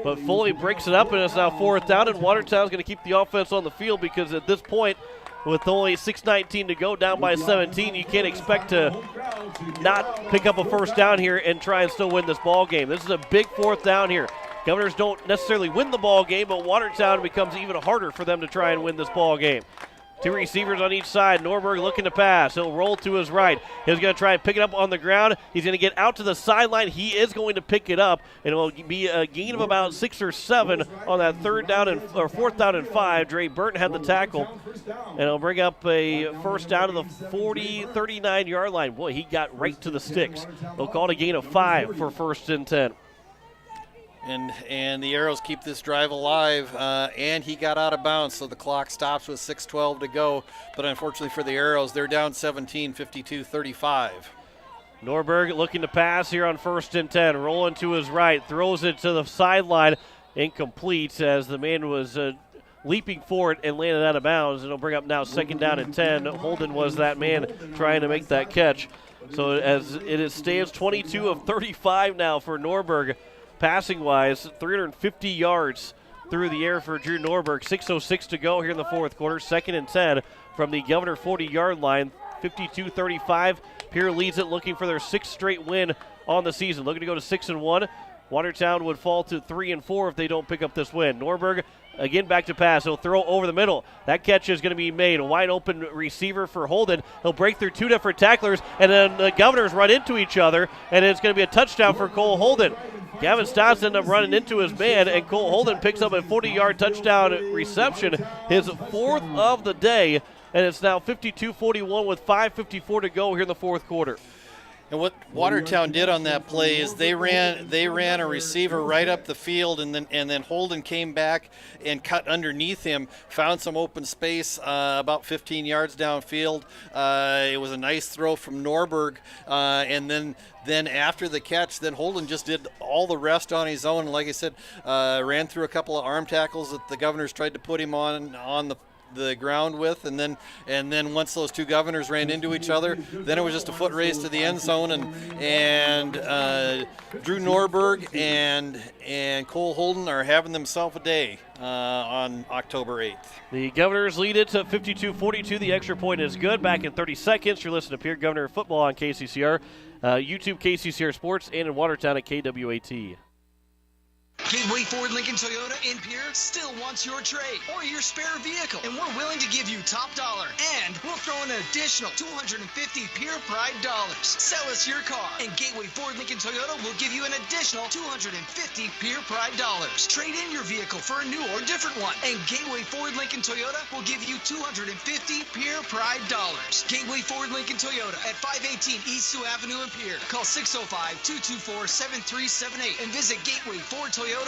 But Foley breaks it up, and it's now 4th down. And Watertown's going to keep the offense on the field because at this point, with only 6:19 to go, down by 17, you can't expect to not pick up a first down here and try and still win this ball game. This is a big 4th down here. Governors don't necessarily win the ball game, but Watertown becomes even harder for them to try and win this ball game. 2 receivers on each side. Norberg looking to pass. He'll roll to his right. He's going to try and pick it up on the ground. He's going to get out to the sideline. He is going to pick it up, and it will be a gain of about 6 or 7 on that 4th down and 5. Dre Burton had the tackle, and it'll bring up a first down to the 39-yard line. Boy, he got right to the sticks. They'll call it a gain of 5 for 1st and 10. And the Arrows keep this drive alive, and he got out of bounds, so the clock stops with 6:12 to go. But unfortunately for the Arrows, they're down 17, 52-35. Norberg looking to pass here on 1st and 10, rolling to his right, throws it to the sideline, incomplete as the man was leaping forward and landed out of bounds. It'll bring up now 2nd down and 10. Holden was that man trying to make that catch. So as it stands 22 of 35 now for Norberg. Passing-wise, 350 yards through the air for Drew Norberg. 6:06 to go here in the 4th quarter. 2nd and 10 from the Governor 40-yard line. 52-35. Pierre leads it, looking for their 6th straight win on the season. Looking to go to 6-1. Watertown would fall to 3-4 if they don't pick up this win. Norberg again back to pass. He'll throw over the middle. That catch is going to be made. A wide open receiver for Holden. He'll break through 2 different tacklers, and then the Governors run into each other, and it's going to be a touchdown for Cole Holden. Gavin Stotts ended up running into his man, and Cole Holden picks up a 40-yard touchdown reception, his 4th of the day, and it's now 52-41 with 5:54 to go here in the 4th quarter. And what Watertown did on that play is they ran a receiver right up the field, and then Holden came back and cut underneath him, found some open space about 15 yards downfield. It was a nice throw from Norberg, and then after the catch, then Holden just did all the rest on his own. And like I said, ran through a couple of arm tackles that the Governors tried to put him on the ground with, and then once those 2 Governors ran into each other, then it was just a foot race to the end zone, and Drew Norberg and Cole Holden are having themselves a day on October 8th. The Governors lead it to 52-42. The extra point is good. Back in 30 seconds, you're listening to Pierre Governor Football on KCCR, YouTube KCCR Sports, and in Watertown at KWAT. Gateway Ford Lincoln Toyota in Pierre still wants your trade or your spare vehicle, and we're willing to give you top dollar, and we'll throw in an additional 250 Pierre Pride dollars. Sell us your car, and Gateway Ford Lincoln Toyota will give you an additional 250 Pierre Pride dollars. Trade in your vehicle for a new or different one, and Gateway Ford Lincoln Toyota will give you 250 Pierre Pride dollars. Gateway Ford Lincoln Toyota at 518 East Sioux Avenue in Pierre. Call 605-224-7378 and visit gatewayfordtoyota.com.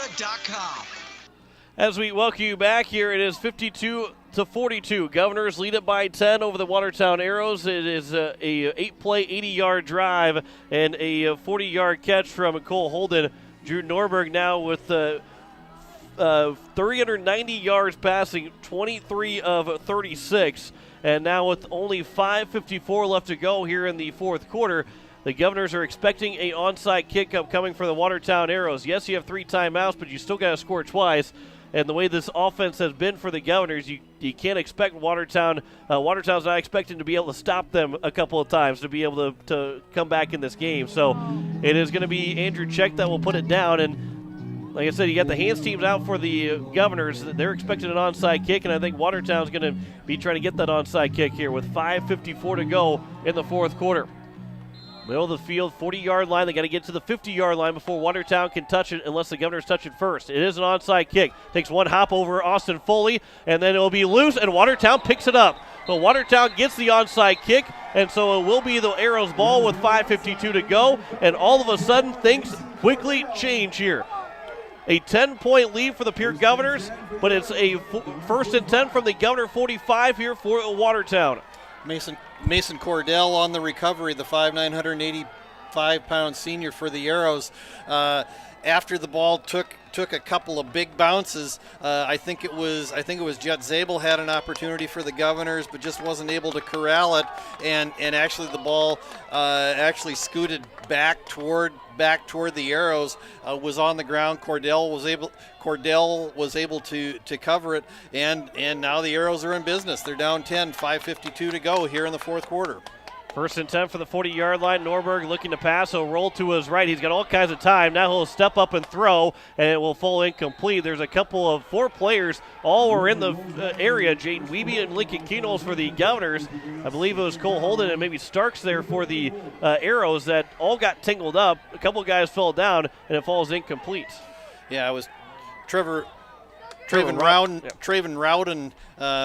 As we welcome you back here, it is 52-42. Governors lead it by 10 over the Watertown Arrows. It is a 8-play, 80-yard drive and a 40-yard catch from Cole Holden. Drew Norberg now with 390 yards passing, 23 of 36. And now with only 5:54 left to go here in the fourth quarter, the Governors are expecting a onside kick coming for the Watertown Arrows. Yes, you have 3 timeouts, but you still got to score twice. And the way this offense has been for the Governors, you can't expect Watertown. Watertown's not expecting to be able to stop them a couple of times to be able to come back in this game. So it is going to be Andrew Check that will put it down. And like I said, you got the hands teams out for the Governors. They're expecting an onside kick, and I think Watertown's going to be trying to get that onside kick here with 5:54 to go in the fourth quarter. Middle of the field, 40-yard line. They got to get to the 50-yard line before Watertown can touch it unless the Governors touch it first. It is an onside kick. Takes one hop over Austin Foley, and then it will be loose, and Watertown picks it up. So Watertown gets the onside kick, and so it will be the Arrows' ball with 5:52 to go, and all of a sudden things quickly change here. A 10-point lead for the Pierre Governors, but it's a first and 10 from the Governor 45 here for Watertown. Mason Cordell on the recovery, the 985-pound senior for the Arrows. After the ball took a couple of big bounces, I think it was Jet Zabel had an opportunity for the Governors, but just wasn't able to corral it, and actually the ball actually scooted back toward the Arrows, was on the ground. Cordell was able to cover it, and now the Arrows are in business. They're down 10, 5:52 to go here in the fourth quarter. First and 10 for the 40-yard line. Norberg looking to pass. He'll roll to his right. He's got all kinds of time. Now he'll step up and throw, and it will fall incomplete. There's a couple of 4 players. All were in the area. Jaden Wiebe and Lincoln Keenels for the Governors. I believe it was Cole Holden and maybe Starks there for the Arrows that all got tangled up. A couple guys fell down, and it falls incomplete. Yeah, it was Traven Rowden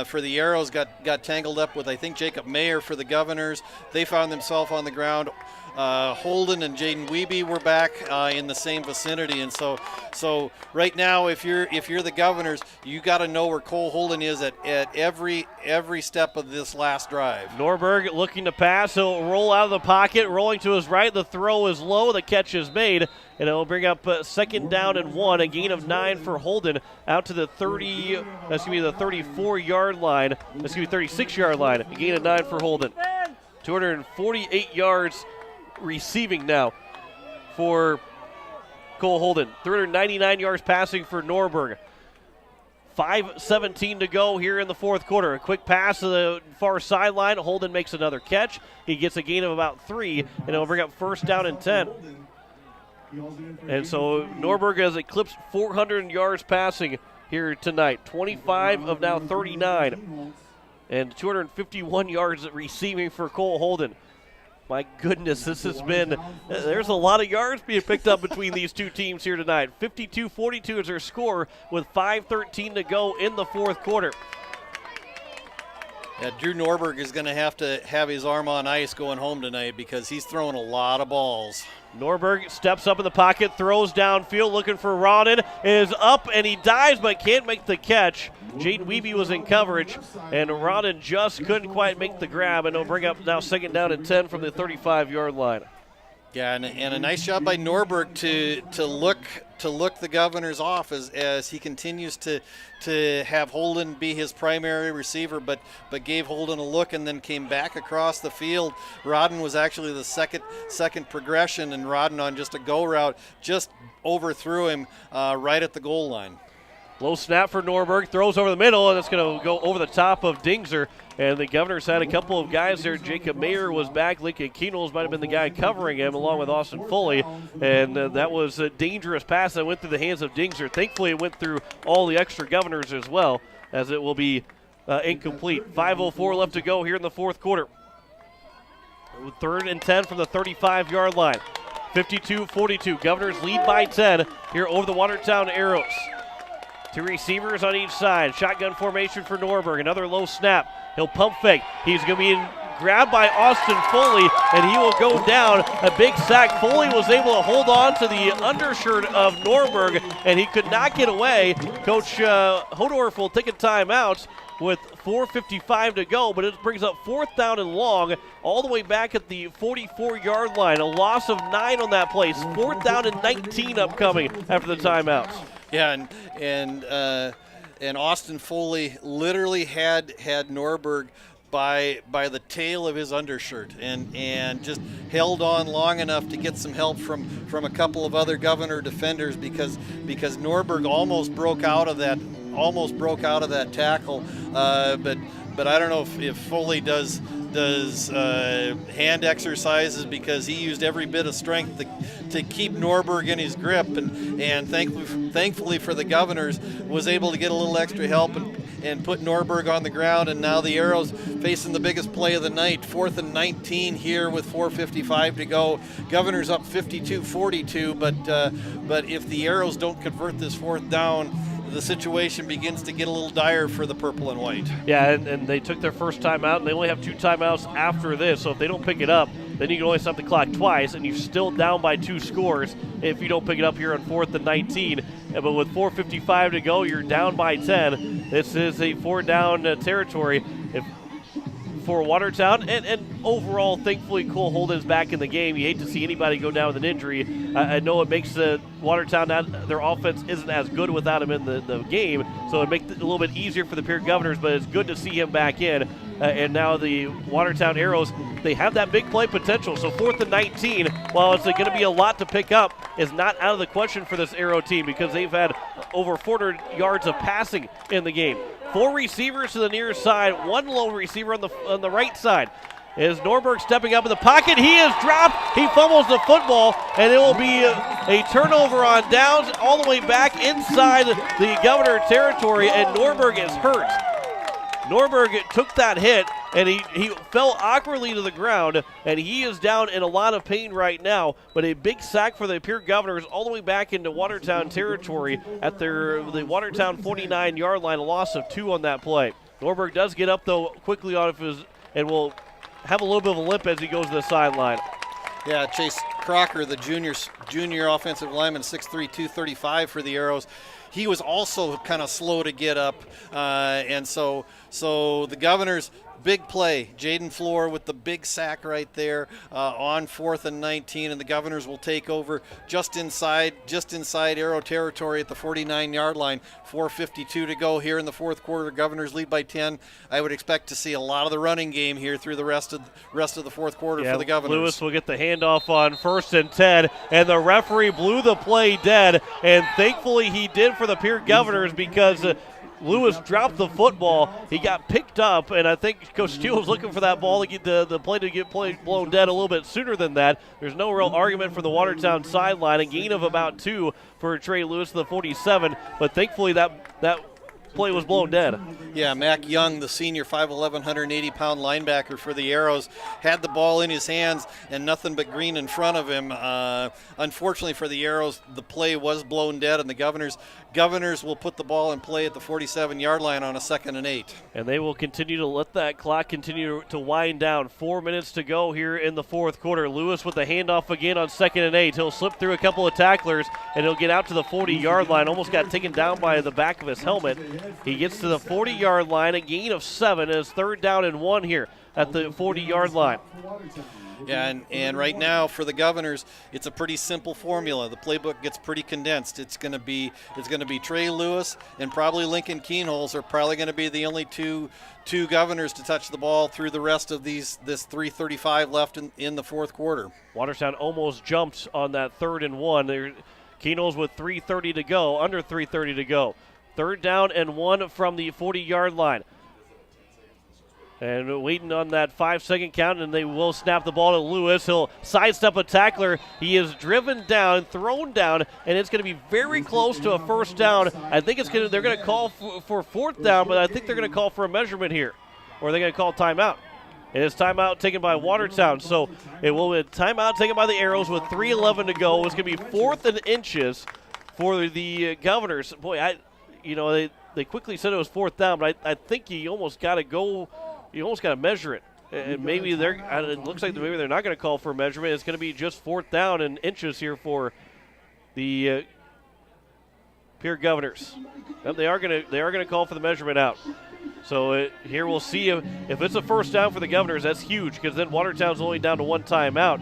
for the Arrows got tangled up with, I think, Jacob Mayer for the Governors. They found themselves on the ground. Holden and Jaden Wiebe were back in the same vicinity, and so right now, if you're the Governors, you got to know where Cole Holden is at every step of this last drive. Norberg looking to pass. He'll roll out of the pocket, rolling to his right. The throw is low. The catch is made, and it will bring up second down and 1. A gain of 9 for Holden out to the 34-yard line. 36-yard line. A gain of 9 for Holden. 248 yards. Receiving now for Cole Holden. 399 yards passing for Norberg. 5:17 to go here in the fourth quarter. A quick pass to the far sideline. Holden makes another catch. He gets a gain of about 3, and it'll bring up first down and 10. And so Norberg has eclipsed 400 yards passing here tonight. 25 of now 39. And 251 yards receiving for Cole Holden. My goodness, this has been, there's a lot of yards being picked up between these two teams here tonight. 52-42 is their score with 5:13 to go in the fourth quarter. Yeah, Drew Norberg is going to have his arm on ice going home tonight because he's throwing a lot of balls. Norberg steps up in the pocket, throws downfield, looking for Rodden. Is up, and he dives, but can't make the catch. Jaden Wiebe was in coverage, and Rodden just couldn't quite make the grab, and it'll bring up now second down and 10 from the 35-yard line. Yeah, and a nice job by Norberg to look the Governors off as he continues to have Holden be his primary receiver, but gave Holden a look and then came back across the field. Rodden was actually the second progression, and Rodden on just a go route just overthrew him right at the goal line. Low snap for Norberg, throws over the middle, and it's going to go over the top of Dingser. And the Governors had a couple of guys there. Jacob Mayer was back. Lincoln Keenels might have been the guy covering him, along with Austin Foley. And that was a dangerous pass that went through the hands of Dingser. Thankfully, it went through all the extra Governors as well, as it will be incomplete. 5:04 left to go here in the fourth quarter. 3rd and 10 from the 35-yard line. 52-42. Governors lead by 10 here over the Watertown Arrows. 2 receivers on each side. Shotgun formation for Norberg. Another low snap. He'll pump fake. He's going to be grabbed by Austin Foley, and he will go down. A big sack. Foley was able to hold on to the undershirt of Norberg, and he could not get away. Coach Hodorf will take a timeout with 4:55 to go, but it brings up 4th down and long all the way back at the 44-yard line. A loss of 9 on that play. 4th down and 19 upcoming after the timeouts. Yeah, and Austin Foley literally had Norberg by the tail of his undershirt and just held on long enough to get some help from a couple of other Governor defenders because Norberg almost broke out of that tackle, but I don't know if Foley does hand exercises because he used every bit of strength to keep Norberg in his grip, and thankfully for the Governors was able to get a little extra help and put Norberg on the ground. And now the Arrows facing the biggest play of the night, 4th and 19 here with 4:55 to go. Governors up 52-42, but if the Arrows don't convert this 4th down, the situation begins to get a little dire for the purple and white. Yeah, and they took their first timeout, and they only have 2 timeouts after this, so if they don't pick it up, then you can only stop the clock twice, and you're still down by 2 scores if you don't pick it up here on 4th and 19. But with 4:55 to go, you're down by 10. This is a 4-down territory for Watertown, and overall, thankfully, Cole Holden's back in the game. You hate to see anybody go down with an injury. I know it makes Watertown, their offense isn't as good without him in the game, so it makes it a little bit easier for the Pierre Governors, but it's good to see him back in. And now the Watertown Arrows, they have that big play potential. So 4th and 19, while it's going to be a lot to pick up, is not out of the question for this Arrow team because they've had over 400 yards of passing in the game. 4 receivers to the near side, 1 lone receiver on the right side. Is Norberg stepping up in the pocket? He is dropped. He fumbles the football, and it will be a turnover on downs all the way back inside the Governor territory, and Norberg is hurt. Norberg took that hit, and he fell awkwardly to the ground, and he is down in a lot of pain right now. But a big sack for the Pierre Governors all the way back into Watertown territory at the Watertown 49-yard line, a loss of 2 on that play. Norberg does get up, though, quickly off and will have a little bit of a limp as he goes to the sideline. Yeah, Chase Crocker, the junior offensive lineman, 6'3", 235 for the Arrows. He was also kind of slow to get up, and so the Governors, big play. Jaden Floor with the big sack right there on 4th and 19, and the Governors will take over just inside Arrow territory at the 49-yard line. 4:52 to go here in the fourth quarter. Governors lead by 10. I would expect to see a lot of the running game here through the rest of the fourth quarter for the Governors. Lewis will get the handoff on 1st and 10, and the referee blew the play dead, and thankfully he did for the Pierre Governors because Lewis dropped the football. He got picked up, and I think Coach Steele was looking for that ball to get the play to get blown dead a little bit sooner than that. There's no real argument from the Watertown sideline. A gain of about 2 for Trey Lewis to the 47, but thankfully that play was blown dead. Yeah, Mac Young, the senior 5'11", 180-pound linebacker for the Arrows, had the ball in his hands and nothing but green in front of him. Unfortunately for the Arrows, the play was blown dead, and the Governors will put the ball in play at the 47-yard line on a 2nd and 8. And they will continue to let that clock continue to wind down. 4 minutes to go here in the fourth quarter. Lewis with the handoff again on 2nd and 8. He'll slip through a couple of tacklers, and he'll get out to the 40-yard line. Almost got taken down by the back of his helmet. He gets to the 40-yard line, a gain of 7, as 3rd down and 1 here at the 40-yard line. Yeah, and right now for the Governors, it's a pretty simple formula. The playbook gets pretty condensed. It's going to be Trey Lewis and probably Lincoln Keenholz are probably going to be the only two Governors to touch the ball through the rest of this 3:35 left in the fourth quarter. Watertown almost jumped on that 3rd and 1. Keenholz with 3:30 to go, under 3:30 to go. 3rd down and 1 from the 40-yard line. And waiting on that 5-second count, and they will snap the ball to Lewis. He'll sidestep a tackler. He is driven down, thrown down, and it's going to be very close to a 1st down. I think they're going to call for 4th down, but I think they're going to call for a measurement here, or they're going to call timeout. It is timeout taken by Watertown, so it will be a timeout taken by the Arrows with 3:11 to go. It's going to be 4th and inches for the Governors. Boy, they quickly said it was 4th down, but I think you almost got to go. You almost got to measure it. And maybe it looks like maybe they're not going to call for a measurement. It's going to be just 4th down and inches here for the Pierre Governors. They are going to call for the measurement out. So here we'll see if it's a 1st down for the Governors. That's huge because then Watertown's only down to 1 timeout.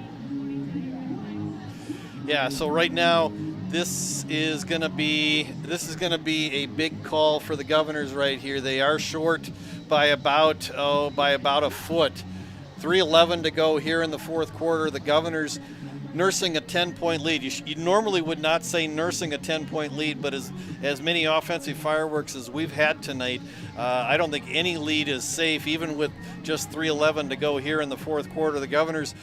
Yeah. So right now, this is going to be a big call for the Governors right here. They are short by about a foot. 3:11 to go here in the 4th quarter. The Governors nursing a 10-point lead. You normally would not say nursing a 10-point lead, but as many offensive fireworks as we've had tonight, I don't think any lead is safe, even with just 3:11 to go here in the 4th quarter. The Governors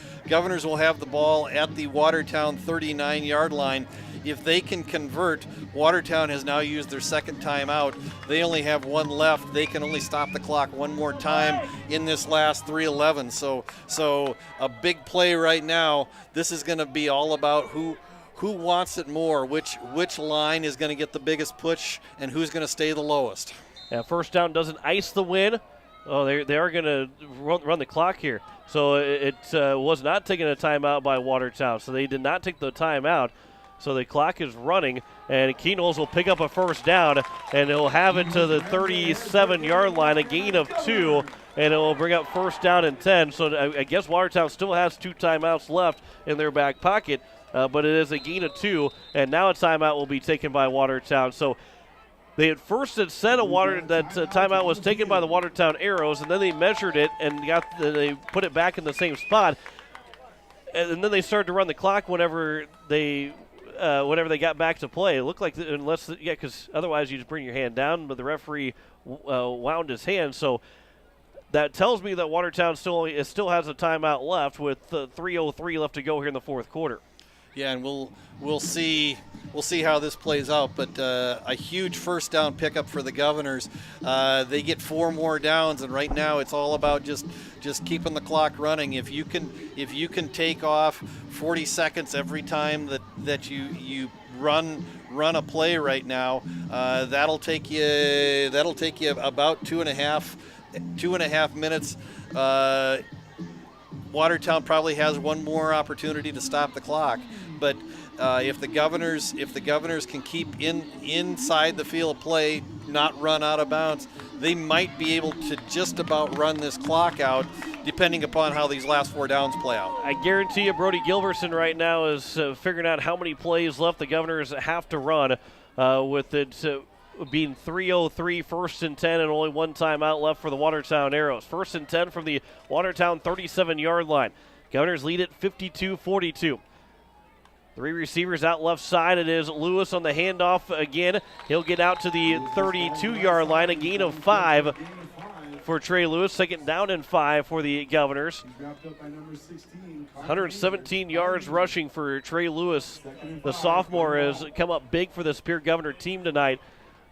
will have the ball at the Watertown 39-yard line. If they can convert, Watertown has now used their 2nd timeout. They only have 1 left. They can only stop the clock 1 more time in this last 3:11. So a big play right now. This is going to be all about who wants it more, which line is going to get the biggest push, and who's going to stay the lowest. Yeah, 1st down doesn't ice the win. Oh, they are going to run the clock here. So it was not taking a timeout by Watertown. So they did not take the timeout. So the clock is running, and Keenels will pick up a 1st down, and he'll have it to the 37-yard line, a gain of 2, and it will bring up 1st down and 10. So I guess Watertown still has 2 timeouts left in their back pocket, but it is a gain of 2, and now a timeout will be taken by Watertown. So they at first had said that timeout was taken by the Watertown Arrows, and then they measured it and they put it back in the same spot, and then they started to run the clock whenever they got back to play. It looked like, because otherwise you just bring your hand down, but the referee wound his hand. So that tells me that Watertown still has a timeout left with 3:03 left to go here in the 4th quarter. Yeah, and we'll see how this plays out. But a huge 1st down pickup for the Governors. They get 4 more downs, and right now it's all about just keeping the clock running. If you can take off 40 seconds every time that you run a play right now, that'll take you about 2.5 minutes. Watertown probably has 1 more opportunity to stop the clock, but if the Governors can keep inside the field of play, not run out of bounds, they might be able to just about run this clock out, depending upon how these last 4 downs play out. I guarantee you, Brody Gilbertson right now is figuring out how many plays left the Governors have to run, with it being 3:03, 1st and 10, and only 1 timeout left for the Watertown Arrows. 1st and 10 from the Watertown 37-yard line. Governors lead it 52-42. 3 receivers out left side. It is Lewis on the handoff again. He'll get out to the 32-yard line, a gain of 5 for Trey Lewis. 2nd down and 5 for the Governors. 117 yards rushing for Trey Lewis. The sophomore has come up big for this Pierre Governor team tonight.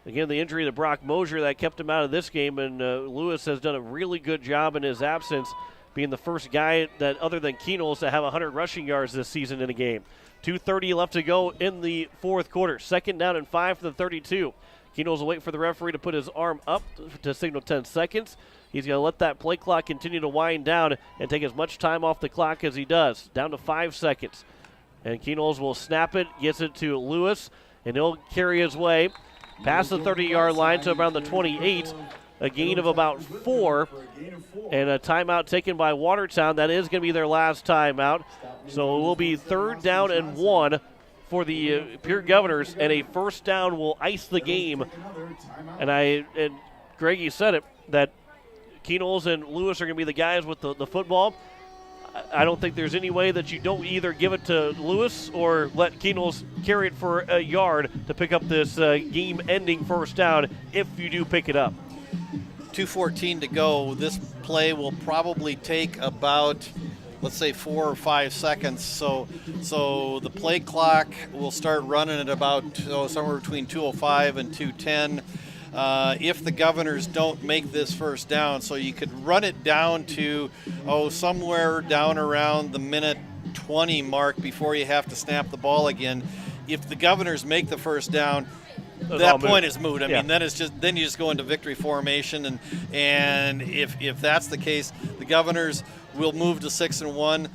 Again, the injury to Brock Mosier that kept him out of this game, and Lewis has done a really good job in his absence, being the first guy that, other than Keenels, to have 100 rushing yards this season in a game. 2:30 left to go in the 4th quarter. 2nd down and 5 for the 32. Keenels will wait for the referee to put his arm up to signal 10 seconds. He's going to let that play clock continue to wind down and take as much time off the clock as he does, down to 5 seconds. And Keenels will snap it, gets it to Lewis, and he'll carry his way past the 30-yard line to around the 28, a gain of about 4, and a timeout taken by Watertown. That is going to be their last timeout. So it will be 3rd down and 1 for the Pierre Governors, and a 1st down will ice the game. And Greggy said it, that Keenels and Lewis are going to be the guys with the football. I don't think there's any way that you don't either give it to Lewis or let Keenels carry it for a yard to pick up this game-ending first down if you do pick it up. 2:14 to go. This play will probably take about, let's say, 4 or 5 seconds. So the play clock will start running at about somewhere between 2:05 and 2:10. If the Governors don't make this first down, so you could run it down to somewhere down around the minute 20 mark before you have to snap the ball again. If the Governors make the first down, that point is moot. I mean, then you just go into victory formation, and if that's the case, the Governors will move to 6-1.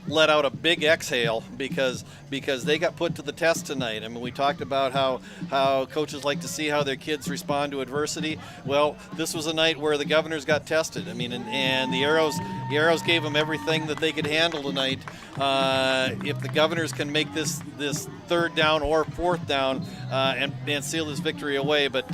Let out a big exhale because they got put to the test tonight. I mean, we talked about how coaches like to see how their kids respond to adversity. Well, this was a night where the Governors got tested. I mean, and the Arrows gave them everything that they could handle tonight. If the Governors can make this third down or fourth down and seal this victory away, but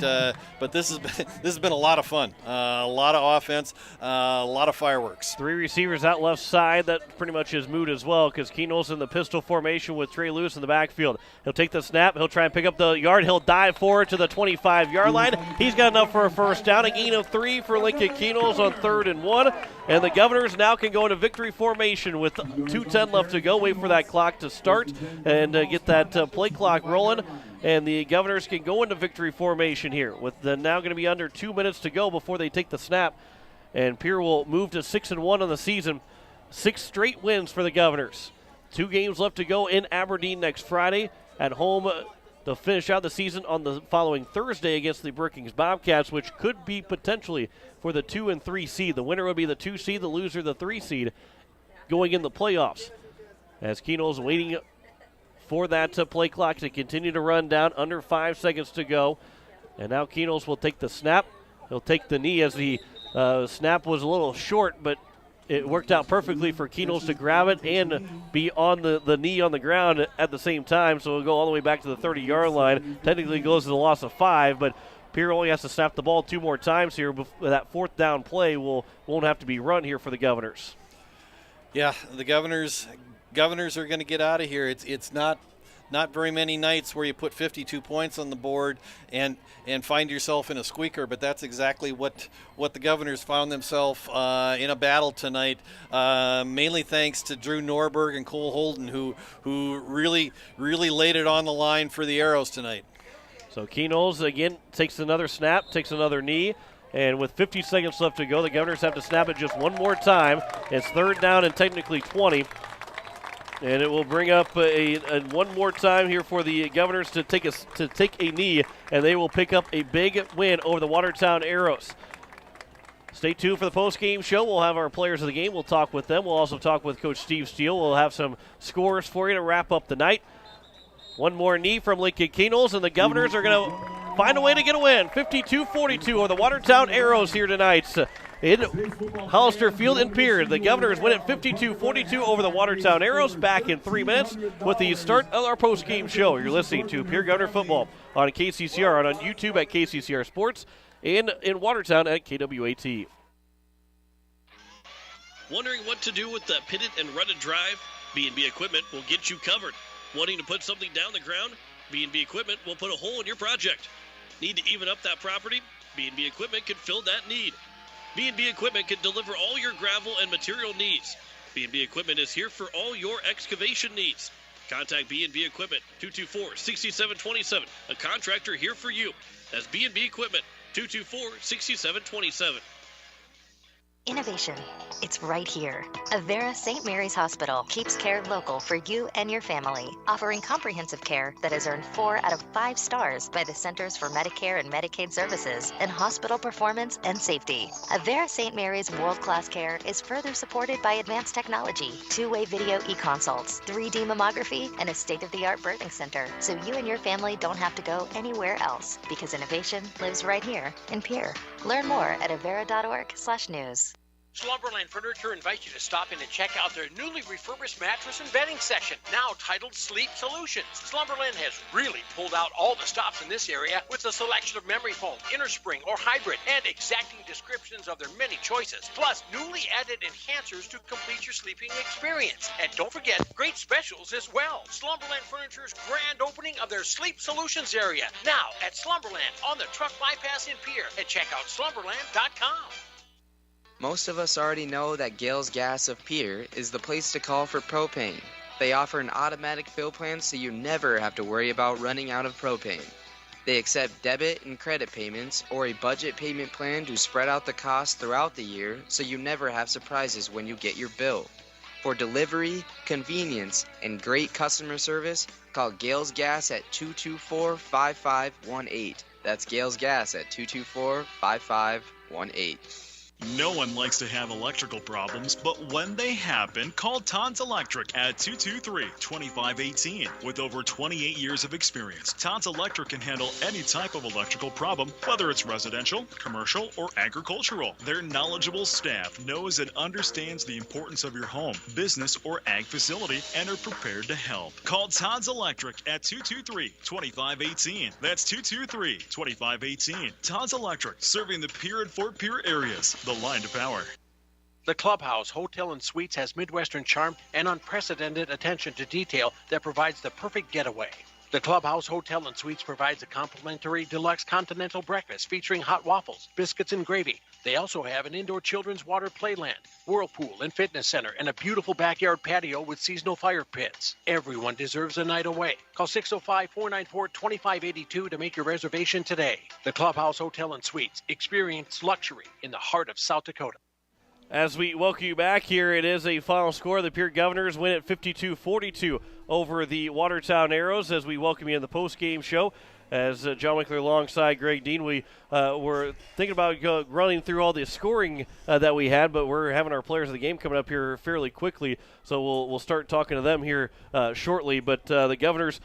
this has been a lot of fun, a lot of offense, a lot of fireworks. 3 receivers out left side. That pretty much is moot as well because Keenels in the pistol formation with Trey Lewis in the backfield. He'll take the snap. He'll try and pick up the yard. He'll dive forward to the 25-yard line. He's got enough for a first down. A gain of 3 for Lincoln Keenels on 3rd and 1. And the Governors now can go into victory formation with 2:10 left to go. Wait for that clock to start and get that play clock rolling. And the Governors can go into victory formation here with now going to be under 2 minutes to go before they take the snap. And Pierre will move to 6-1 on the season. 6 straight wins for the Governors. 2 games left to go in Aberdeen next Friday. At home to finish out the season on the following Thursday against the Brookings Bobcats, which could be potentially for the 2 and 3 seed. The winner would be the 2 seed, the loser the 3 seed going in the playoffs. As Keenels waiting for that play clock to continue to run down, under 5 seconds to go. And now Keenels will take the snap. He'll take the knee as the snap was a little short, but it worked out perfectly for Keenels to grab it and be on the knee on the ground at the same time. So it'll go all the way back to the 30-yard line. Technically goes to the loss of 5, but Pierre only has to snap the ball 2 more times here. That 4th down play won't have to be run here for the Governors. Yeah, the Governors are going to get out of here. It's not very many nights where you put 52 points on the board and find yourself in a squeaker, but that's exactly what the Governors found themselves in a battle tonight, mainly thanks to Drew Norberg and Cole Holden, who really laid it on the line for the Arrows tonight. So Keenels, again, takes another snap, takes another knee, and with 50 seconds left to go, the Governors have to snap it just one more time. It's 3rd down and technically 20. And it will bring up a one more time here for the Governors to take a knee, and they will pick up a big win over the Watertown Arrows. Stay tuned for the post-game show. We'll have our players of the game. We'll talk with them. We'll also talk with Coach Steve Steele. We'll have some scores for you to wrap up the night. One more knee from Lincoln Keenels, and the Governors are going to find a way to get a win. 52-42 over the Watertown Arrows here tonight in Hollister Field in Pierre. The Governors win at 52-42 over the Watertown Arrows. Back in 3 minutes with the start of our post-game show. You're listening to Pierre Governor Football on KCCR and on YouTube at KCCR Sports and in Watertown at KWAT. Wondering what to do with the pitted and rutted drive? B&B Equipment will get you covered. Wanting to put something down the ground? B&B Equipment will put a hole in your project. Need to even up that property? B&B Equipment can fill that need. B&B Equipment can deliver all your gravel and material needs. B&B Equipment is here for all your excavation needs. Contact B&B Equipment, 224-6727. A contractor here for you. That's B&B Equipment, 224-6727. Innovation. It's right here. Avera St. Mary's Hospital keeps care local for you and your family, offering comprehensive care that has earned 4 out of 5 stars by the Centers for Medicare and Medicaid Services in hospital performance and safety. Avera St. Mary's world-class care is further supported by advanced technology, 2-way video e-consults, 3D mammography, and a state-of-the-art birthing center, so you and your family don't have to go anywhere else, because innovation lives right here in Pierre. Learn more at avera.org/news. Slumberland Furniture invites you to stop in and check out their newly refurbished mattress and bedding section, now titled Sleep Solutions. Slumberland has really pulled out all the stops in this area with a selection of memory foam, innerspring, or hybrid, and exacting descriptions of their many choices, plus newly added enhancers to complete your sleeping experience. And don't forget, great specials as well. Slumberland Furniture's grand opening of their Sleep Solutions area, now at Slumberland on the truck bypass in Pierre, and check out slumberland.com. Most of us already know that Gales Gas of Pierre is the place to call for propane. They offer an automatic fill plan so you never have to worry about running out of propane. They accept debit and credit payments or a budget payment plan to spread out the cost throughout the year so you never have surprises when you get your bill. For delivery, convenience, and great customer service, call Gales Gas at 224-5518. That's Gales Gas at 224-5518. No one likes to have electrical problems, but when they happen, call Todd's Electric at 223-2518. With over 28 years of experience, Todd's Electric can handle any type of electrical problem, whether it's residential, commercial, or agricultural. Their knowledgeable staff knows and understands the importance of your home, business, or ag facility and are prepared to help. Call Todd's Electric at 223-2518. That's 223-2518. Todd's Electric, serving the Pierre and Fort Pierre areas. The line to power. The Clubhouse Hotel and Suites has Midwestern charm and unprecedented attention to detail that provides the perfect getaway. The Clubhouse Hotel and Suites provides a complimentary deluxe continental breakfast featuring hot waffles, biscuits, and gravy. They also have an indoor children's water playland, whirlpool and fitness center, and a beautiful backyard patio with seasonal fire pits. Everyone deserves a night away. Call 605-494-2582 to make your reservation today. The Clubhouse Hotel and Suites. Experience luxury in the heart of South Dakota. As we welcome you back here, it is a final score. The Pierre Governors win at 52-42 over the Watertown Arrows as we welcome you in the post-game show. As John Winkler alongside Greg Dean, we were thinking about running through all the scoring that we had, but we're having our players of the game coming up here fairly quickly, so we'll start talking to them here shortly. But the Governors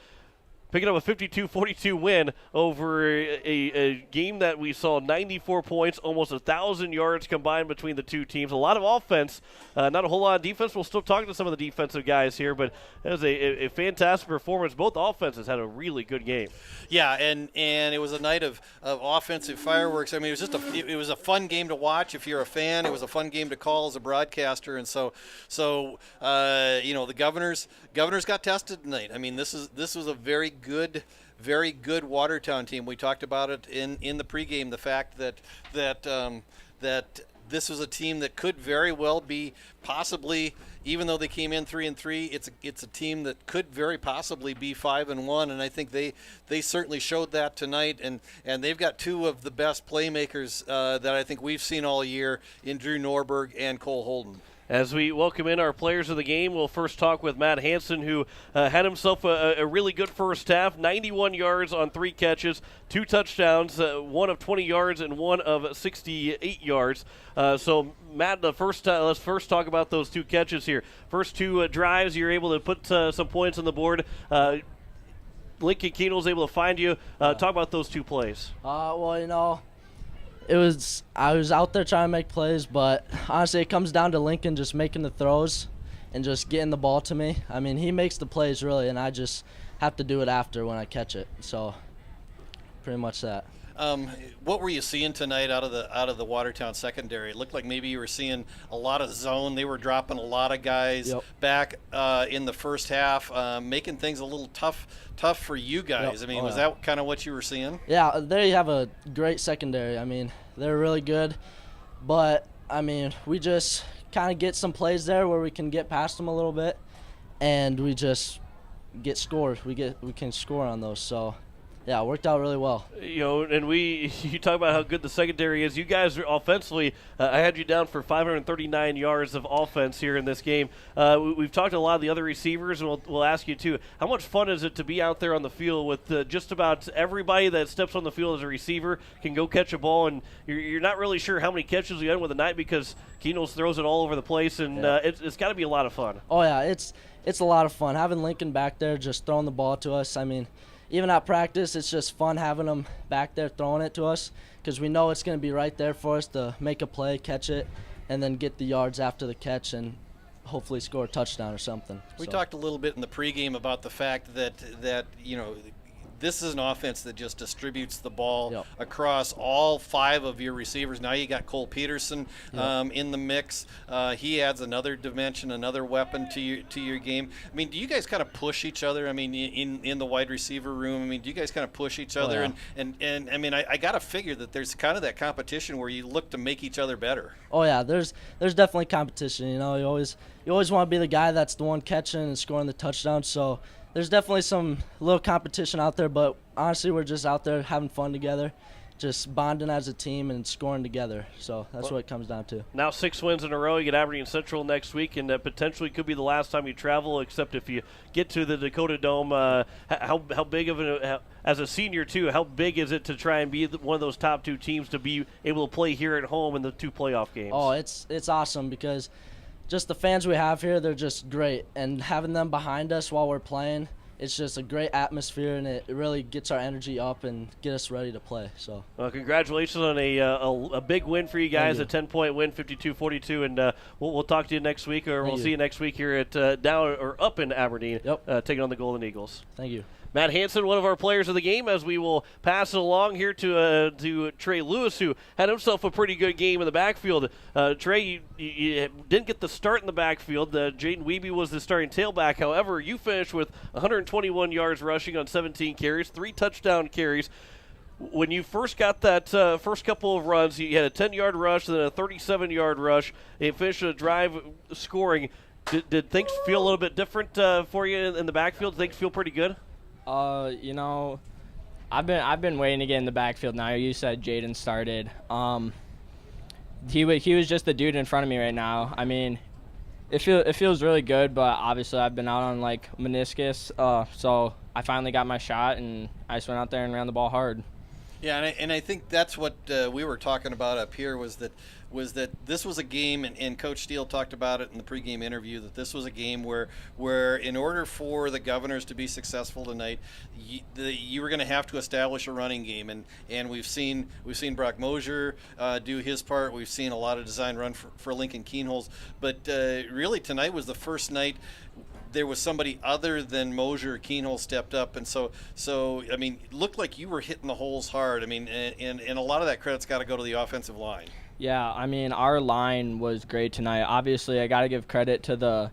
picking up a 52-42 win over a game that we saw 94 points, almost 1,000 yards combined between the two teams. A lot of offense, not a whole lot of defense. We'll still talk to some of the defensive guys here, but it was a fantastic performance. Both offenses had a really good game. Yeah, and it was a night of offensive fireworks. I mean, it was just it was a fun game to watch if you're a fan. It was a fun game to call as a broadcaster, and so the Governors got tested tonight. I mean, this was a very good Watertown team. We talked about it in the pregame, the fact that this was a team that could very well be possibly, even though they came in 3-3, it's a team that could very possibly be 5-1, and I think they certainly showed that tonight, and they've got two of the best playmakers that I think we've seen all year in Drew Norberg and Cole Holden. As we welcome in our players of the game, we'll first talk with Matt Hansen, who had himself a really good first half, 91 yards on 3 catches, 2 touchdowns, one of 20 yards and one of 68 yards. So, Matt, let's first talk about those 2 catches here. First 2 drives, you're able to put some points on the board. Lincoln Keno was able to find you. Talk about those 2 plays. I was out there trying to make plays, but honestly it comes down to Lincoln just making the throws and just getting the ball to me. I mean, he makes the plays really, and I just have to do it after when I catch it. So pretty much that. What were you seeing tonight out of the Watertown secondary? It looked like maybe you were seeing a lot of zone. They were dropping a lot of guys back in the first half, making things a little tough for you guys. I mean, was that kind of what you were seeing? Yeah, they have a great secondary. I mean, they're really good, but I mean, we just kind of get some plays there where we can get past them a little bit, and we just get scored. We can score on those. So. Yeah, it worked out really well. And you talk about how good the secondary is. You guys are offensively, I had you down for 539 yards of offense here in this game. We've talked to a lot of the other receivers, and we'll ask you too, how much fun is it to be out there on the field with just about everybody that steps on the field as a receiver can go catch a ball, and you're not really sure how many catches you had with a night because Keno throws it all over the place, and it's got to be a lot of fun. Oh, yeah, it's a lot of fun. Having Lincoln back there just throwing the ball to us, I mean, even at practice, it's just fun having them back there throwing it to us because we know it's going to be right there for us to make a play, catch it, and then get the yards after the catch and hopefully score a touchdown or something. We So, talked a little bit in the pregame about the fact that this is an offense that just distributes the ball across all 5 of your receivers. Now you got Cole Peterson in the mix. He adds another dimension, another weapon to your game. I mean, do you guys kind of push each other? I mean, in the wide receiver room, I mean, do you guys kind of push each other? And I mean, I got to figure that there's kind of that competition where you look to make each other better. Oh yeah, there's definitely competition. You know, you always want to be the guy that's the one catching and scoring the touchdown. So there's definitely some little competition out there, but honestly, we're just out there having fun together, just bonding as a team and scoring together. So that's what it comes down to. Now 6 wins in a row. You get Aberdeen Central next week, and potentially could be the last time you travel, except if you get to the Dakota Dome. How big of as a senior, too, how big is it to try and be one of those top 2 teams to be able to play here at home in the 2 playoff games? Oh, it's awesome because just the fans we have here, they're just great. And having them behind us while we're playing, it's just a great atmosphere, and it really gets our energy up and get us ready to play. So, well, congratulations on a big win for you guys, a 10-point win, 52-42, and we'll talk to you next week, or we'll see you next week here at down or up in Aberdeen, taking on the Golden Eagles. Thank you. Matt Hansen, one of our players of the game, as we will pass it along here to Trey Lewis, who had himself a pretty good game in the backfield. Trey, you didn't get the start in the backfield. Jaden Wiebe was the starting tailback. However, you finished with 121 yards rushing on 17 carries, 3 touchdown carries. When you first got that first couple of runs, you had a 10-yard rush, then a 37-yard rush. You finished a drive scoring. Did things feel a little bit different for you in the backfield? Did things feel pretty good? You know, I've been waiting to get in the backfield now. You said Jaden started. He was just the dude in front of me right now. I mean, it feels really good, but obviously I've been out on like meniscus, so I finally got my shot and I just went out there and ran the ball hard. Yeah, and I think that's what we were talking about up here was that this was a game, and Coach Steele talked about it in the pregame interview, that this was a game where in order for the Governors to be successful tonight, you were going to have to establish a running game, and we've seen Brock Mosier do his part. We've seen a lot of design run for Lincoln Keenholz, but really tonight was the first night there was somebody other than Mosier. Keenholz stepped up, and so I mean, it looked like you were hitting the holes hard. I mean, and a lot of that credit's got to go to the offensive line. Yeah, I mean, our line was great tonight. Obviously, I got to give credit to the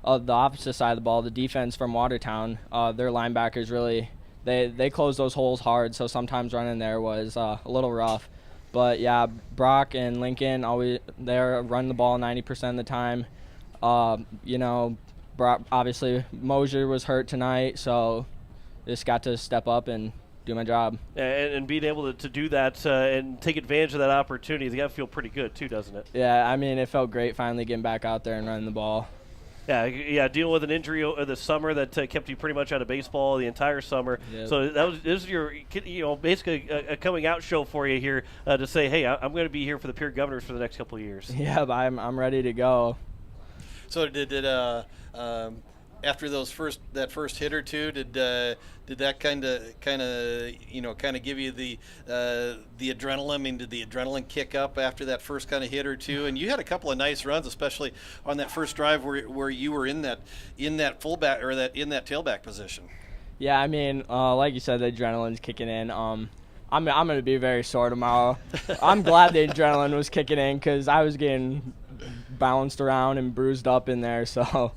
opposite side of the ball, the defense from Watertown. Their linebackers really, they closed those holes hard, so sometimes running there was a little rough. But, yeah, Brock and Lincoln, they're running the ball 90% of the time. You know, Brock, obviously, Mosier was hurt tonight, so just got to step up and do my job. And being able to do that and take advantage of that opportunity, it's got to feel pretty good too, doesn't it? Yeah, I mean, it felt great finally getting back out there and running the ball. Yeah, dealing with an injury this summer that kept you pretty much out of baseball the entire summer. Yep. So this is your, basically a coming out show for you here to say, hey, I'm going to be here for the Pierre Governors for the next couple of years. Yeah, I'm ready to go. So did after that first hit or two, did that kind of give you the adrenaline? I mean, did the adrenaline kick up after that first kind of hit or two? And you had a couple of nice runs, especially on that first drive where you were in that fullback or in that tailback position. Yeah, I mean, like you said, the adrenaline's kicking in. I'm going to be very sore tomorrow. I'm glad the adrenaline was kicking in because I was getting bounced around and bruised up in there. So.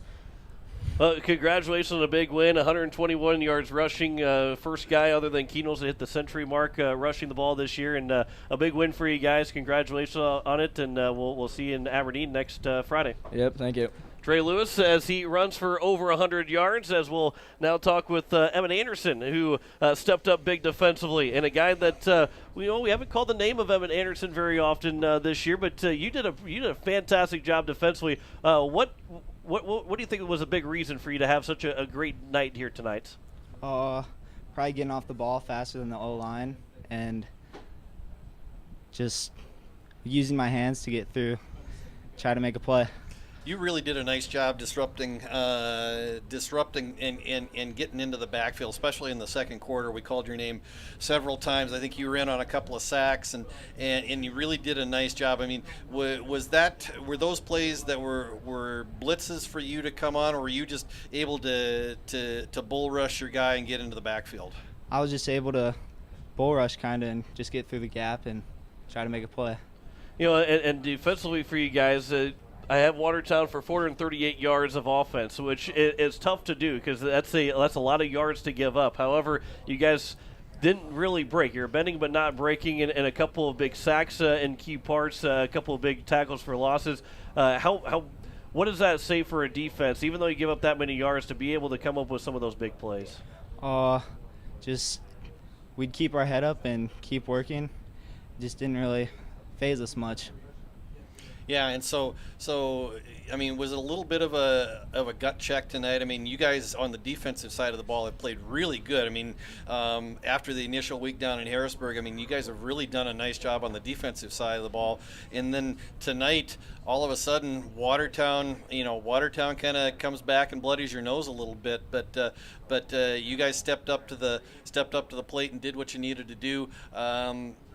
Well, congratulations on a big win, 121 yards rushing, first guy other than Keenholz to hit the century mark rushing the ball this year, and a big win for you guys. Congratulations on it, and we'll see you in Aberdeen next Friday. Yep, thank you. Trey Lewis as he runs for over 100 yards, as we'll now talk with Emmett Anderson, who stepped up big defensively, and a guy that we haven't called the name of Emmett Anderson very often this year, but you did a fantastic job defensively. What do you think was a big reason for you to have such a great night here tonight? Probably getting off the ball faster than the O-line and just using my hands to get through, try to make a play. you really did a nice job disrupting and getting into the backfield, especially in the second quarter. We called your name several times. I think you were in on a couple of sacks, and you really did a nice job. I mean, were those plays that were blitzes for you to come on, or were you just able to bull rush your guy and get into the backfield? I was just able to bull rush kind of and just get through the gap and try to make a play. And defensively for you guys, I have Watertown for 438 yards of offense, which is tough to do because that's a lot of yards to give up. However, you guys didn't really break. You're bending but not breaking, and a couple of big sacks in key parts, a couple of big tackles for losses. What does that say for a defense, even though you give up that many yards, to be able to come up with some of those big plays? Just we'd keep our head up and keep working. Just didn't really phase us much. Yeah, and so I mean, was it a little bit of a gut check tonight? I mean, you guys on the defensive side of the ball have played really good. I mean, after the initial week down in Harrisburg, I mean, you guys have really done a nice job on the defensive side of the ball. And then tonight, all of a sudden, Watertown kind of comes back and bloodies your nose a little bit. But you guys stepped up to the plate and did what you needed to do.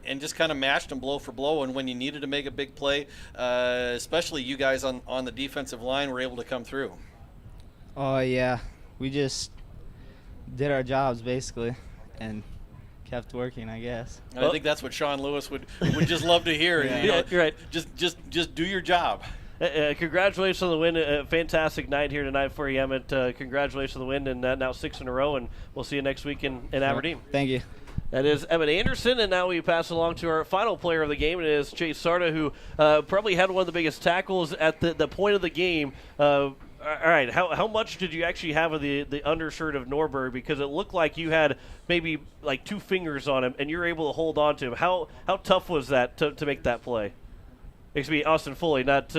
And just kind of matched them blow for blow. And when you needed to make a big play, especially you guys on the defensive line were able to come through. Oh, yeah. We just did our jobs, basically, and kept working, I guess. I think that's what Sean Lewis would just love to hear. Yeah, you're right. Just do your job. Congratulations on the win. A fantastic night here tonight for you, Emmett. Congratulations on the win, and now 6 in a row, and we'll see you next week in Aberdeen. Thank you. That is Emmett Anderson, and now we pass along to our final player of the game. It is Chase Sarda, who probably had one of the biggest tackles at the point of the game. All right, how much did you actually have of the undershirt of Norberg? Because it looked like you had maybe like 2 fingers on him, and you're able to hold on to him. How tough was that to make that play? Excuse me, Austin Foley. Not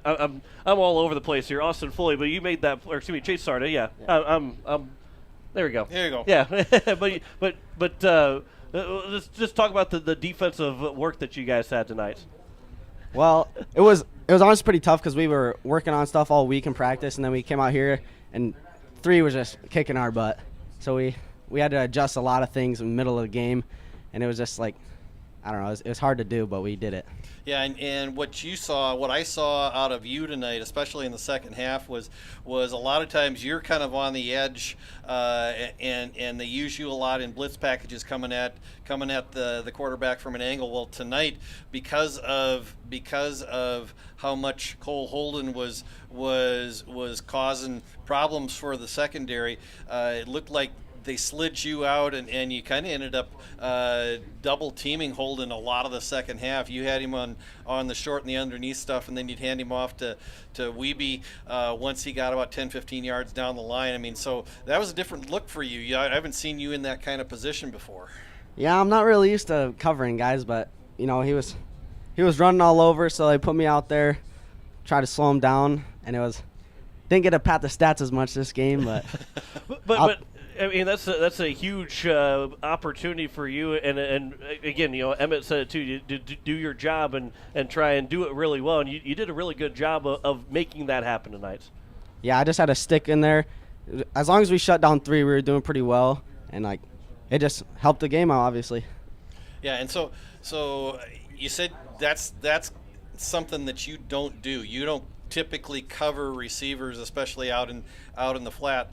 I'm all over the place here. Austin Foley, but you made that. Or excuse me, Chase Sarda. Yeah, I'm. There we go. There you go. Yeah, but let's just talk about the defensive work that you guys had tonight. Well, it was honestly pretty tough because we were working on stuff all week in practice, and then we came out here and 3 was just kicking our butt. So we had to adjust a lot of things in the middle of the game, and it was just like, I don't know, it was hard to do, but we did it. Yeah, and what I saw out of you tonight, especially in the second half, was a lot of times you're kind of on the edge, and they use you a lot in blitz packages coming at the quarterback from an angle. Well, tonight, because of how much Cole Holden was causing problems for the secondary, it looked like they slid you out, and you kind of ended up double teaming Holden a lot of the second half. You had him on the short and the underneath stuff, and then you'd hand him off to Wiebe once he got about 10-15 yards down the line. I mean, so that was a different look for you. I haven't seen you in that kind of position before. Yeah, I'm not really used to covering guys, but he was running all over, so they put me out there, try to slow him down, and didn't get to pat the stats as much this game, but but I mean, that's a huge opportunity for you, and again, Emmett said it too. You do your job and try and do it really well, and you did a really good job of making that happen tonight. Yeah, I just had to stick in there. As long as we shut down 3, we were doing pretty well, and it just helped the game out, obviously. Yeah, and so you said that's something that you don't do. You don't typically cover receivers, especially out in the flat.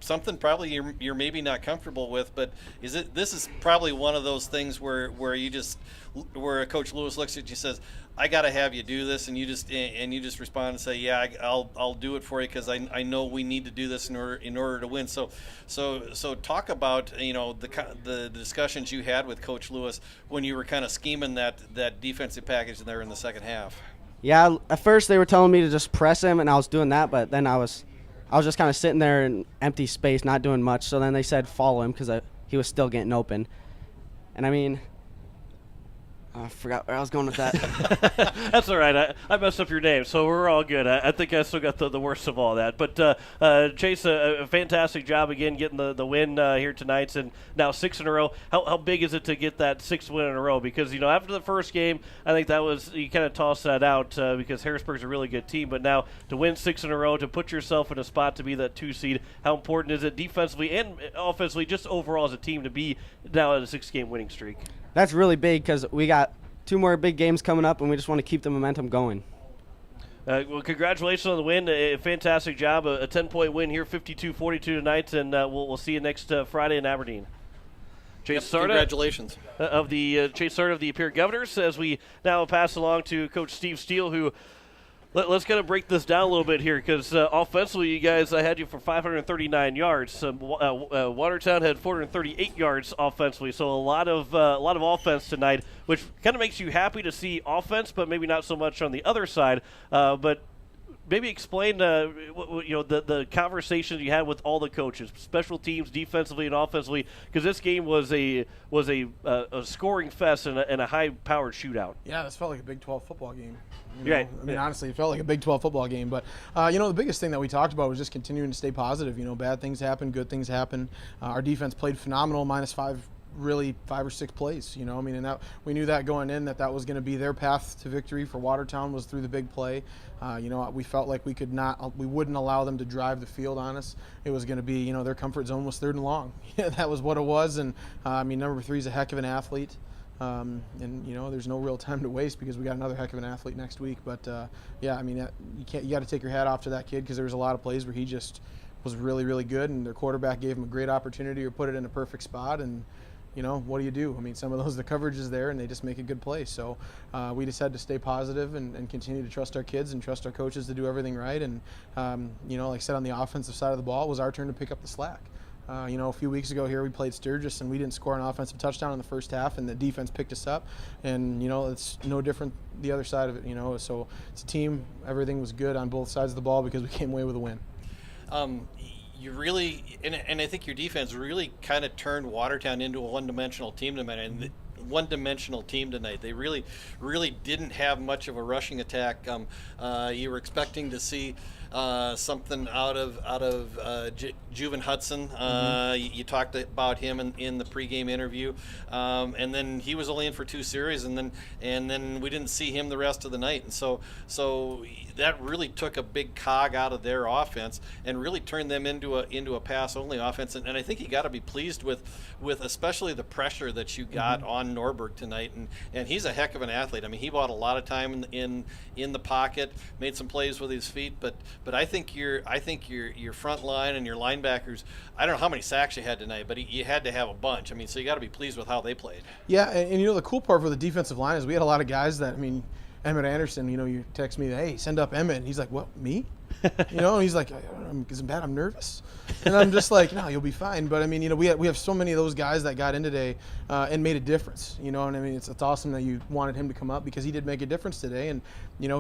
Something probably you're maybe not comfortable with, but this is probably one of those things where Coach Lewis looks at you and says, I got to have you do this, and you just respond and say, yeah, I'll do it for you because I know we need to do this in order to win. So talk about the discussions you had with Coach Lewis when you were kind of scheming that defensive package there in the second half. Yeah, at first they were telling me to just press him, and I was doing that, but then I was just kind of sitting there in empty space, not doing much. So then they said follow him because he was still getting open. And I mean, I forgot where I was going with that. That's all right. I messed up your name, so we're all good. I think I still got the worst of all that. But Chase, a fantastic job again getting the win here tonight, and now 6 in a row. How big is it to get that 6th win in a row? Because after the first game, I think that was you kind of tossed that out because Harrisburg's a really good team. But now to win 6 in a row, to put yourself in a spot to be that 2 seed, how important is it defensively and offensively, just overall as a team, to be now at a 6-game winning streak? That's really big because we got 2 more big games coming up, and we just want to keep the momentum going. Well, congratulations on the win. A fantastic job. A 10-point win here, 52-42 tonight, and we'll see you next Friday in Aberdeen. Chase Sarda, congratulations. Of the Chase Sarda of the Pierre Governors, as we now pass along to Coach Steve Steele, who let's kind of break this down a little bit here, because offensively, you guys, I had you for 539 yards. Watertown had 438 yards offensively, so a lot of offense tonight, which kind of makes you happy to see offense, but maybe not so much on the other side. But maybe explain the conversation you had with all the coaches, special teams, defensively and offensively, because this game was a scoring fest and a high-powered shootout. Yeah, this felt like a Big 12 football game. Right. I mean, honestly, it felt like a Big 12 football game. But, the biggest thing that we talked about was just continuing to stay positive. Bad things happen, good things happen. Our defense played phenomenal, -5, really 5 or 6 plays. And that we knew that going in, that was going to be their path to victory for Watertown was through the big play. We felt like we wouldn't allow them to drive the field on us. It was going to be, their comfort zone was 3rd and long. That was what it was. And number 3 is a heck of an athlete. There's no real time to waste because we got another heck of an athlete next week. But you got to take your hat off to that kid, because there was a lot of plays where he just was really, really good, and their quarterback gave him a great opportunity or put it in a perfect spot. And what do? Some of those, the coverage is there and they just make a good play. So we just had to stay positive and continue to trust our kids and trust our coaches to do everything right. And like I said, on the offensive side of the ball, it was our turn to pick up the slack. A few weeks ago here we played Sturgis and we didn't score an offensive touchdown in the first half, and the defense picked us up. And it's no different the other side of it. So it's a team. Everything was good on both sides of the ball because we came away with a win. You really, and I think your defense really kind of turned Watertown into a one-dimensional team tonight. And one-dimensional team tonight. They really didn't have much of a rushing attack. You were expecting to see something out of Juven Hudson. You talked about him in the pregame interview, and then he was only in for 2 series, and then we didn't see him the rest of the night. And so that really took a big cog out of their offense and really turned them into a pass-only offense. And I think you got to be pleased with especially the pressure that you got on Norberg tonight. And he's a heck of an athlete. I mean, he bought a lot of time in the pocket, made some plays with his feet, but I think your front line and your linebackers, I don't know how many sacks you had tonight, but you had to have a bunch. I mean, so you got to be pleased with how they played. Yeah, and the cool part for the defensive line is we had a lot of guys that, Emmett Anderson, you text me, hey, send up Emmett, and he's like, what, me? And he's like, isn't bad, I'm nervous. And I'm just like, no, you'll be fine. But we have so many of those guys that got in today and made a difference. It's awesome that you wanted him to come up, because he did make a difference today. And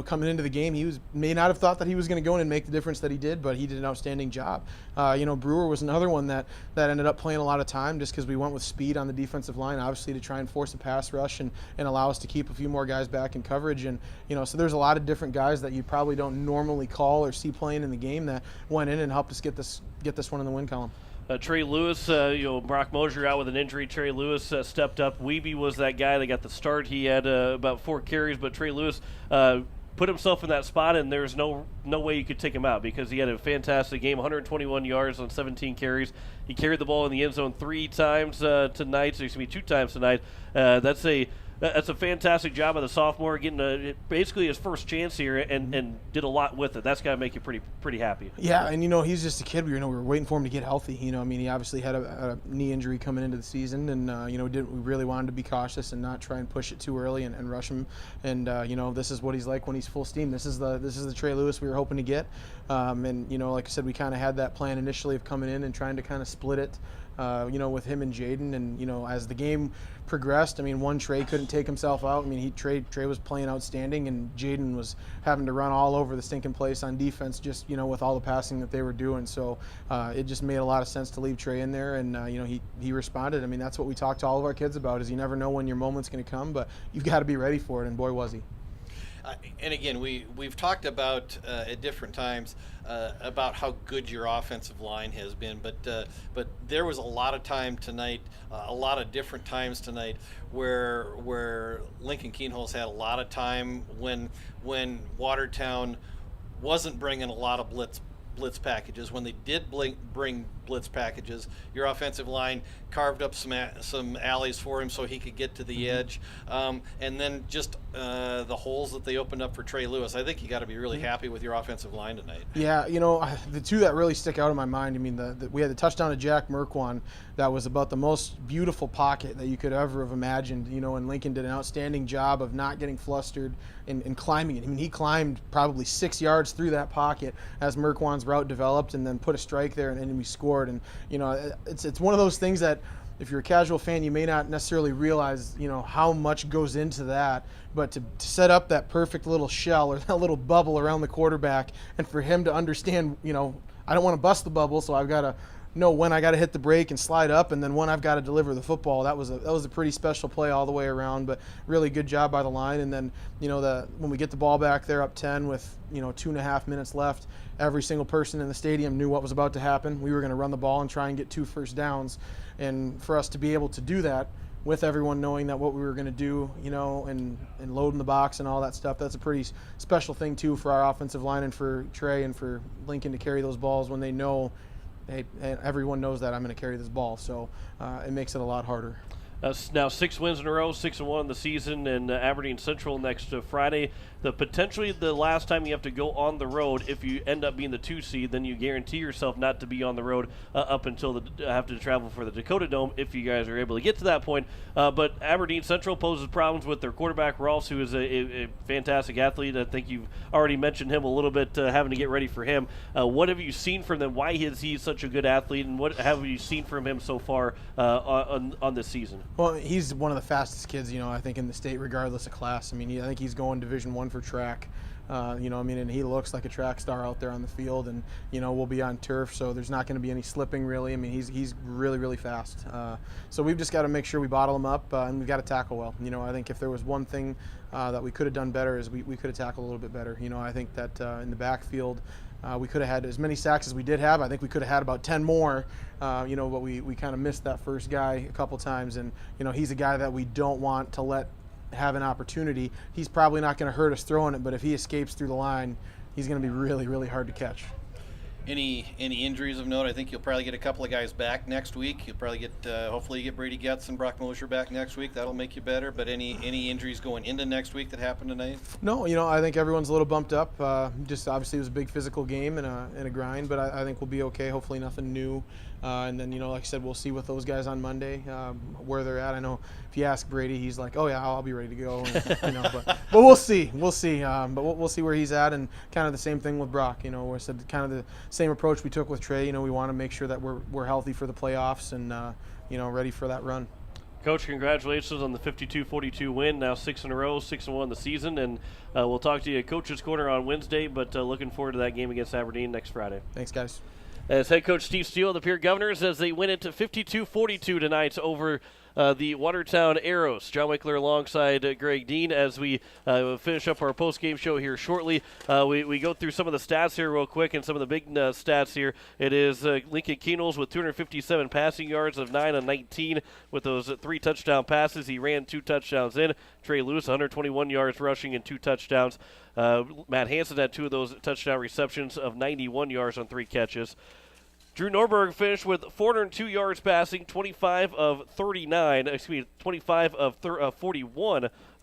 coming into the game, he may not have thought that he was going to go in and make the difference that he did, but he did an outstanding job. Brewer was another one that ended up playing a lot of time just because we went with speed on the defensive line, obviously to try and force a pass rush and allow us to keep a few more guys back in coverage. And so there's a lot of different guys that you probably don't normally call or see playing in the game that went in and helped us get this one in the win column. Trey Lewis, Brock Mosier out with an injury. Trey Lewis stepped up. Weeby was that guy that got the start. He had about 4 carries, but Trey Lewis put himself in that spot, and there's no way you could take him out because he had a fantastic game, 121 yards on 17 carries. He carried the ball in the end zone 2 times tonight. That's a fantastic job of the sophomore, getting basically his first chance here, and did a lot with it. That's got to make you pretty happy. Yeah, and he's just a kid. We were waiting for him to get healthy. He obviously had a knee injury coming into the season, and we really wanted to be cautious and not try and push it too early and rush him. And this is what he's like when he's full steam. This is the Trey Lewis we were hoping to get. Like I said, we kind of had that plan initially of coming in and trying to kind of split it. with him and Jaden. And, as the game progressed, Trey couldn't take himself out. Trey was playing outstanding, and Jaden was having to run all over the stinking place on defense just, with all the passing that they were doing. So it just made a lot of sense to leave Trey in there, and, he responded. That's what we talk to all of our kids about, is you never know when your moment's going to come, but you've got to be ready for it, and boy, was he. And again, we've talked about at different times about how good your offensive line has been, but there was a lot of time tonight, a lot of different times tonight where Lincoln Keenholz had a lot of time when Watertown wasn't bringing a lot of blitz packages. When they did bring blitz packages, your offensive line carved up some alleys for him so he could get to the edge, and then just the holes that they opened up for Trey Lewis. I think you got to be really happy with your offensive line tonight. Yeah, the two that really stick out in my mind, we had the touchdown to Jack Merkwan that was about the most beautiful pocket that you could ever have imagined, and Lincoln did an outstanding job of not getting flustered and climbing it. He climbed probably 6 yards through that pocket as Merkwan's route developed, and then put a strike there, and then we scored. And it's one of those things that, if you're a casual fan, you may not necessarily realize, how much goes into that. But to set up that perfect little shell or that little bubble around the quarterback, and for him to understand, I don't want to bust the bubble, so I've got to know when I got to hit the brake and slide up, and then when I've got to deliver the football. That was a pretty special play all the way around, but really good job by the line. And then, when we get the ball back there up 10 with, 2.5 minutes left, every single person in the stadium knew what was about to happen. We were going to run the ball and try and get 2 first downs. And for us to be able to do that with everyone knowing that what we were going to do, and loading the box and all that stuff, that's a pretty special thing too for our offensive line and for Trey and for Lincoln to carry those balls when they know, hey, everyone knows that I'm going to carry this ball. So it makes it a lot harder. Now 6 wins in a row, 6-1 in the season, and Aberdeen Central next Friday. Potentially the last time you have to go on the road. If you end up being the 2 seed, then you guarantee yourself not to be on the road up until have to travel for the Dakota Dome, if you guys are able to get to that point. But Aberdeen Central poses problems with their quarterback, Rolfs, who is a fantastic athlete. I think you've already mentioned him a little bit, having to get ready for him. What have you seen from them? Why is he such a good athlete, and what have you seen from him so far on this season? Well, he's one of the fastest kids, I think, in the state, regardless of class. I think he's going Division I for track. And he looks like a track star out there on the field, and, we'll be on turf, so there's not going to be any slipping, really. He's really, really fast. So we've just got to make sure we bottle him up, and we've got to tackle well. I think if there was one thing that we could have done better is we could have tackled a little bit better. I think that in the backfield, we could have had as many sacks as we did have. I think we could have had about 10 more, but we kind of missed that first guy a couple times, and, he's a guy that we don't want to let have an opportunity. He's probably not going to hurt us throwing it, but if he escapes through the line, he's going to be really, really hard to catch. Any injuries of note? I think you'll probably get a couple of guys back next week. You'll probably get, hopefully you get Brady Getz and Brock Mosher back next week. That'll make you better. But any injuries going into next week that happened tonight? No, I think everyone's a little bumped up. Just obviously it was a big physical game and a grind, but I think we'll be okay. Hopefully nothing new. And then, like I said, we'll see with those guys on Monday where they're at. I know if you ask Brady, he's like, "Oh yeah, I'll be ready to go." And, but we'll see. We'll see. But we'll see where he's at, and kind of the same thing with Brock. We said kind of the same approach we took with Trey. We want to make sure that we're healthy for the playoffs and ready for that run. Coach, congratulations on the 52-42 win. Now 6 in a row, 6-1 the season, and we'll talk to you at Coach's Corner on Wednesday. But looking forward to that game against Aberdeen next Friday. Thanks, guys. As head coach Steve Steele of the Pierre Governors, as they win it to 52-42 tonight over the Watertown Arrows. John Winkler alongside Greg Dean as we finish up our post-game show here shortly. We go through some of the stats here real quick, and some of the big stats here. It is Lincoln Keenholz with 257 passing yards of 9 on 19 with those 3 touchdown passes. He ran 2 touchdowns in. Trey Lewis, 121 yards rushing and 2 touchdowns. Matt Hansen had 2 of those touchdown receptions of 91 yards on 3 catches. Drew Norberg finished with 402 yards passing, 25 of 41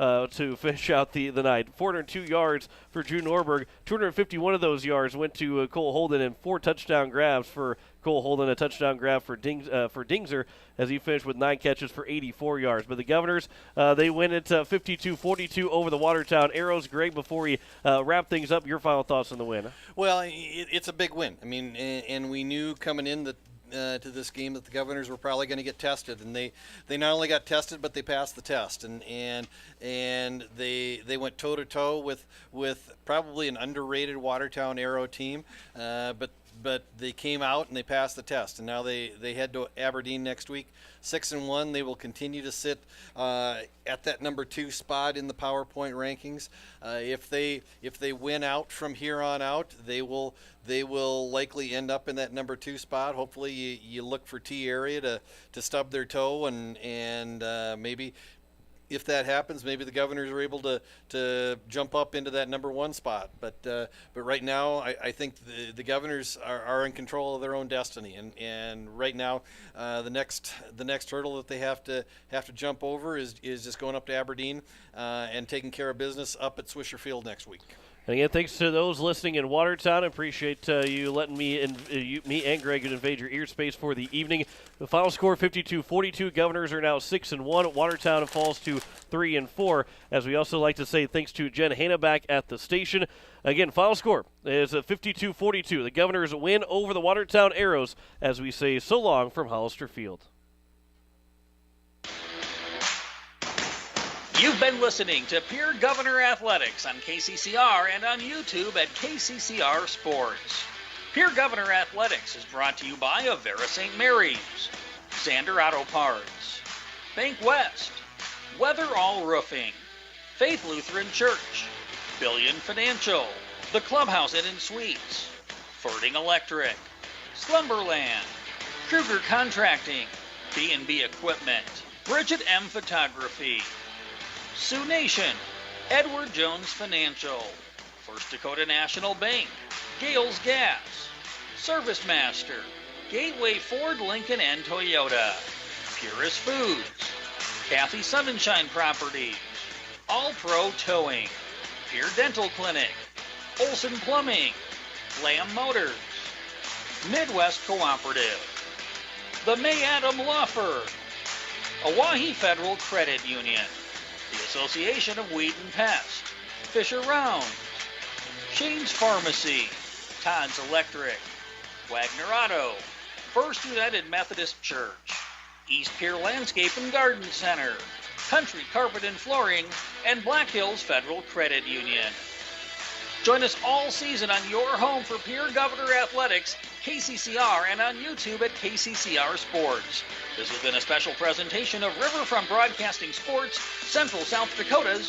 to finish out the night. 402 yards for Drew Norberg. 251 of those yards went to Cole Holden, and 4 touchdown grabs for Cole Holden, a touchdown grab for Dingser as he finished with 9 catches for 84 yards. But the Governors, they win it 52-42 over the Watertown Arrows. Greg, before we wrap things up, your final thoughts on the win? Well, it's a big win. And we knew coming in that to this game that the Governors were probably going to get tested, and they not only got tested, but they passed the test, and they went toe to toe with probably an underrated Watertown Arrow team, but they came out and they passed the test, and now they head to Aberdeen next week, 6-1. They will continue to sit at that number 2 spot in the PowerPoint rankings. If they win out from here on out, they will likely end up in that number 2 spot. Hopefully, you look for T area to stub their toe, and maybe. If that happens, maybe the Governors are able to jump up into that number 1 spot. But right now, I think the Governors are in control of their own destiny. And right now, the next hurdle that they have to jump over is just going up to Aberdeen and taking care of business up at Swisher Field next week. And again, thanks to those listening in Watertown. I appreciate you letting me and Greg invade your ear space for the evening. The final score, 52-42. Governors are now 6-1. Watertown falls to 3-4. As we also like to say, thanks to Jen Hanna back at the station. Again, final score is 52-42. The Governors win over the Watertown Arrows as we say so long from Hollister Field. You've been listening to Pierre Governor Athletics on KCCR and on YouTube at KCCR Sports. Pierre Governor Athletics is brought to you by Avera St. Mary's, Sander Auto Parts, Bank West, Weatherall Roofing, Faith Lutheran Church, Billion Financial, The Clubhouse Inn and Suites, Fording Electric, Slumberland, Kruger Contracting, B&B Equipment, Bridget M. Photography, Sioux Nation, Edward Jones Financial, First Dakota National Bank, Gales Gas, Service Master, Gateway Ford, Lincoln, and Toyota, Purist Foods, Kathy Sunshine Properties, All Pro Towing, Pierre Dental Clinic, Olson Plumbing, Lamb Motors, Midwest Cooperative, the May Adam Law Firm, Oahe Federal Credit Union, the Association of Weed and Pest, Fisher Rounds, Shane's Pharmacy, Todd's Electric, Wagner Auto, First United Methodist Church, East Pier Landscape and Garden Center, Country Carpet and Flooring, and Black Hills Federal Credit Union. Join us all season on your home for Pierre Governor Athletics, KCCR, and on YouTube at KCCR Sports. This has been a special presentation of Riverfront Broadcasting Sports, Central South Dakota's